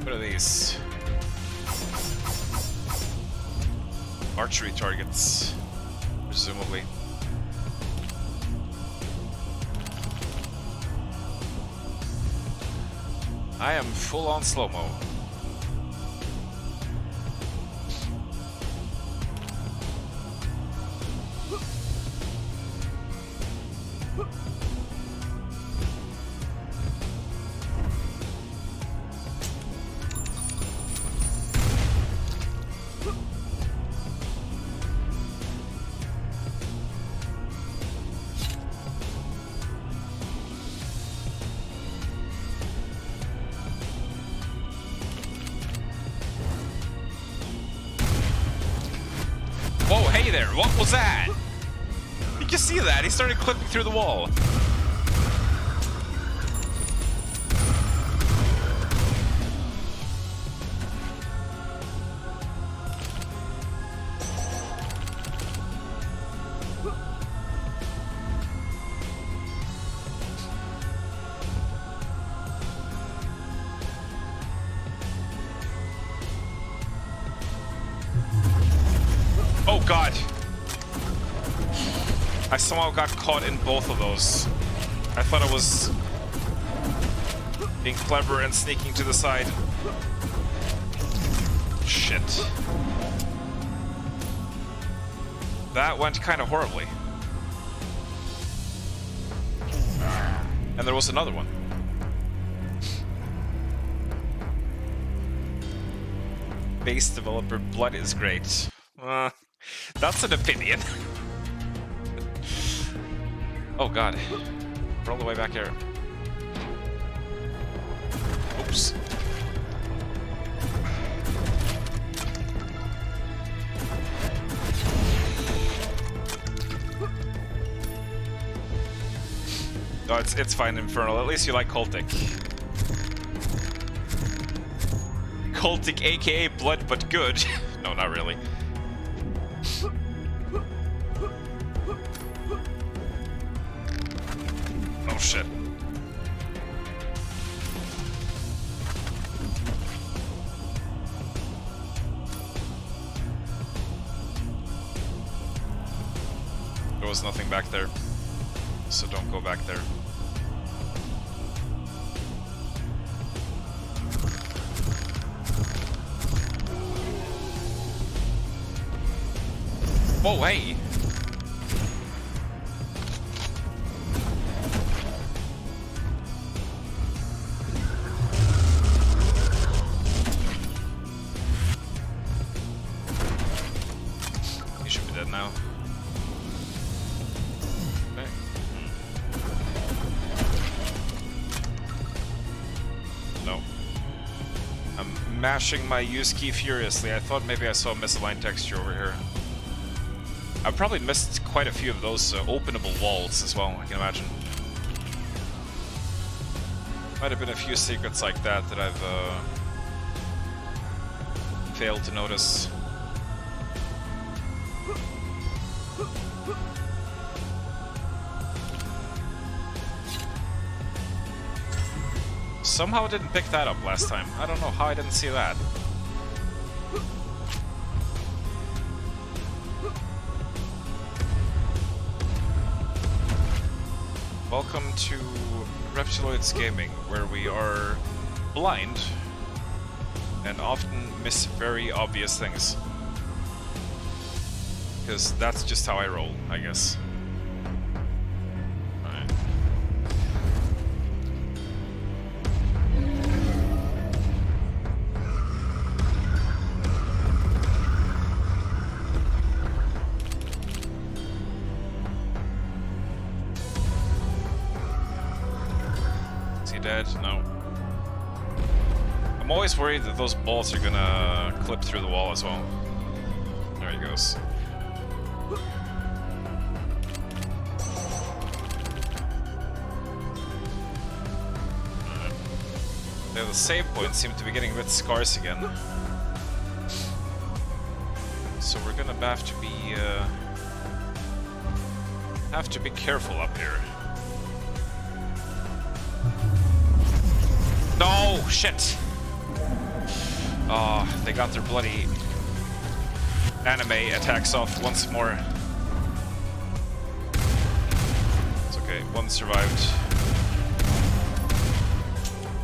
What are these? Archery targets, presumably. I am full on slow-mo. Whoa, hey there, what was that? Did you see that? He started clipping through the wall. Oh god! I somehow got caught in both of those. I thought I was... Being clever and sneaking to the side. Shit. That went kind of horribly. And there was another one. Base developer blood is great. That's an opinion. Oh god. We're all the way back here. Oops. No, it's fine, Infernal. At least you like cultic. Cultic, aka blood, but good. No, not really. Oh shit. There was nothing back there, so don't go back there. Whoa, hey! He should be dead now. Okay. No. I'm mashing my use key furiously. I thought maybe I saw a misaligned texture over here. I've probably missed quite a few of those openable walls as well, I can imagine. Might have been a few secrets like that that I've failed to notice. Somehow I didn't pick that up last time. I don't know how I didn't see that. Welcome to Reptiloid's Gaming, where we are blind and often miss very obvious things. Because that's just how I roll, I guess. Alright. Dead? No. I'm always worried that those bolts are gonna clip through the wall as well. There he goes. Yeah, the save points seem to be getting a bit scarce again. So we're gonna have to be careful up here. No, shit! Oh, they got their bloody anime attacks off once more. It's okay, one survived.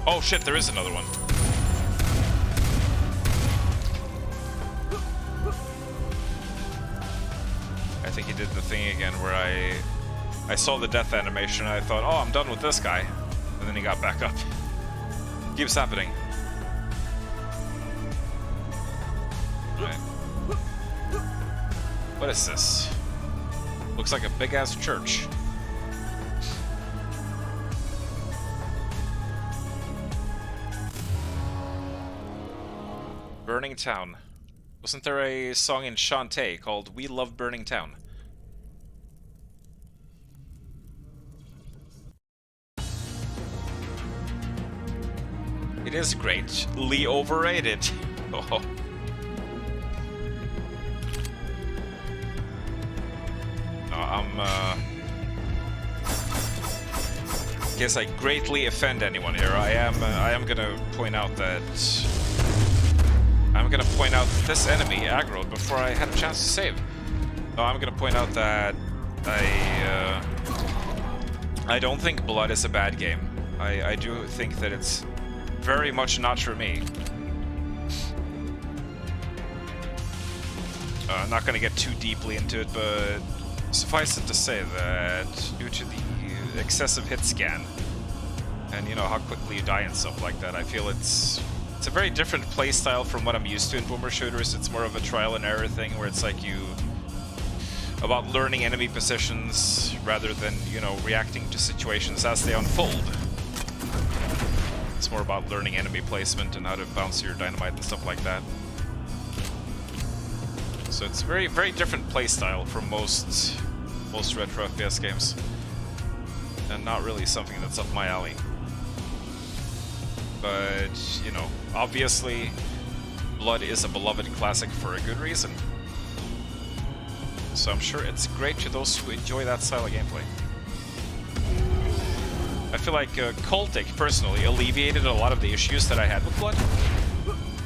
Oh shit, there is another one. I think he did the thing again where I saw the death animation and I thought, oh, I'm done with this guy. And then he got back up. Keeps happening. Right. What is this? Looks like a big-ass church. Burning Town. Wasn't there a song in Shantae called We Love Burning Town? It is greatly overrated. Oh. No, guess I greatly offend anyone here. I am gonna point out that this enemy aggroed before I had a chance to save. No, I'm gonna point out that I don't think Blood is a bad game. I do think that it's very much not for me. I'm not going to get too deeply into it, but suffice it to say that due to the excessive hit scan and, you know, how quickly you die and stuff like that, I feel it's a very different playstyle from what I'm used to in boomer shooters. It's more of a trial and error thing where it's like about learning enemy positions rather than, you know, reacting to situations as they unfold. It's more about learning enemy placement and how to bounce your dynamite and stuff like that. So it's very, very different playstyle from most retro FPS games, and not really something that's up my alley. But, you know, obviously, Blood is a beloved classic for a good reason. So I'm sure it's great to those who enjoy that style of gameplay. I feel like Cultic, personally, alleviated a lot of the issues that I had with Blood,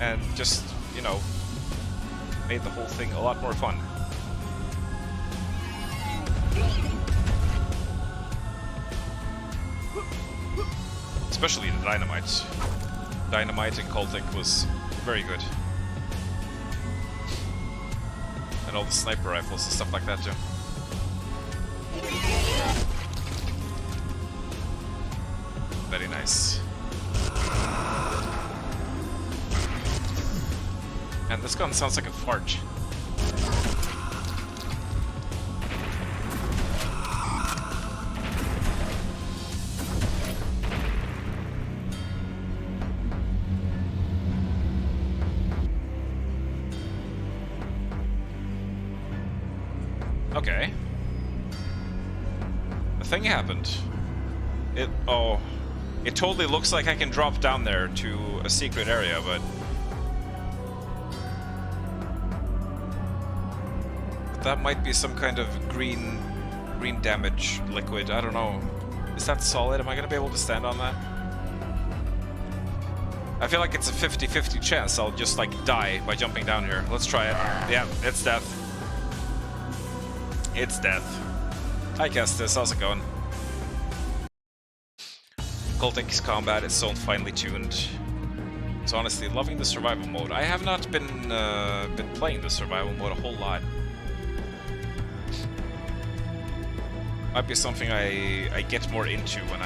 and just, you know, made the whole thing a lot more fun. Especially the Dynamite. Dynamite and Cultic was very good. And all the sniper rifles and stuff like that too. Very nice. And this gun sounds like a fart. Okay. A thing happened. It totally looks like I can drop down there to a secret area, but that might be some kind of green damage liquid. I don't know. Is that solid? Am I gonna be able to stand on that? I feel like it's a 50-50 chance I'll just like die by jumping down here. Let's try it. Yeah, it's death. It's death. Hi Kestis, how's it going? Cultic's combat is so finely tuned. So honestly, loving the survival mode. I have not been playing the survival mode a whole lot. Might be something I get more into when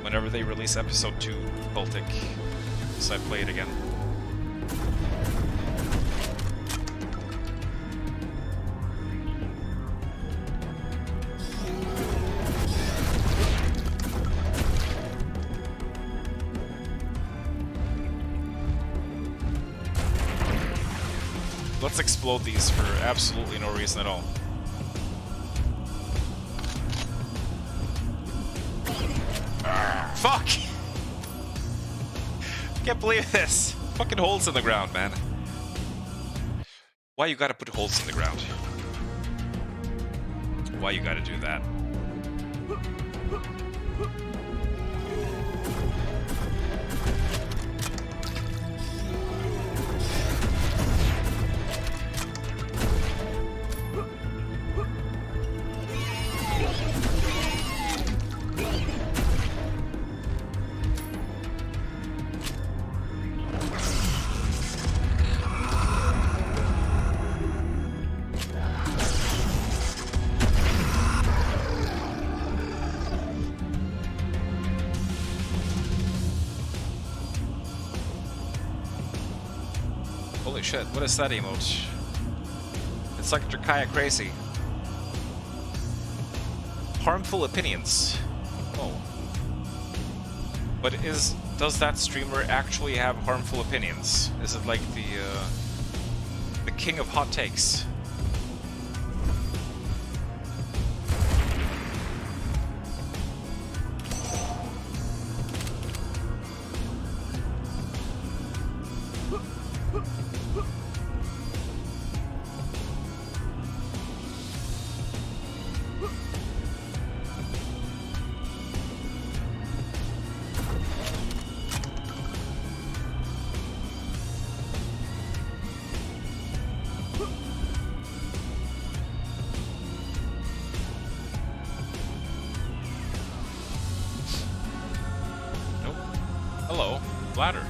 whenever they release episode 2 Cultic, so I play it again. Let's explode these for absolutely no reason at all. Fuck! Can't believe this. Fucking holes in the ground, man. Why you gotta put holes in the ground? Why you gotta do that? Holy shit, what is that emote? It's like Drakaya crazy. Harmful opinions. Oh. But does that streamer actually have harmful opinions? Is it like the king of hot takes? ladder.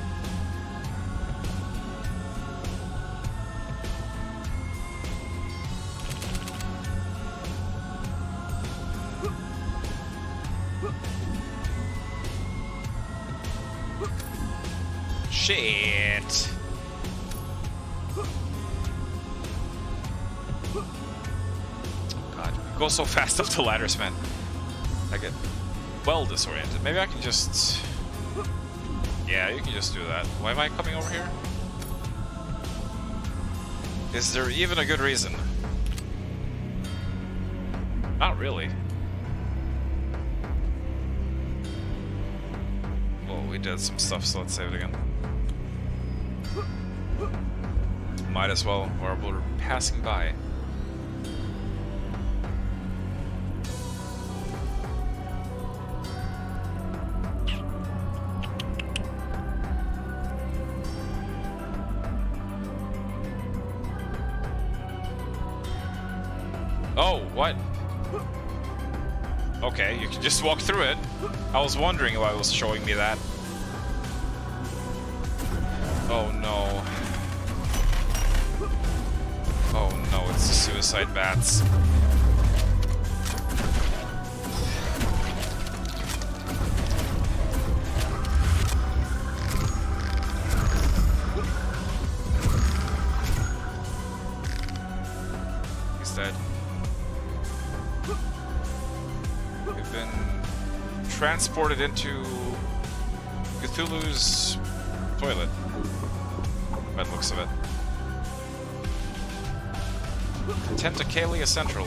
Shit. God, go so fast up the ladders, man. I get well disoriented. Maybe I can just... Yeah, you can just do that. Why am I coming over here? Is there even a good reason? Not really. Well, we did some stuff, so let's save it again. Might as well, or we're passing by. Oh, what? Okay, you can just walk through it. I was wondering why it was showing me that. Oh no. Oh no, it's the suicide bats. He's dead. We've been transported into Cthulhu's toilet, by the looks of it. Tentacalia Central.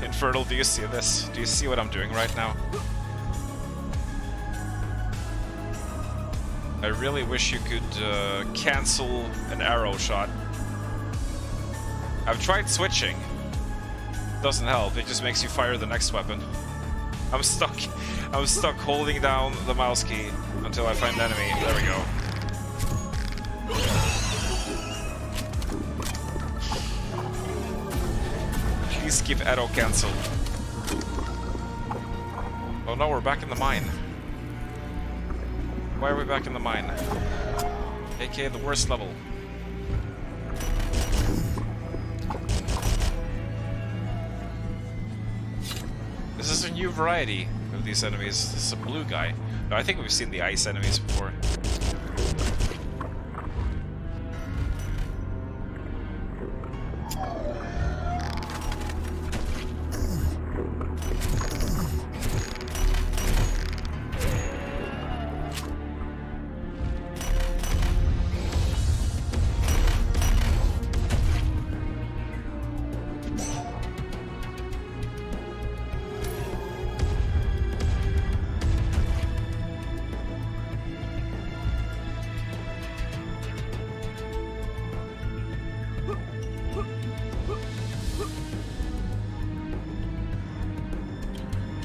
Infernal, do you see this? Do you see what I'm doing right now? I really wish you could cancel an arrow shot. I've tried switching. Doesn't help, it just makes you fire the next weapon. I'm stuck holding down the mouse key until I find the enemy. There we go. Please keep arrow cancel. Oh no, we're back in the mine. Why are we back in the mine? AKA the worst level. This is a new variety of these enemies. This is a blue guy. No, I think we've seen the ice enemies before.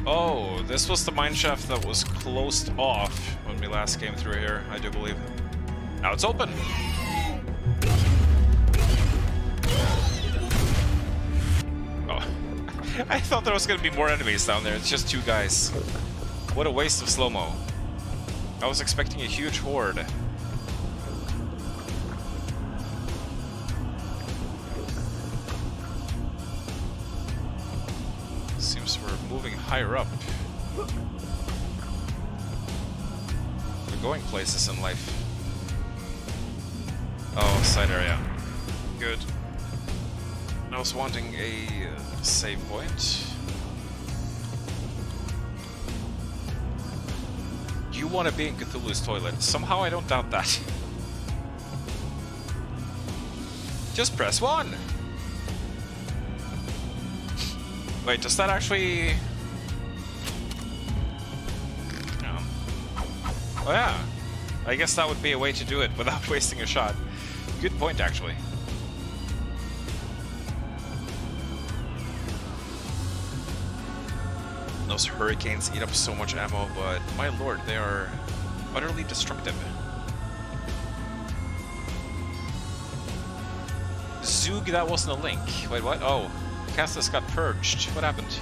Oh, this was the mineshaft that was closed off when we last came through here, I do believe. Now it's open! Oh, I thought there was gonna be more enemies down there, it's just two guys. What a waste of slow-mo. I was expecting a huge horde. Seems we're moving higher up. We're going places in life. Oh, side area. Good. I was wanting a save point. You want to be in Cthulhu's toilet. Somehow I don't doubt that. Just press 1! Wait, does that actually... No. Oh yeah. I guess that would be a way to do it without wasting a shot. Good point, actually. Those hurricanes eat up so much ammo, but my lord, they are utterly destructive. Zoog, that wasn't a link. Wait, what? Oh. Castus got purged. What happened?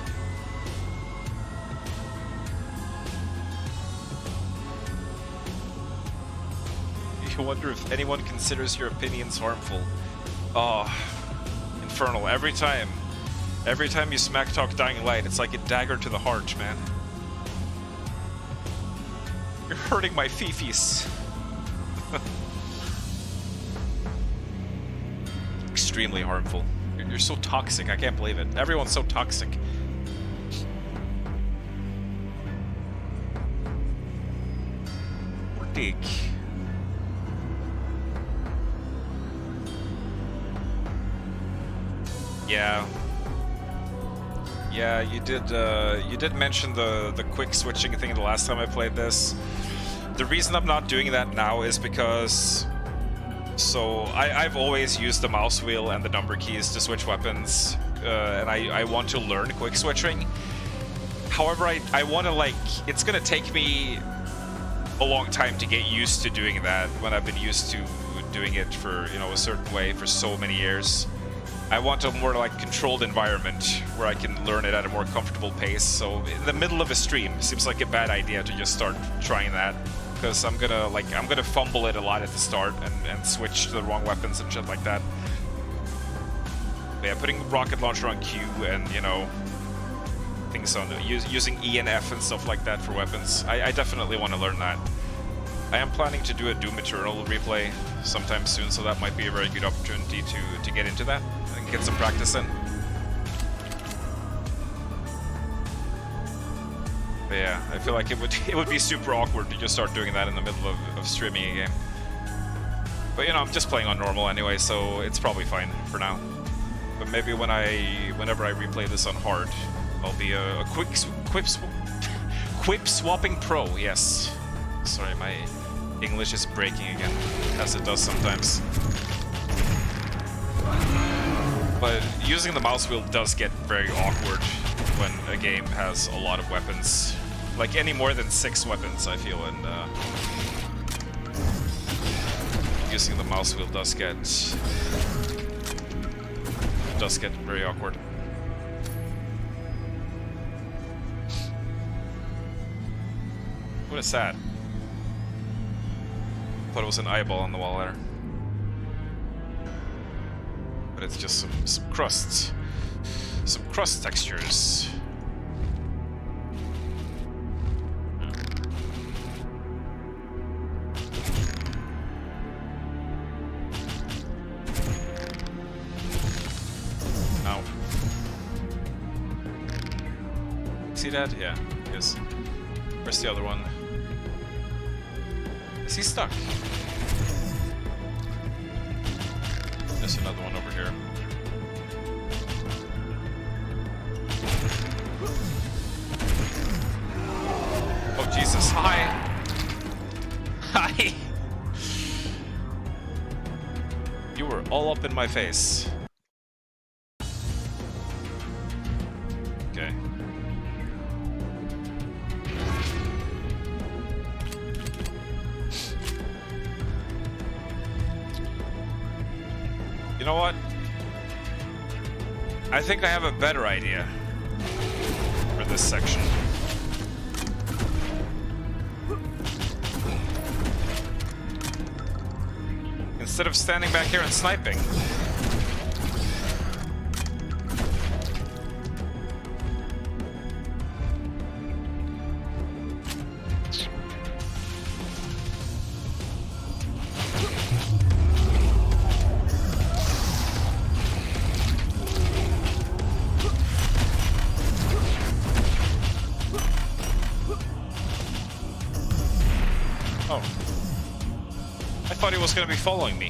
You wonder if anyone considers your opinions harmful. Oh, Infernal. Every time you smack talk Dying Light, it's like a dagger to the heart, man. You're hurting my fifis. Extremely harmful. You're so toxic, I can't believe it. Everyone's so toxic. Dig. Yeah, you did mention the quick switching thing the last time I played this. The reason I'm not doing that now is because I've always used the mouse wheel and the number keys to switch weapons, and I want to learn quick switching. However, I want to, like, it's gonna take me a long time to get used to doing that when I've been used to doing it for, you know, a certain way for so many years. I want a more, like, controlled environment where I can learn it at a more comfortable pace. So in the middle of a stream, it seems like a bad idea to just start trying that, because I'm gonna fumble it a lot at the start and switch to the wrong weapons and shit like that. But yeah, putting rocket launcher on Q and, you know, things on using E and F and stuff like that for weapons. I definitely want to learn that. I am planning to do a Doom Eternal replay sometime soon, so that might be a very good opportunity to get into that and get some practice in. But yeah, I feel like it would be super awkward to just start doing that in the middle of streaming a game. But you know, I'm just playing on normal anyway, so it's probably fine for now. But maybe whenever I replay this on hard, I'll be a quip swapping pro. Yes. Sorry, my English is breaking again, as it does sometimes. But using the mouse wheel does get very awkward when a game has a lot of weapons. Like any more than 6 weapons, I feel, and using the mouse wheel does get very awkward. What is that? Thought it was an eyeball on the wall there. But it's just some crusts. Some crust textures. Ow. See that? Yeah, yes. Where's the other one? Is he stuck? There's another one over here. Oh Jesus, hi! Hi! You were all up in my face. Okay. You know what? I think I have a better idea for this section. Instead of standing back here and sniping, was going to be following me.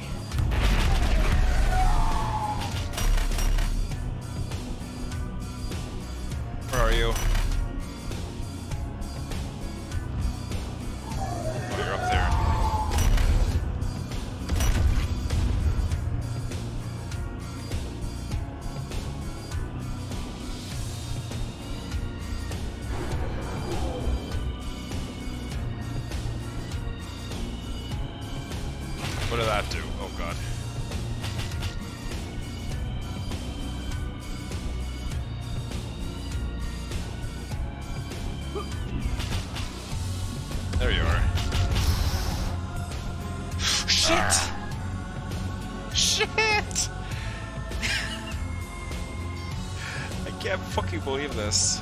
Where are you? Oh, you're up there. What did that do? Oh god. Shit! I can't fucking believe this.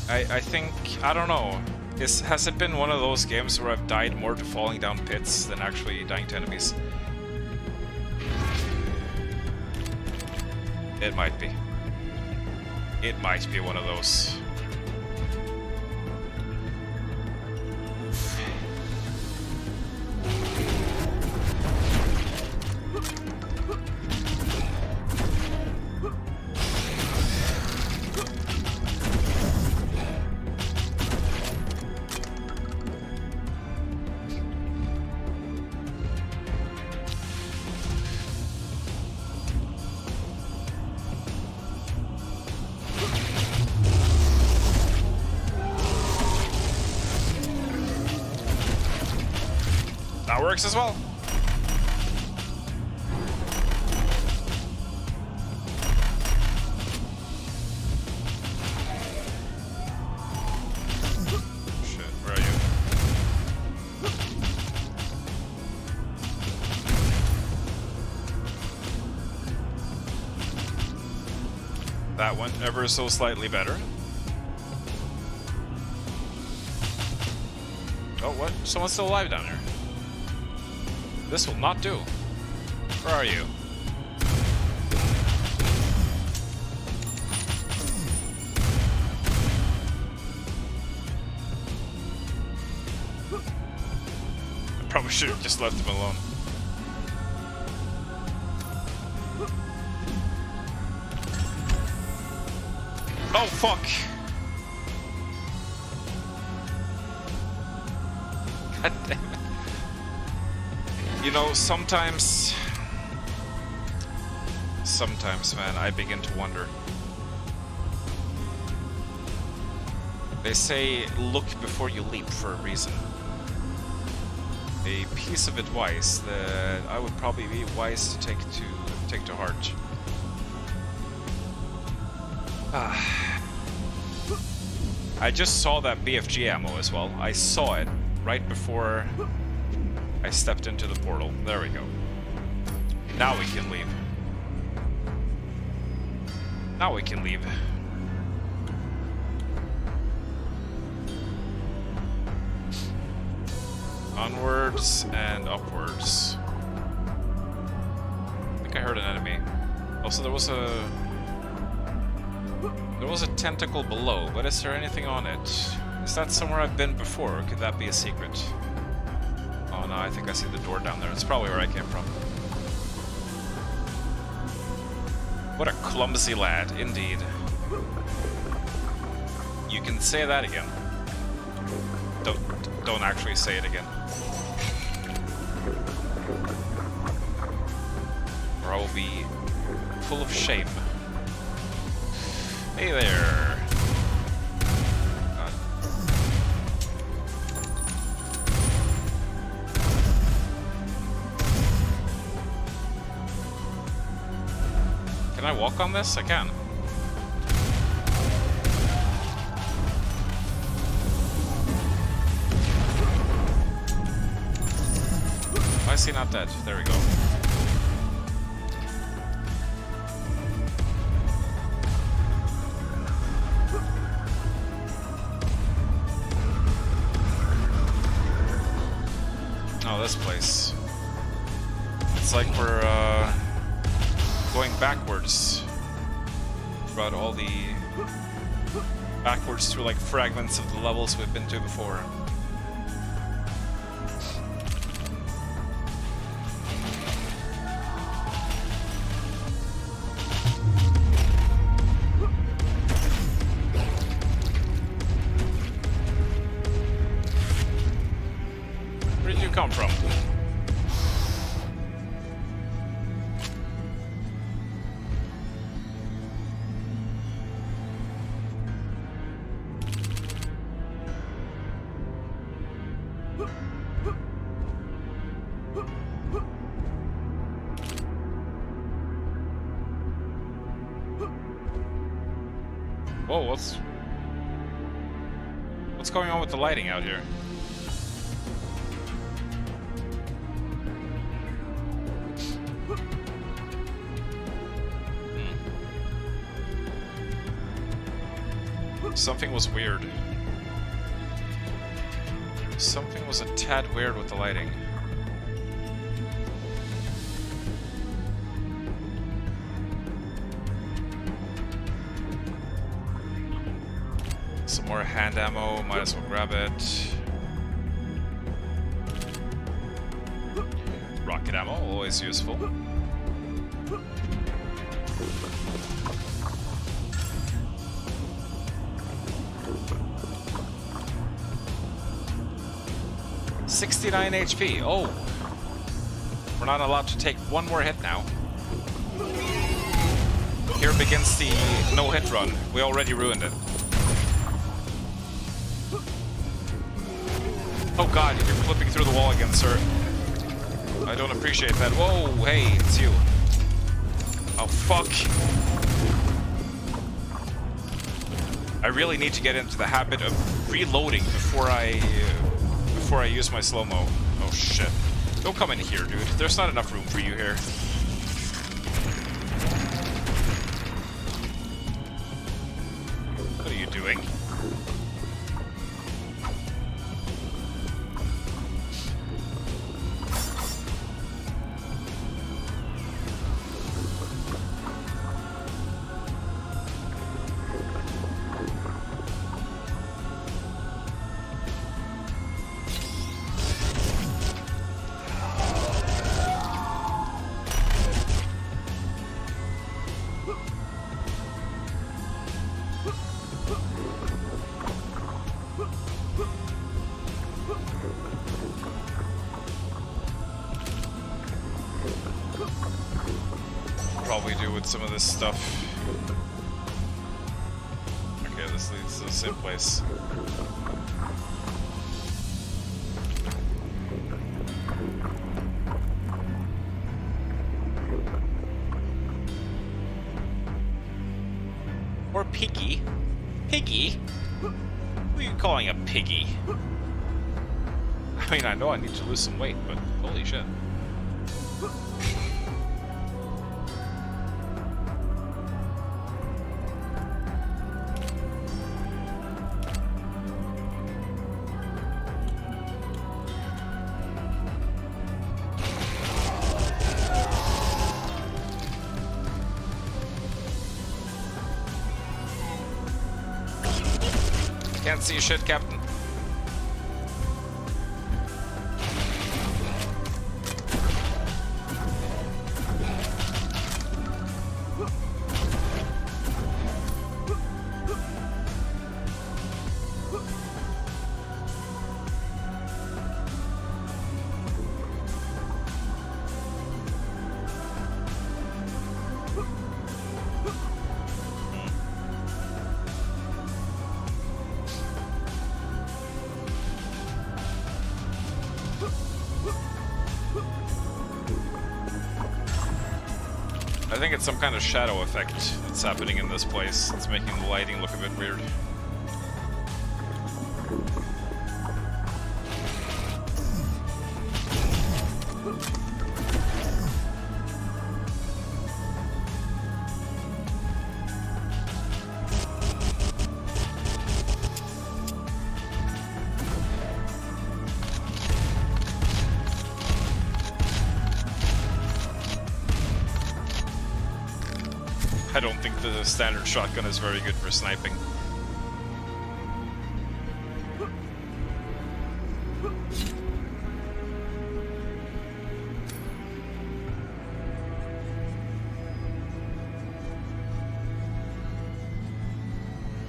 I think, I don't know. Has it been one of those games where I've died more to falling down pits than actually dying to enemies? It might be. It might be one of those. That works as well. Shit, where are you? That went ever so slightly better. Oh, what? Someone's still alive down here. This will not do. Where are you? I probably should have just left him alone. Oh, fuck! God damn it. You know, sometimes, man, I begin to wonder. They say, look before you leap for a reason. A piece of advice that I would probably be wise to take to heart. I just saw that BFG ammo as well. I saw it right before I stepped into the portal. There we go. Now we can leave. Now we can leave. Onwards and upwards. I think I heard an enemy. Also, there was a tentacle below, but is there anything on it? Is that somewhere I've been before, or could that be a secret? Oh no, I think I see the door down there. It's probably where I came from. What a clumsy lad, indeed. You can say that again. Don't actually say it again. Or I will be full of shame. Hey there. God. Can I walk on this? I can. Why is he not dead? There we go. Oh, this place. It's like we're going backwards throughout all the backwards through like fragments of the levels we've been to before. Where did you come from? Whoa, what's going on with the lighting out here? Something was weird. Something was a tad weird with the lighting. Some more hand ammo, might as well grab it. Rocket ammo, always useful. $69 HP. Oh, we're not allowed to take one more hit now. Here begins the no-hit run. We already ruined it. Oh god, you're flipping through the wall again, sir. I don't appreciate that. Whoa, hey, it's you. Oh, fuck. I really need to get into the habit of reloading before I use my slow-mo. Oh, shit. Don't come in here, dude. There's not enough room for you here. What are you doing? Probably do with some of this stuff. Okay, this leads to the same place. Or piggy. Piggy? Who are you calling a piggy? I mean, I know I need to lose some weight, but holy shit. Can't see shit, Captain. I think it's some kind of shadow effect that's happening in this place. It's making the lighting look a bit weird. I don't think the standard shotgun is very good for sniping.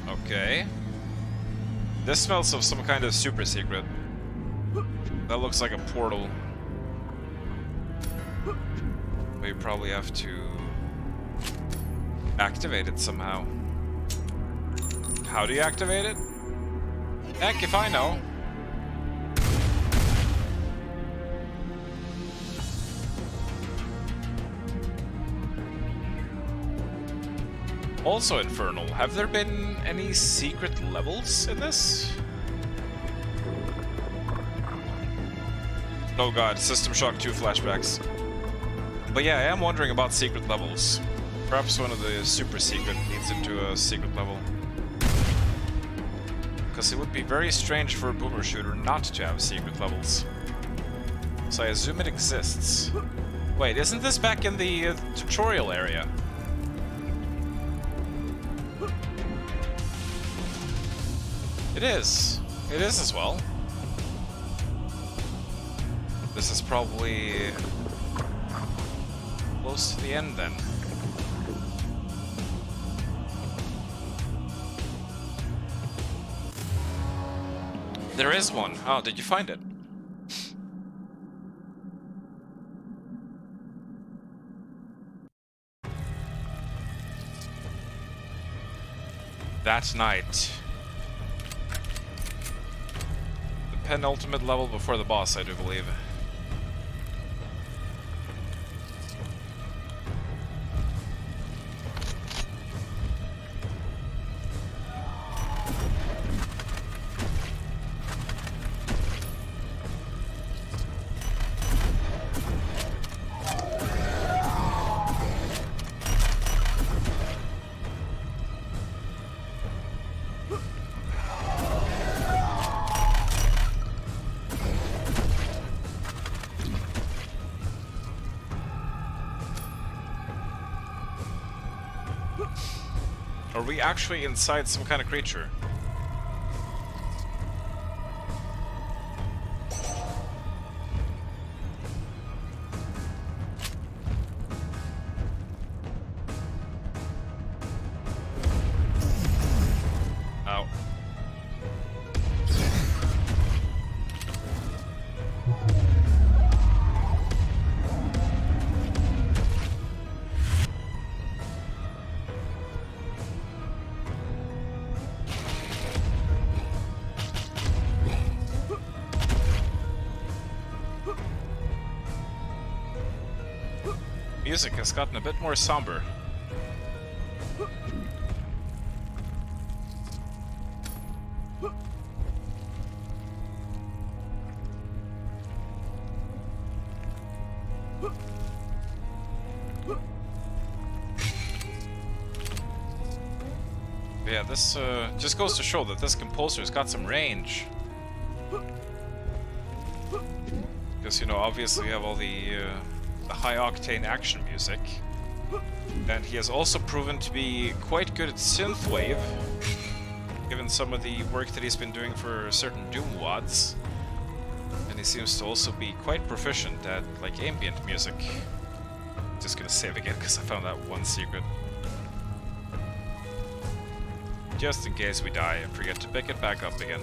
Okay. This smells of some kind of super secret. That looks like a portal. But you probably have to activate it somehow. How do you activate it? Heck if I know. Also Infernal, have there been any secret levels in this? Oh god, System Shock 2 flashbacks. But yeah, I am wondering about secret levels. Perhaps one of the super secret leads into a secret level. Because it would be very strange for a boomer shooter not to have secret levels. So I assume it exists. Wait, isn't this back in the tutorial area? It is. It is as well. This is probably close to the end then. There is one. Oh, did you find it? That night. The penultimate level before the boss, I do believe. Are we actually inside some kind of creature? Oh. Music has gotten a bit more somber. Yeah, this just goes to show that this composer's got some range. Because, you know, obviously we have all the high-octane action music. And he has also proven to be quite good at synthwave, given some of the work that he's been doing for certain Doom WADs. And he seems to also be quite proficient at, like, ambient music. Just gonna save again, because I found that one secret. Just in case we die and forget to pick it back up again.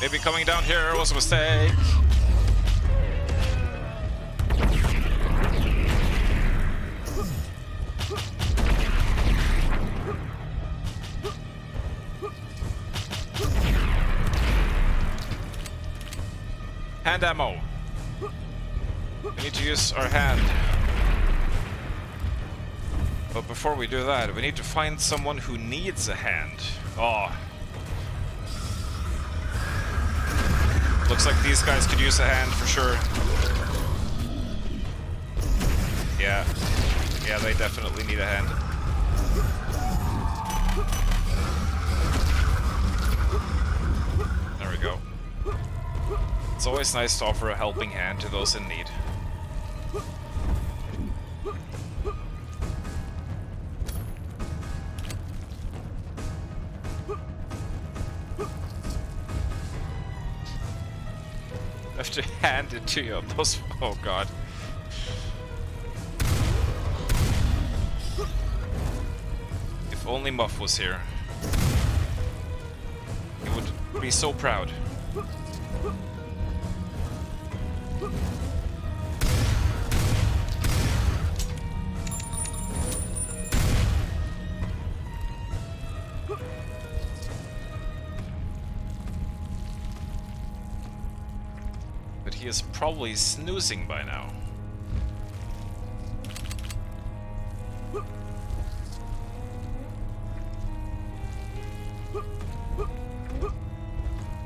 Maybe coming down here was a mistake. Hand ammo. We need to use our hand. But before we do that, we need to find someone who needs a hand. Oh. Looks like these guys could use a hand for sure. Yeah. Yeah, they definitely need a hand. There we go. It's always nice to offer a helping hand to those in need. I have to hand it to you. Those. Oh god. If only Muff was here. He would be so proud. But he is probably snoozing by now.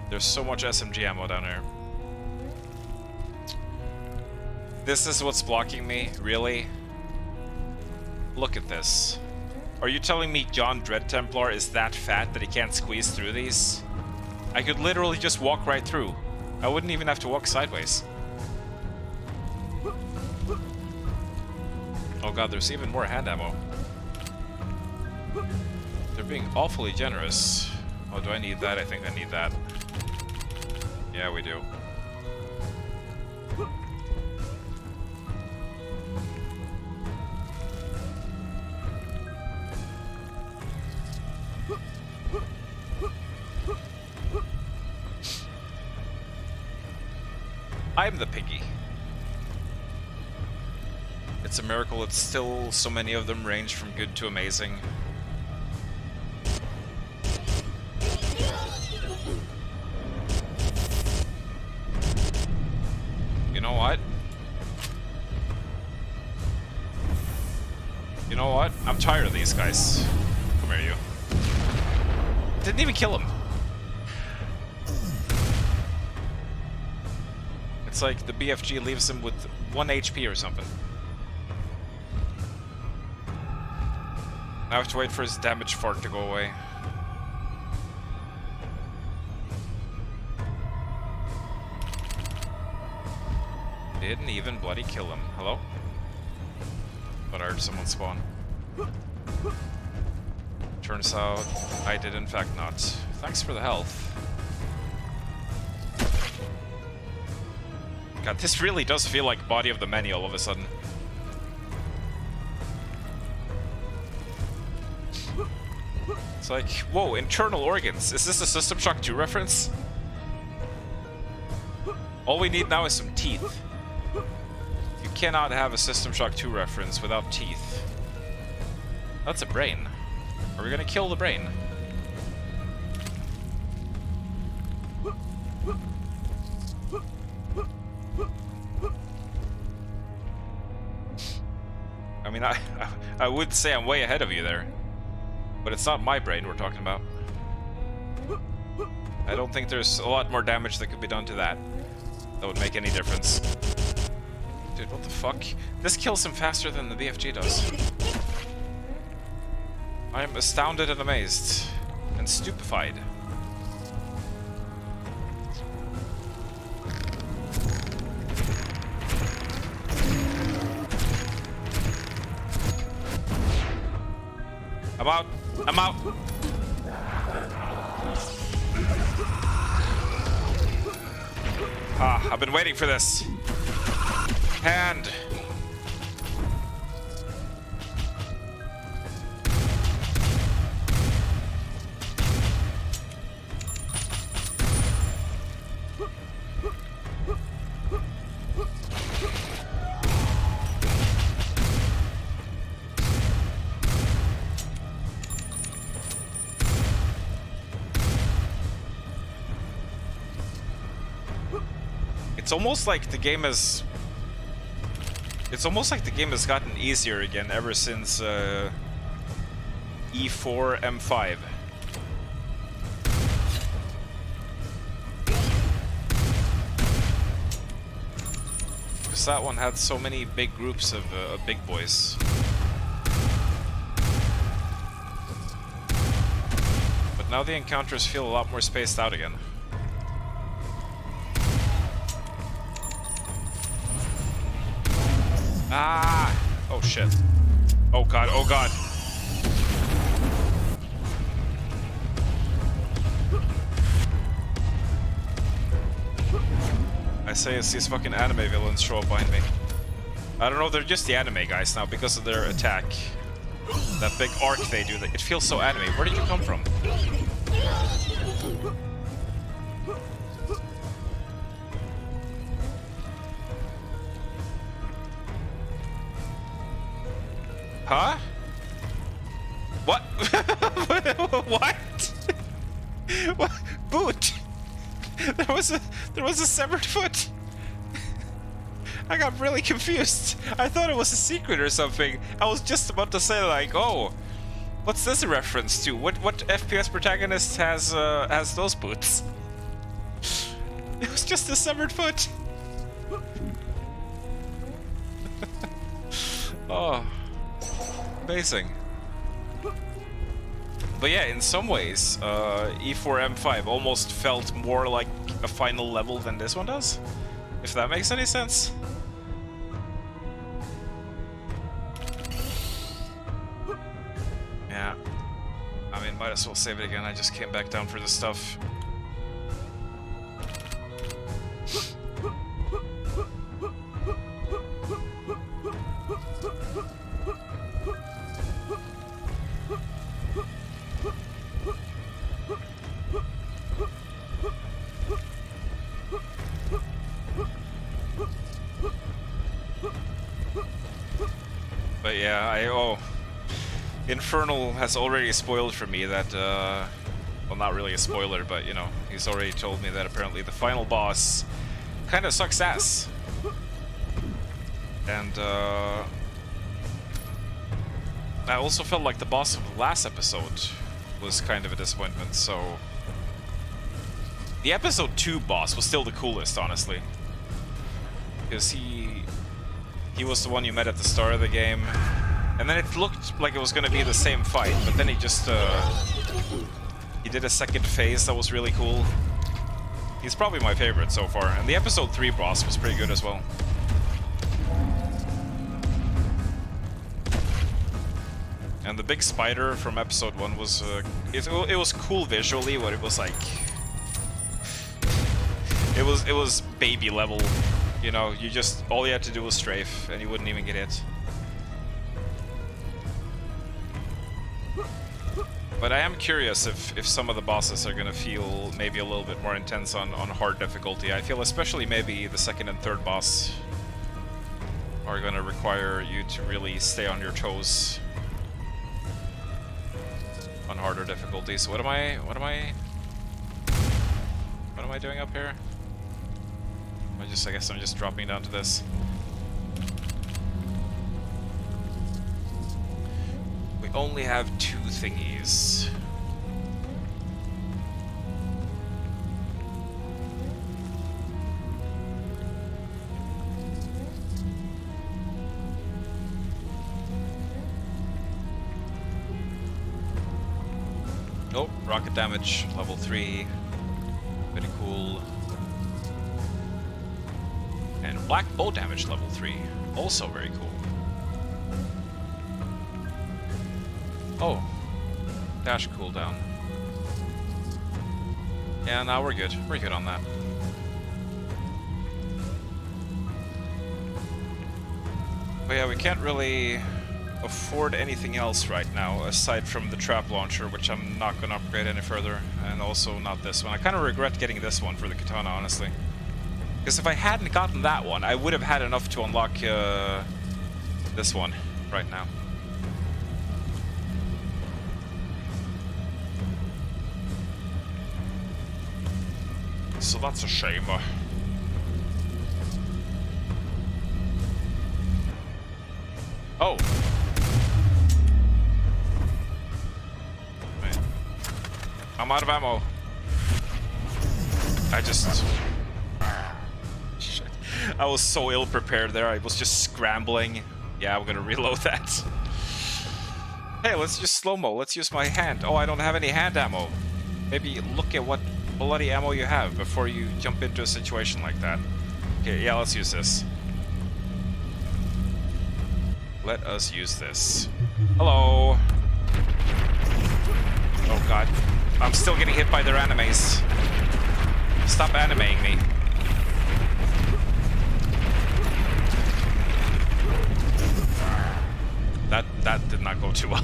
There's so much SMG ammo down here. This is what's blocking me? Really? Look at this. Are you telling me John Dread Templar is that fat that he can't squeeze through these? I could literally just walk right through. I wouldn't even have to walk sideways. Oh god, there's even more hand ammo. They're being awfully generous. Oh, do I need that? I think I need that. Yeah, we do. I'm the piggy. It's a miracle it's still so many of them range from good to amazing. You know what? You know what? I'm tired of these guys. Come here, you. Didn't even kill him. It's like the BFG leaves him with 1 HP or something. I have to wait for his damage fart to go away. Didn't even bloody kill him. Hello? But I heard someone spawn. Turns out I did in fact not. Thanks for the health. God, this really does feel like Body of the Many all of a sudden. It's like, whoa, internal organs. Is this a System Shock 2 reference? All we need now is some teeth. You cannot have a System Shock 2 reference without teeth. That's a brain. Are we gonna kill the brain? I mean, I would say I'm way ahead of you there. But it's not my brain we're talking about. I don't think there's a lot more damage that could be done to that. That would make any difference. Dude, what the fuck? This kills him faster than the BFG does. I am astounded and amazed. And stupefied. I'm out. I'm out. Ah, I've been waiting for this. Hand. It's almost like the game has... It's almost like the game has gotten easier again ever since E4 M5. Because that one had so many big groups of big boys. But now the encounters feel a lot more spaced out again. Ah! Oh shit. Oh god, oh god. I say as these fucking anime villains show up behind me. I don't know, they're just the anime guys now because of their attack. That big arc they do, it feels so anime. Where did you come from? Huh? What? What? What? Boot? There was a severed foot. I got really confused. I thought it was a secret or something. I was just about to say like, oh, what's this a reference to? What FPS protagonist has those boots? It was just a severed foot. Oh, amazing. But yeah, in some ways, E4M5 almost felt more like a final level than this one does, if that makes any sense. Yeah, I mean, might as well save it again. I just came back down for this stuff. But yeah, Infernal has already spoiled for me that, well, not really a spoiler, but, you know, he's already told me that apparently the final boss kind of sucks ass. And, I also felt like the boss of the last episode was kind of a disappointment, so... The episode 2 boss was still the coolest, honestly. Because he was the one you met at the start of the game. And then it looked like it was going to be the same fight, but then he just, he did a second phase that was really cool. He's probably my favorite so far. And the episode 3 boss was pretty good as well. And the big spider from episode 1 was, it was cool visually, but it was like... It was baby level, you know, all you had to do was strafe, and you wouldn't even get hit. But I am curious if some of the bosses are gonna feel maybe a little bit more intense on hard difficulty. I feel especially maybe the second and third boss are gonna require you to really stay on your toes on harder difficulties. What am I doing up here? I guess I'm just dropping down to this. We only have 2 thingies. Oh, rocket damage, level 3. Pretty cool. And black bow damage, level 3. Also very cool. Oh. Dash cooldown. Yeah, now we're good. We're good on that. But yeah, we can't really afford anything else right now, aside from the trap launcher, which I'm not gonna upgrade any further, and also not this one. I kind of regret getting this one for the katana, honestly. Because if I hadn't gotten that one, I would have had enough to unlock this one right now. So that's a shame. Oh! Wait. I'm out of ammo. Shit. I was so ill prepared there. I was just scrambling. Yeah, I'm gonna reload that. Hey, let's just slow-mo. Let's use my hand. Oh, I don't have any hand ammo. Maybe look at what bloody ammo you have before you jump into a situation like that. Okay, yeah, let's use this. Let us use this. Hello. Oh god. I'm still getting hit by their animes. Stop animating me. That did not go too well.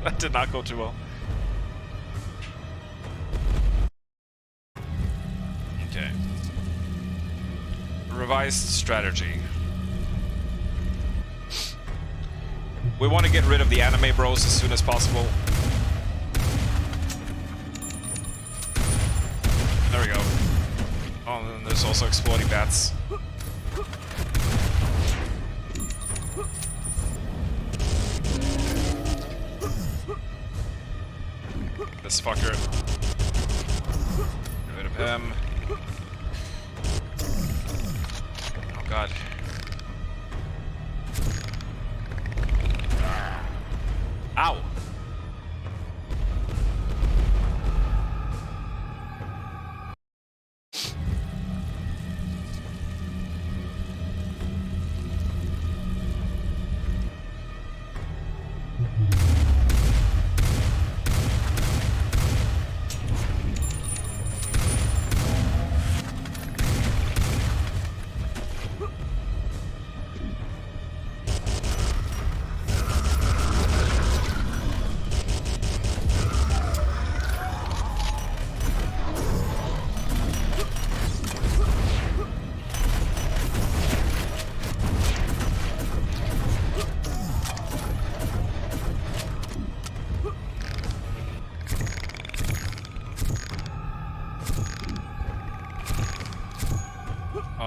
That did not go too well. Okay. Revised strategy. We want to get rid of the anime bros as soon as possible. There we go. Oh, and then there's also exploding bats. This fucker. Get rid of him. Oh god.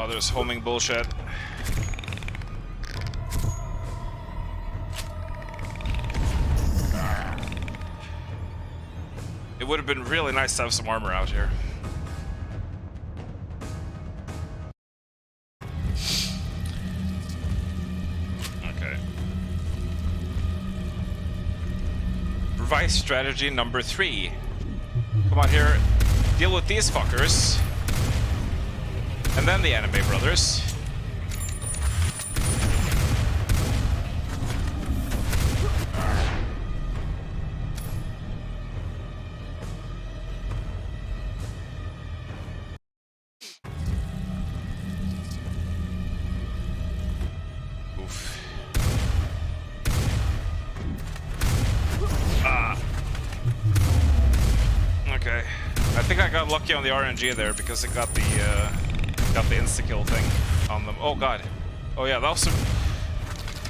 there's homing bullshit. It would have been really nice to have some armor out here. Okay. Revise strategy number 3. Come on here, deal with these fuckers. And then the anime brothers. Oof. Okay. I think I got lucky on the RNG there because it got the insta-kill thing on them. Oh god. Oh yeah, that was some...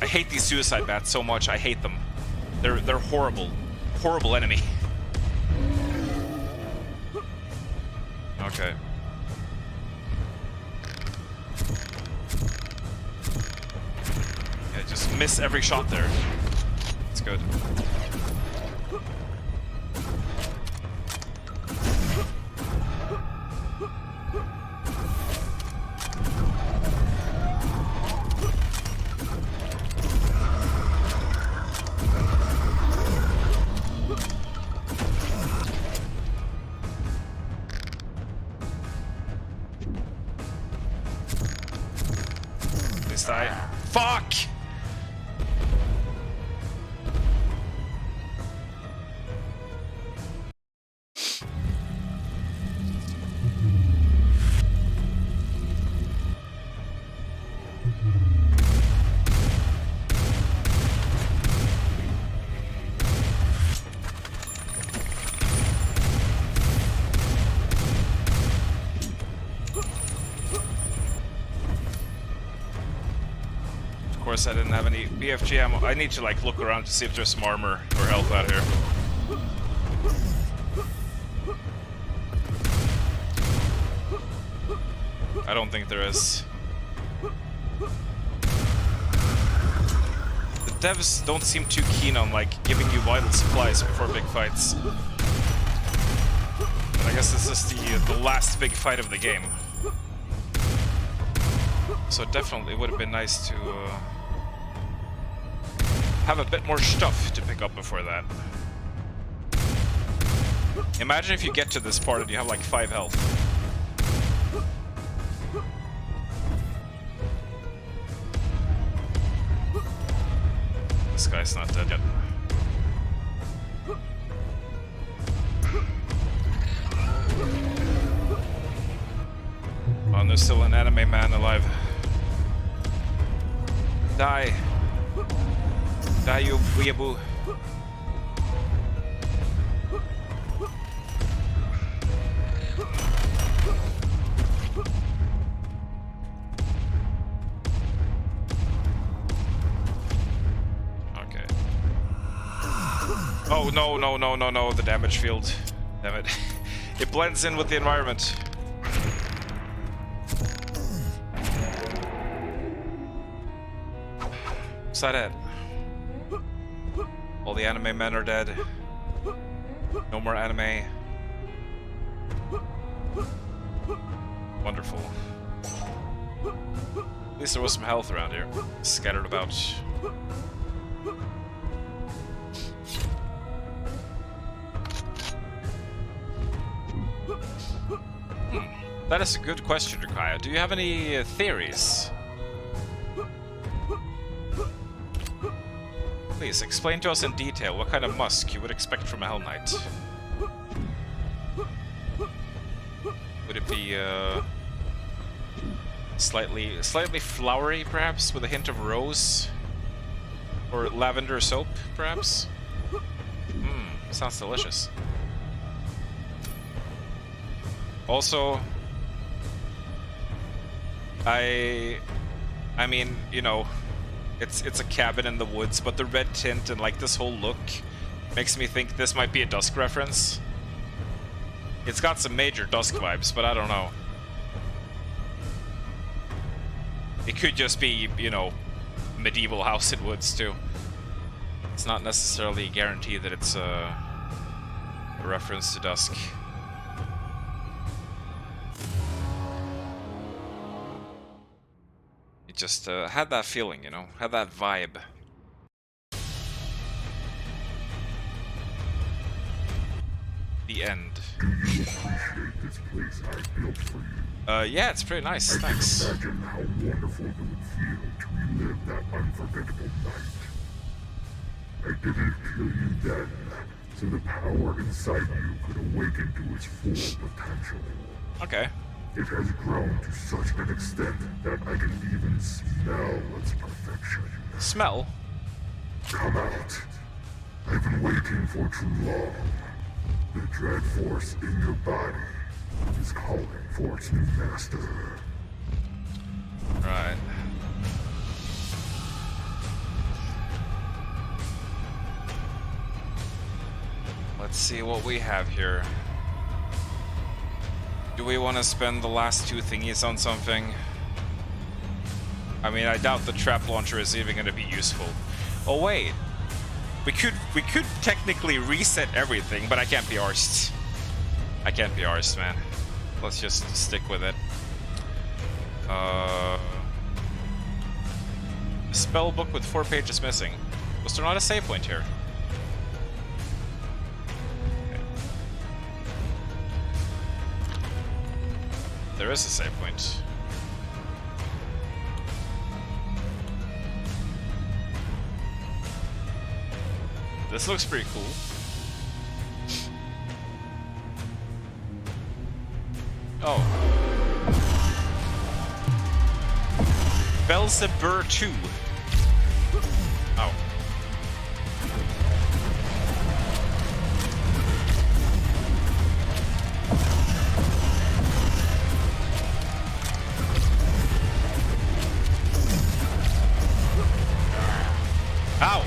I hate these suicide bats so much. I hate them. They're horrible. Horrible enemy. Okay. Yeah, just miss every shot there. It's good. Fuck! Of course, I didn't have any BFG ammo. I need to like look around to see if there's some armor or health out here. I don't think there is. The devs don't seem too keen on like giving you vital supplies before big fights. But I guess this is the last big fight of the game. So it definitely would have been nice to have a bit more stuff to pick up before that. Imagine if you get to this part and you have like 5 health. This guy's not dead yet. Oh, and there's still an anime man alive. Die. Die, you weeaboo. Okay. Oh, no, the damage field. Damn it. It blends in with the environment. What's that at? All the anime men are dead. No more anime. Wonderful. At least there was some health around here. Scattered about. That is a good question, Rukaya. Do you have any theories? Please, explain to us in detail what kind of musk you would expect from a Hell Knight. Would it be, slightly flowery, perhaps, with a hint of rose? Or lavender soap, perhaps? Sounds delicious. Also, I mean, you know, it's a cabin in the woods, but the red tint and like this whole look makes me think this might be a Dusk reference. It's got some major Dusk vibes, but I don't know. It could just be, you know, medieval house in woods too. It's not necessarily a guarantee that it's a reference to Dusk. It just had that feeling, you know, had that vibe. The end. Do you appreciate this place I built for you? Yeah, it's pretty nice, thanks. Imagine how wonderful it would feel to relive that unforgettable night. I didn't kill you then, so the power inside you could awaken to its full potential. Okay. It has grown to such an extent that I can even smell its perfection. Smell? Come out. I've been waiting for too long. The dread force in your body is calling for its new master. Right. Let's see what we have here. Do we want to spend the last 2 thingies on something? I mean, I doubt the trap launcher is even going to be useful. Oh wait, we could technically reset everything, but I can't be arsed. I can't be arsed, man. Let's just stick with it. Spell book with 4 pages missing. Was there not a save point here? There is a save point. This looks pretty cool. Oh. Belzebur 2. Oh. Ow!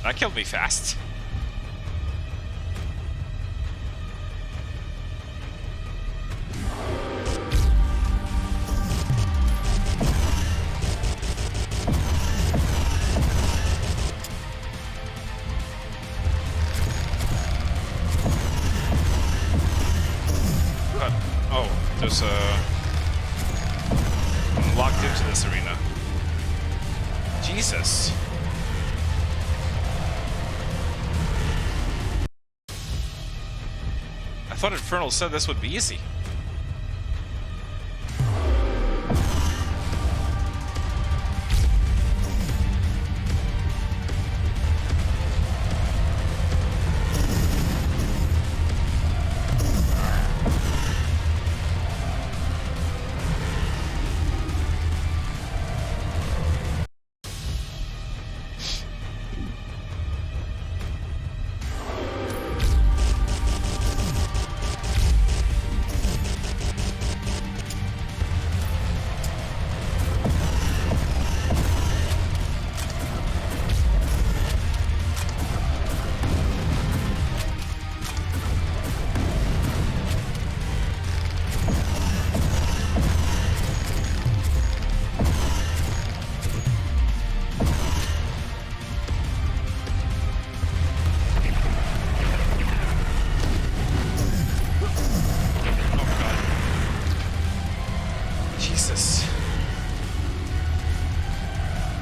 That killed me fast. Oh, there's I'm locked into this arena. Jesus. I thought Infernal said this would be easy.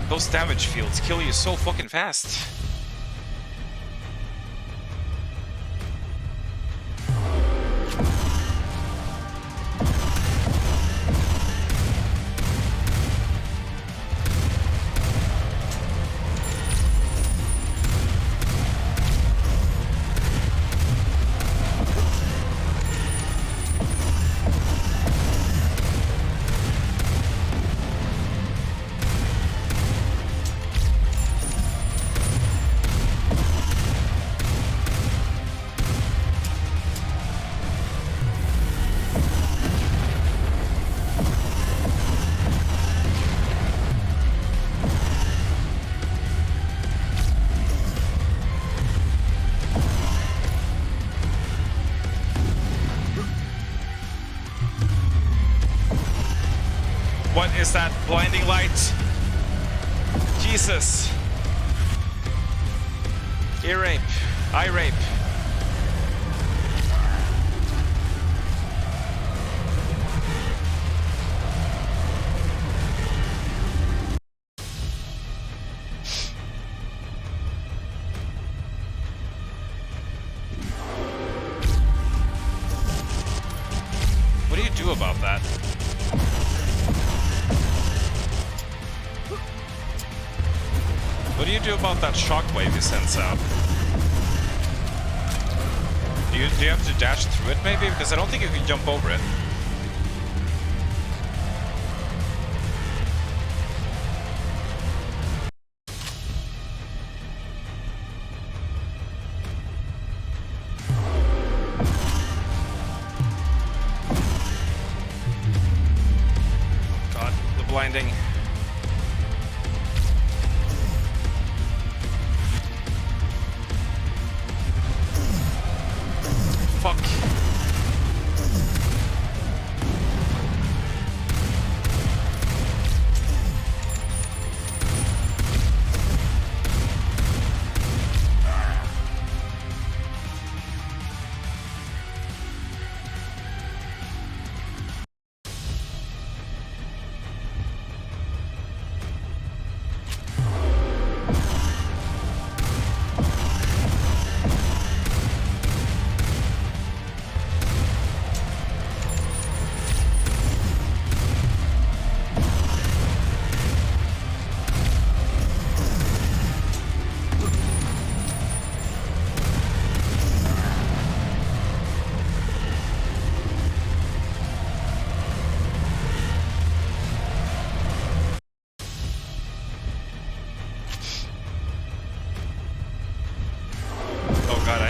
Those damage fields kill you so fucking fast. What is that blinding light? Jesus. Ear rape. Eye rape. What do you do about that? What do you do about that shockwave he sends out? Do you have to dash through it maybe? Because I don't think you can jump over it. God, the blinding. Fuck.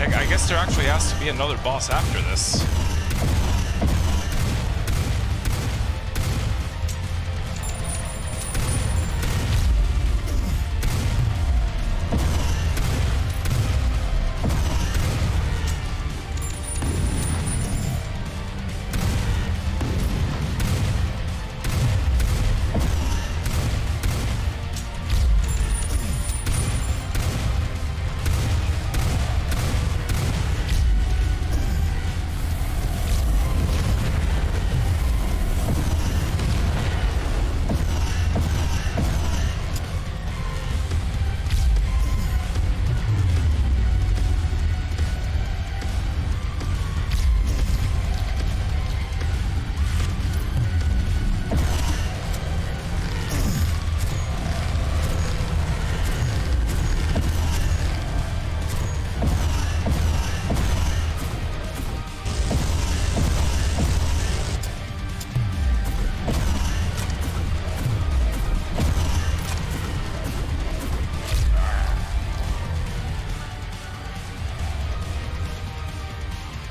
I guess there actually has to be another boss after this.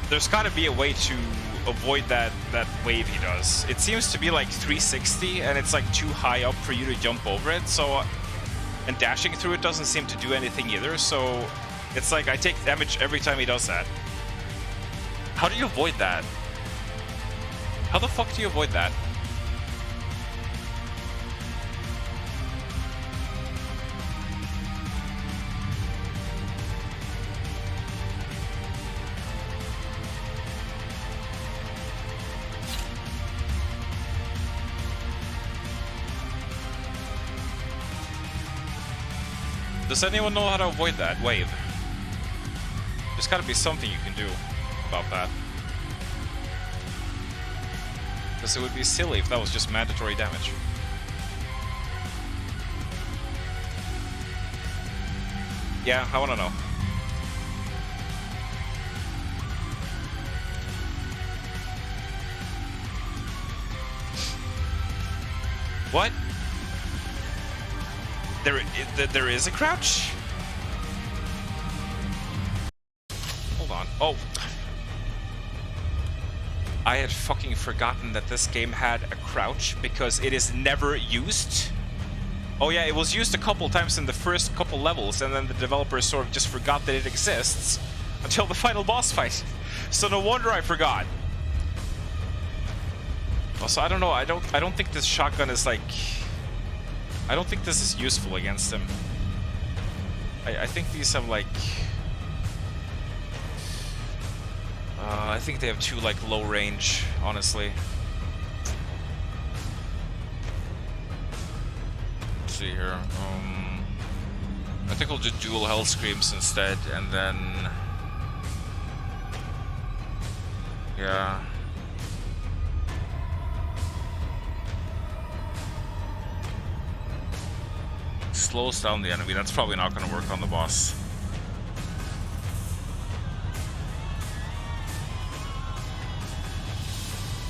There's gotta be a way to avoid that wave he does. It seems to be like 360 and it's like too high up for you to jump over it, so... And dashing through it doesn't seem to do anything either, so... It's like I take damage every time he does that. How do you avoid that? How the fuck do you avoid that? Does anyone know how to avoid that wave? There's gotta be something you can do about that. Because it would be silly if that was just mandatory damage. Yeah, I wanna know. What? There is a crouch? Hold on. Oh. I had fucking forgotten that this game had a crouch because it is never used. Oh yeah, it was used a couple times in the first couple levels and then the developers sort of just forgot that it exists until the final boss fight. So no wonder I forgot. Also, I don't know. I don't think this shotgun is like. I don't think this is useful against him. I think these have like. I think they have too like low range, honestly. Let's see here. I think we'll do dual hell screams instead, and then. Yeah. Slows down the enemy. That's probably not going to work on the boss.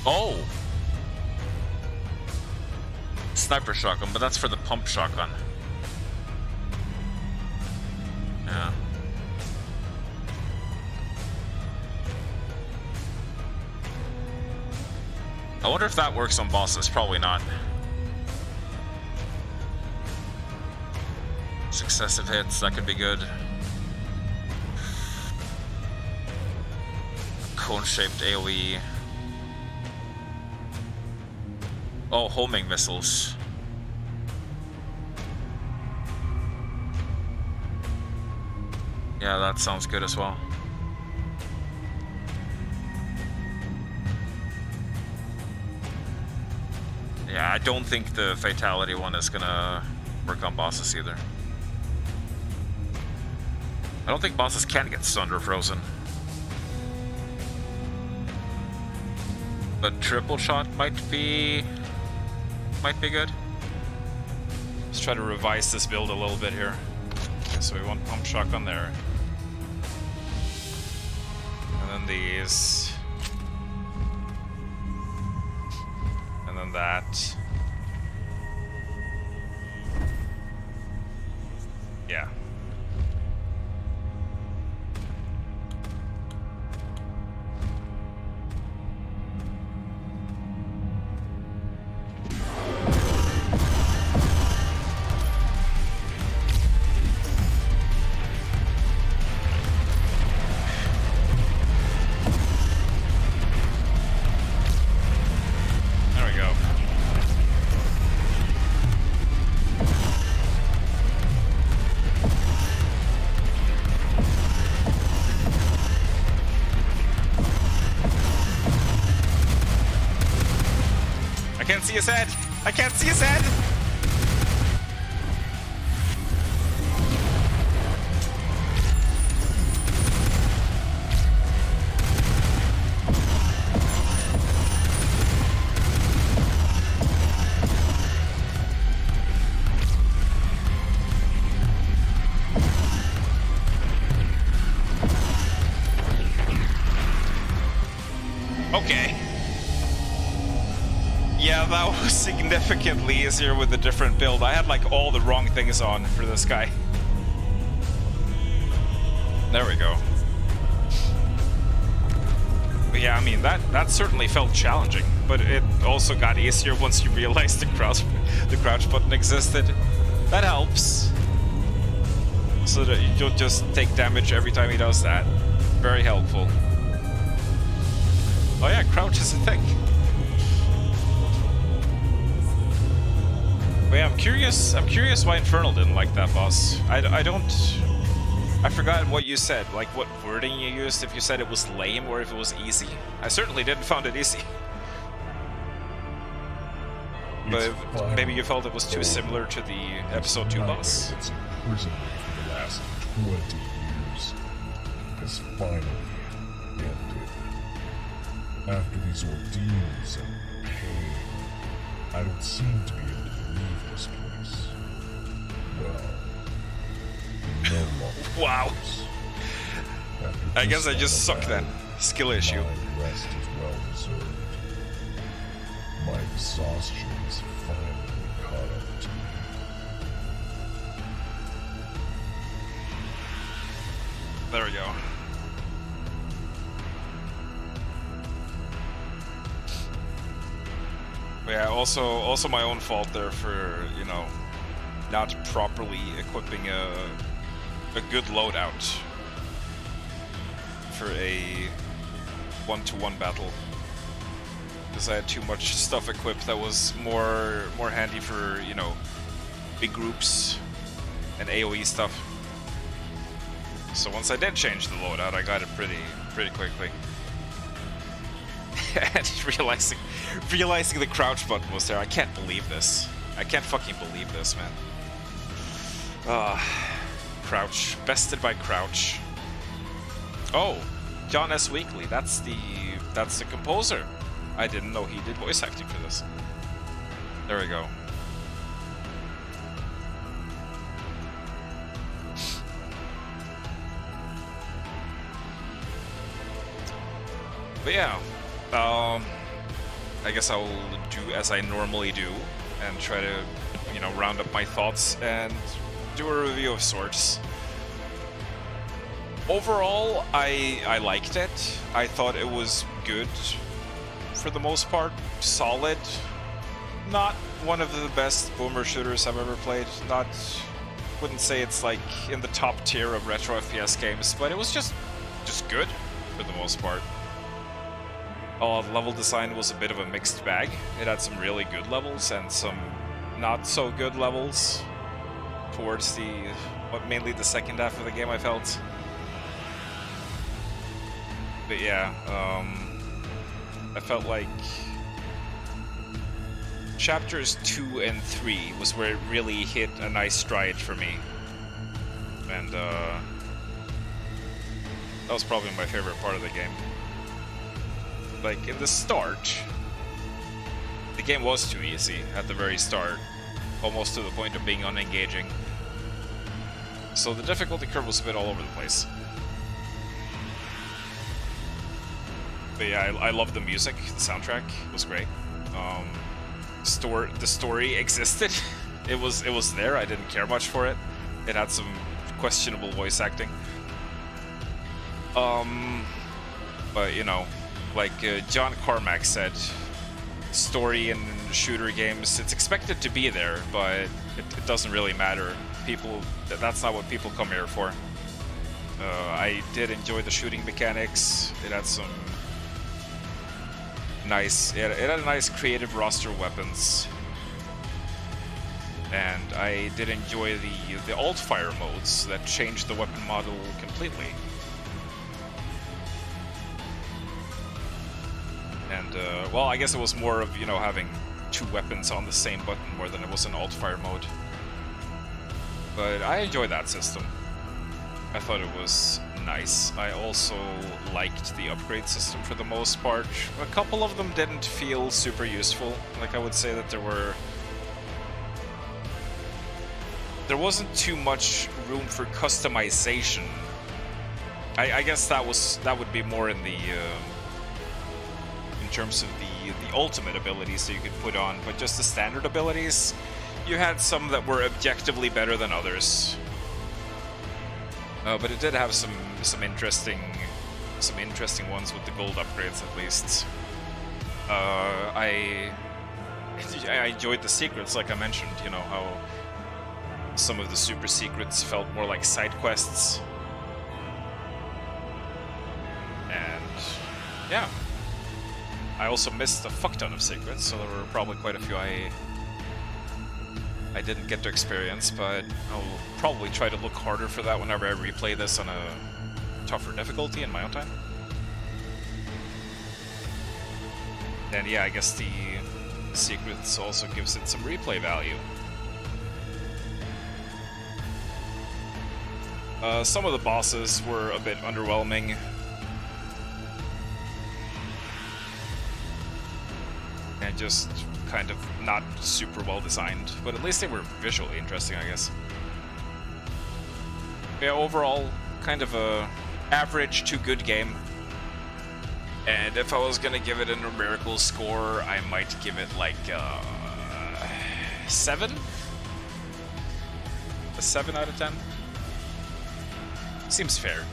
Oh! Sniper shotgun, but that's for the pump shotgun. Yeah. I wonder if that works on bosses. Probably not. Successive hits, that could be good. Cone-shaped AoE. Oh, homing missiles. Yeah, that sounds good as well. Yeah, I don't think the fatality one is gonna work on bosses either. I don't think bosses can get stunned or frozen. But triple shot might be good. Let's try to revise this build a little bit here. Okay, so we want pump shotgun there. And then these. And then that. Yeah. I can't see his head! I can't see his head! Okay. Yeah, that was significantly easier with a different build. I had like all the wrong things on for this guy. There we go. But yeah, I mean, that certainly felt challenging, but it also got easier once you realized the crouch button existed. That helps. So that you don't just take damage every time he does that. Very helpful. Oh yeah, crouch is a thing. But yeah, I'm curious why Infernal didn't like that boss. I forgot what you said, like what wording you used, if you said it was lame or if it was easy. I certainly didn't find it easy. But maybe you felt it was too similar to the episode 2 boss. It's imprisoned me for the last 20 years has finally ended. After these ordeals and pain, I don't seem to be able to leave this place. Well, no longer. Wow. After I guess I this just suck battle, then. Skill issue. my rest is well deserved. My exhaustion is finally caught up to me. There we go. But yeah, also my own fault there for, you know, not properly equipping a good loadout for a 1-to-1 battle. because I had too much stuff equipped that was more handy for, you know, big groups and AoE stuff. So once I did change the loadout, I got it pretty quickly. And realizing the crouch button was there, I can't believe this. I can't fucking believe this, man. Crouch, bested by Crouch. Oh, John S. Weekly, that's the composer. I didn't know he did voice acting for this. There we go. But yeah, I guess I'll do as I normally do and try to, you know, round up my thoughts and do a review of sorts. Overall, I liked it. I thought it was good for the most part, solid. Not one of the best boomer shooters I've ever played. Wouldn't say it's like in the top tier of retro FPS games, but it was just good for the most part. The level design was a bit of a mixed bag. It had some really good levels and some not so good levels towards mainly the second half of the game, I felt. But yeah, I felt like chapters 2 and 3 was where it really hit a nice stride for me. And that was probably my favorite part of the game. Like, in the start, the game was too easy at the very start, almost to the point of being unengaging. So the difficulty curve was a bit all over the place. But yeah, I love the music. The soundtrack was great. The story existed. It was there. I didn't care much for it. It had some questionable voice acting. But you know, like John Carmack said, story in shooter games, it's expected to be there, but it doesn't really matter. That's not what people come here for. I did enjoy the shooting mechanics. It had some nice. It had a nice creative roster of weapons, and I did enjoy the alt fire modes that changed the weapon model completely. And well, I guess it was more of, you know, having two weapons on the same button more than it was an alt fire mode. But I enjoyed that system. I thought it was nice. I also liked the upgrade system for the most part. A couple of them didn't feel super useful. Like, I would say that there wasn't too much room for customization. I guess that would be more in terms of the ultimate abilities that you could put on, but just the standard abilities, you had some that were objectively better than others. But it did have some interesting ones with the gold upgrades, at least. I enjoyed the secrets, like I mentioned. You know how some of the super secrets felt more like side quests, and yeah. I also missed a fuck ton of secrets, so there were probably quite a few I didn't get to experience, but I'll probably try to look harder for that whenever I replay this on a tougher difficulty in my own time. And yeah, I guess the secrets also gives it some replay value. Some of the bosses were a bit underwhelming. And just kind of not super well designed, but at least they were visually interesting, I guess. Yeah, overall, kind of a average to good game. And if I was gonna give it a numerical score, I might give it like 7? A 7 out of 10? Seems fair.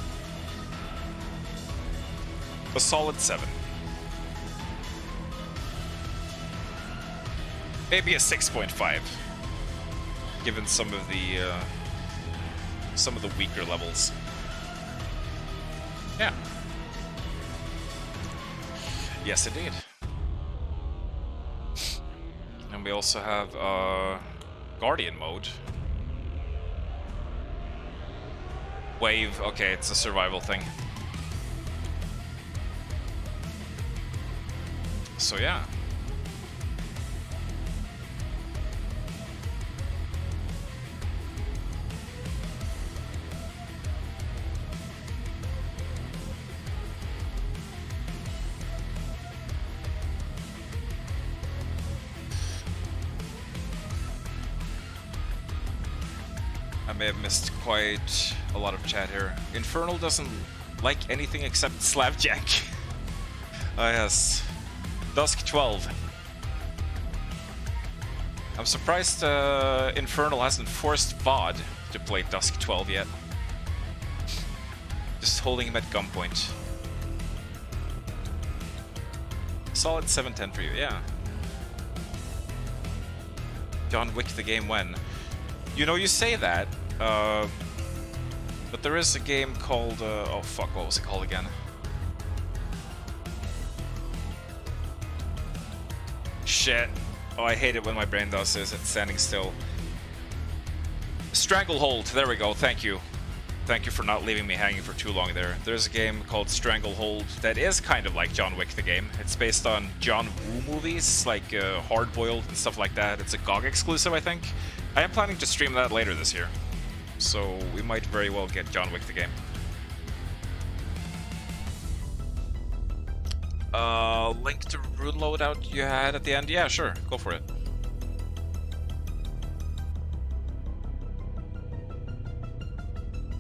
A solid 7. Maybe a 6.5, given some of the weaker levels. Yeah. Yes, indeed. we also have Guardian mode. Wave, okay, it's a survival thing. So yeah. I may have missed quite a lot of chat here. Infernal doesn't like anything except Slapjack. Ah yes. Dusk 12. I'm surprised Infernal hasn't forced VOD to play Dusk 12 yet. Just holding him at gunpoint. Solid 710 for you, yeah. John Wick the game when? You know, you say that, but there is a game called, oh fuck, what was it called again? Shit. Oh, I hate it when my brain does this, it's standing still. Stranglehold, there we go, thank you. Thank you for not leaving me hanging for too long there. There's a game called Stranglehold that is kind of like John Wick the game. It's based on John Woo movies, like Hard Boiled and stuff like that. It's a GOG exclusive, I think. I am planning to stream that later this year, so we might very well get John Wick the game. Link to rune loadout you had at the end? Yeah, sure, go for it.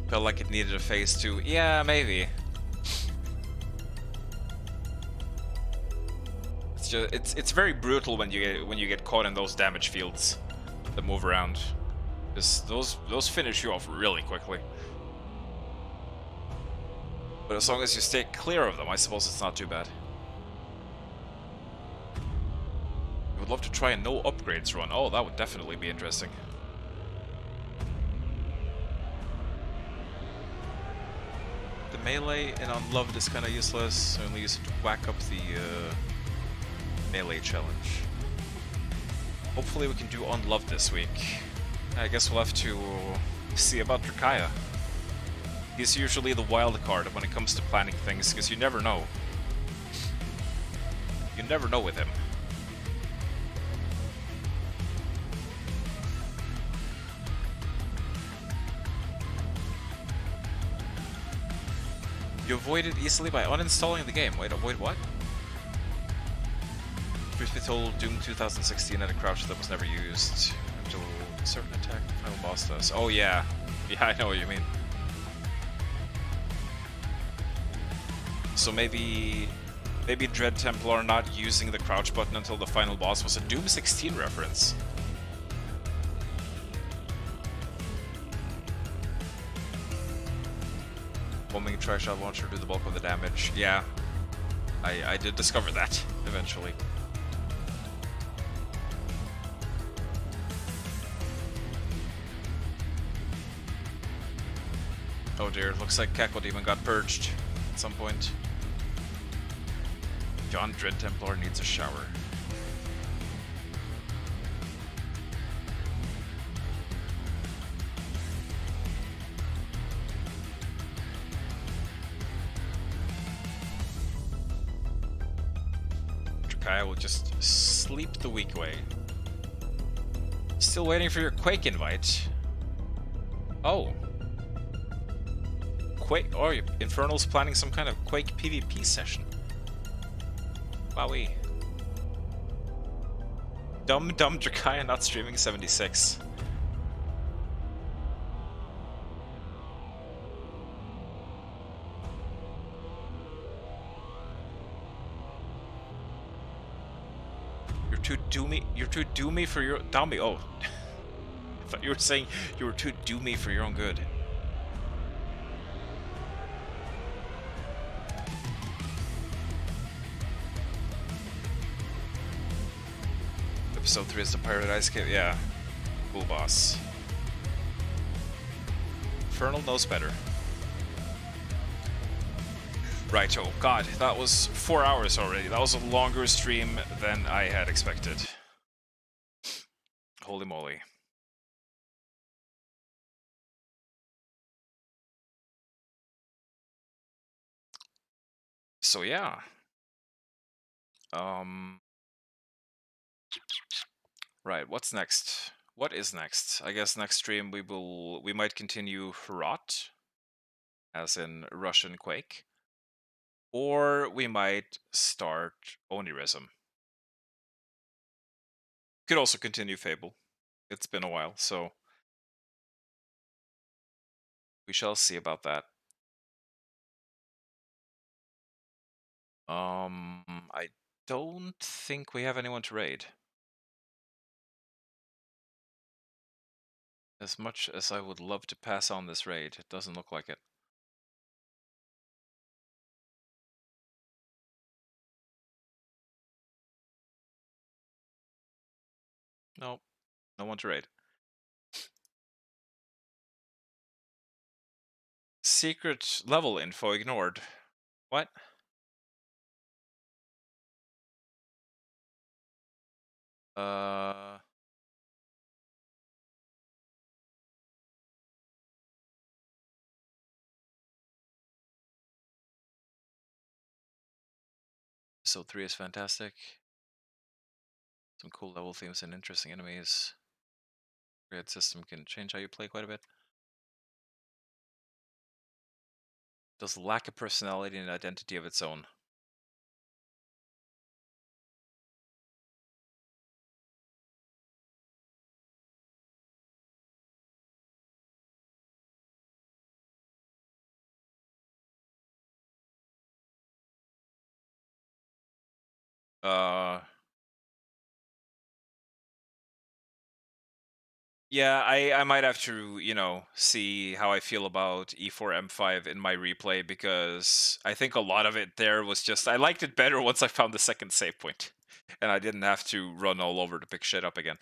Felt like it needed a phase 2. Yeah, maybe. It's just it's very brutal when you get caught in those damage fields that move around. Because those finish you off really quickly. But as long as you stay clear of them, I suppose it's not too bad. I would love to try a no upgrades run. Oh, that would definitely be interesting. The melee in Unloved is kind of useless. I only use it to whack up the melee challenge. Hopefully we can do Unloved this week. I guess we'll have to see about Drakaya. He's usually the wild card when it comes to planning things, because you never know. You never know with him. You avoid it easily by uninstalling the game. Wait, avoid what? Truth be told, Doom 2016 had a crouch that was never used until a certain attack the final boss does. Oh yeah. Yeah, I know what you mean. So maybe Dread Templar not using the crouch button until the final boss was a Doom 16 reference. Bombing trash shot launcher do the bulk of the damage. Yeah, I did discover that eventually. Oh dear, looks like Cackle Demon got purged at some point. John Dread Templar needs a shower. Drakaya will just sleep the week away. Still waiting for your Quake invite. Oh. Quake, oh, Infernal's planning some kind of Quake PvP session. Wowee. Dumb Drakaya not streaming 76. You're too doomy for your dummy. Oh. I thought you were saying you were too doomy for your own good. Episode 3 is the Pirate Ice Cave. Yeah. Cool boss. Infernal knows better. Right, oh god, that was 4 hours already. That was a longer stream than I had expected. Holy moly. So yeah. Um right, what's next? What is next? I guess next stream we might continue Rot, as in Russian Quake. Or we might start Onirism. Could also continue Fable. It's been a while, so we shall see about that. I don't think we have anyone to raid. As much as I would love to pass on this raid, it doesn't look like it. Nope, no one to raid. Secret level info ignored. What? Uh... Episode 3 is fantastic. Some cool level themes and interesting enemies. Grid system can change how you play quite a bit. Does lack a personality and identity of its own. Yeah, I might have to, see how I feel about E4 M5 in my replay, because I think a lot of it there was just, I liked it better once I found the second save point, and I didn't have to run all over to pick shit up again.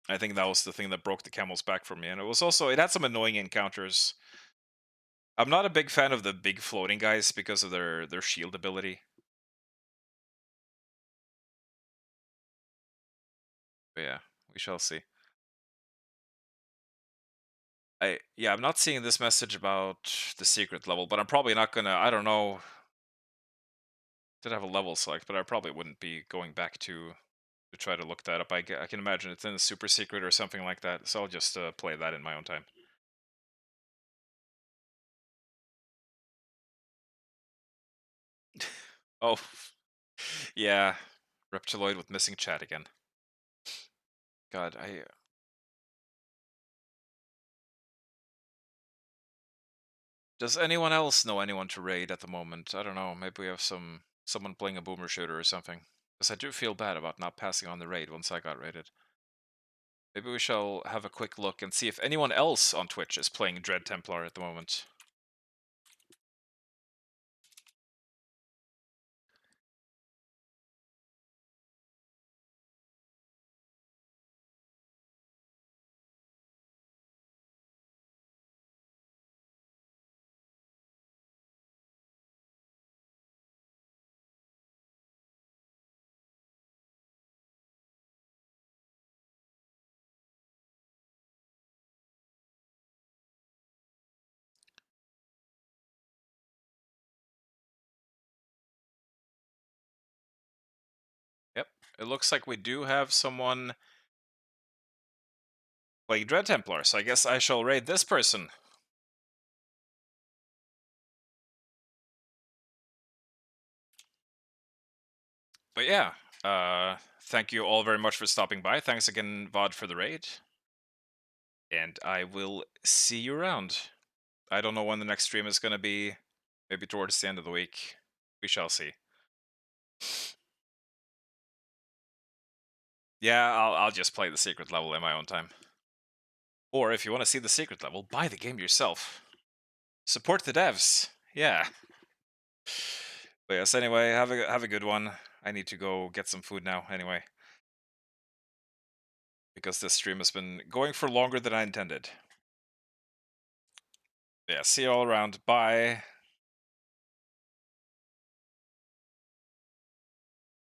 I think that was the thing that broke the camel's back for me, and it had some annoying encounters. I'm not a big fan of the big floating guys because of their shield ability. But yeah, we shall see. I'm not seeing this message about the secret level, but I'm probably not gonna, I don't know. Did have a level select, but I probably wouldn't be going back to try to look that up. I can imagine it's in a super secret or something like that, so I'll just play that in my own time. Oh, yeah, Reptiloid with missing chat again. God, does anyone else know anyone to raid at the moment? I don't know. Maybe we have someone playing a boomer shooter or something. Because I do feel bad about not passing on the raid once I got raided. Maybe we shall have a quick look and see if anyone else on Twitch is playing Dread Templar at the moment. Yep, it looks like we do have someone playing Dread Templar, so I guess I shall raid this person. But yeah, thank you all very much for stopping by. Thanks again, VOD, for the raid. And I will see you around. I don't know when the next stream is going to be. Maybe towards the end of the week. We shall see. Yeah, I'll just play the secret level in my own time. Or if you want to see the secret level, buy the game yourself. Support the devs. Yeah. But yes, anyway, have a good one. I need to go get some food now anyway. Because this stream has been going for longer than I intended. Yeah, see you all around. Bye.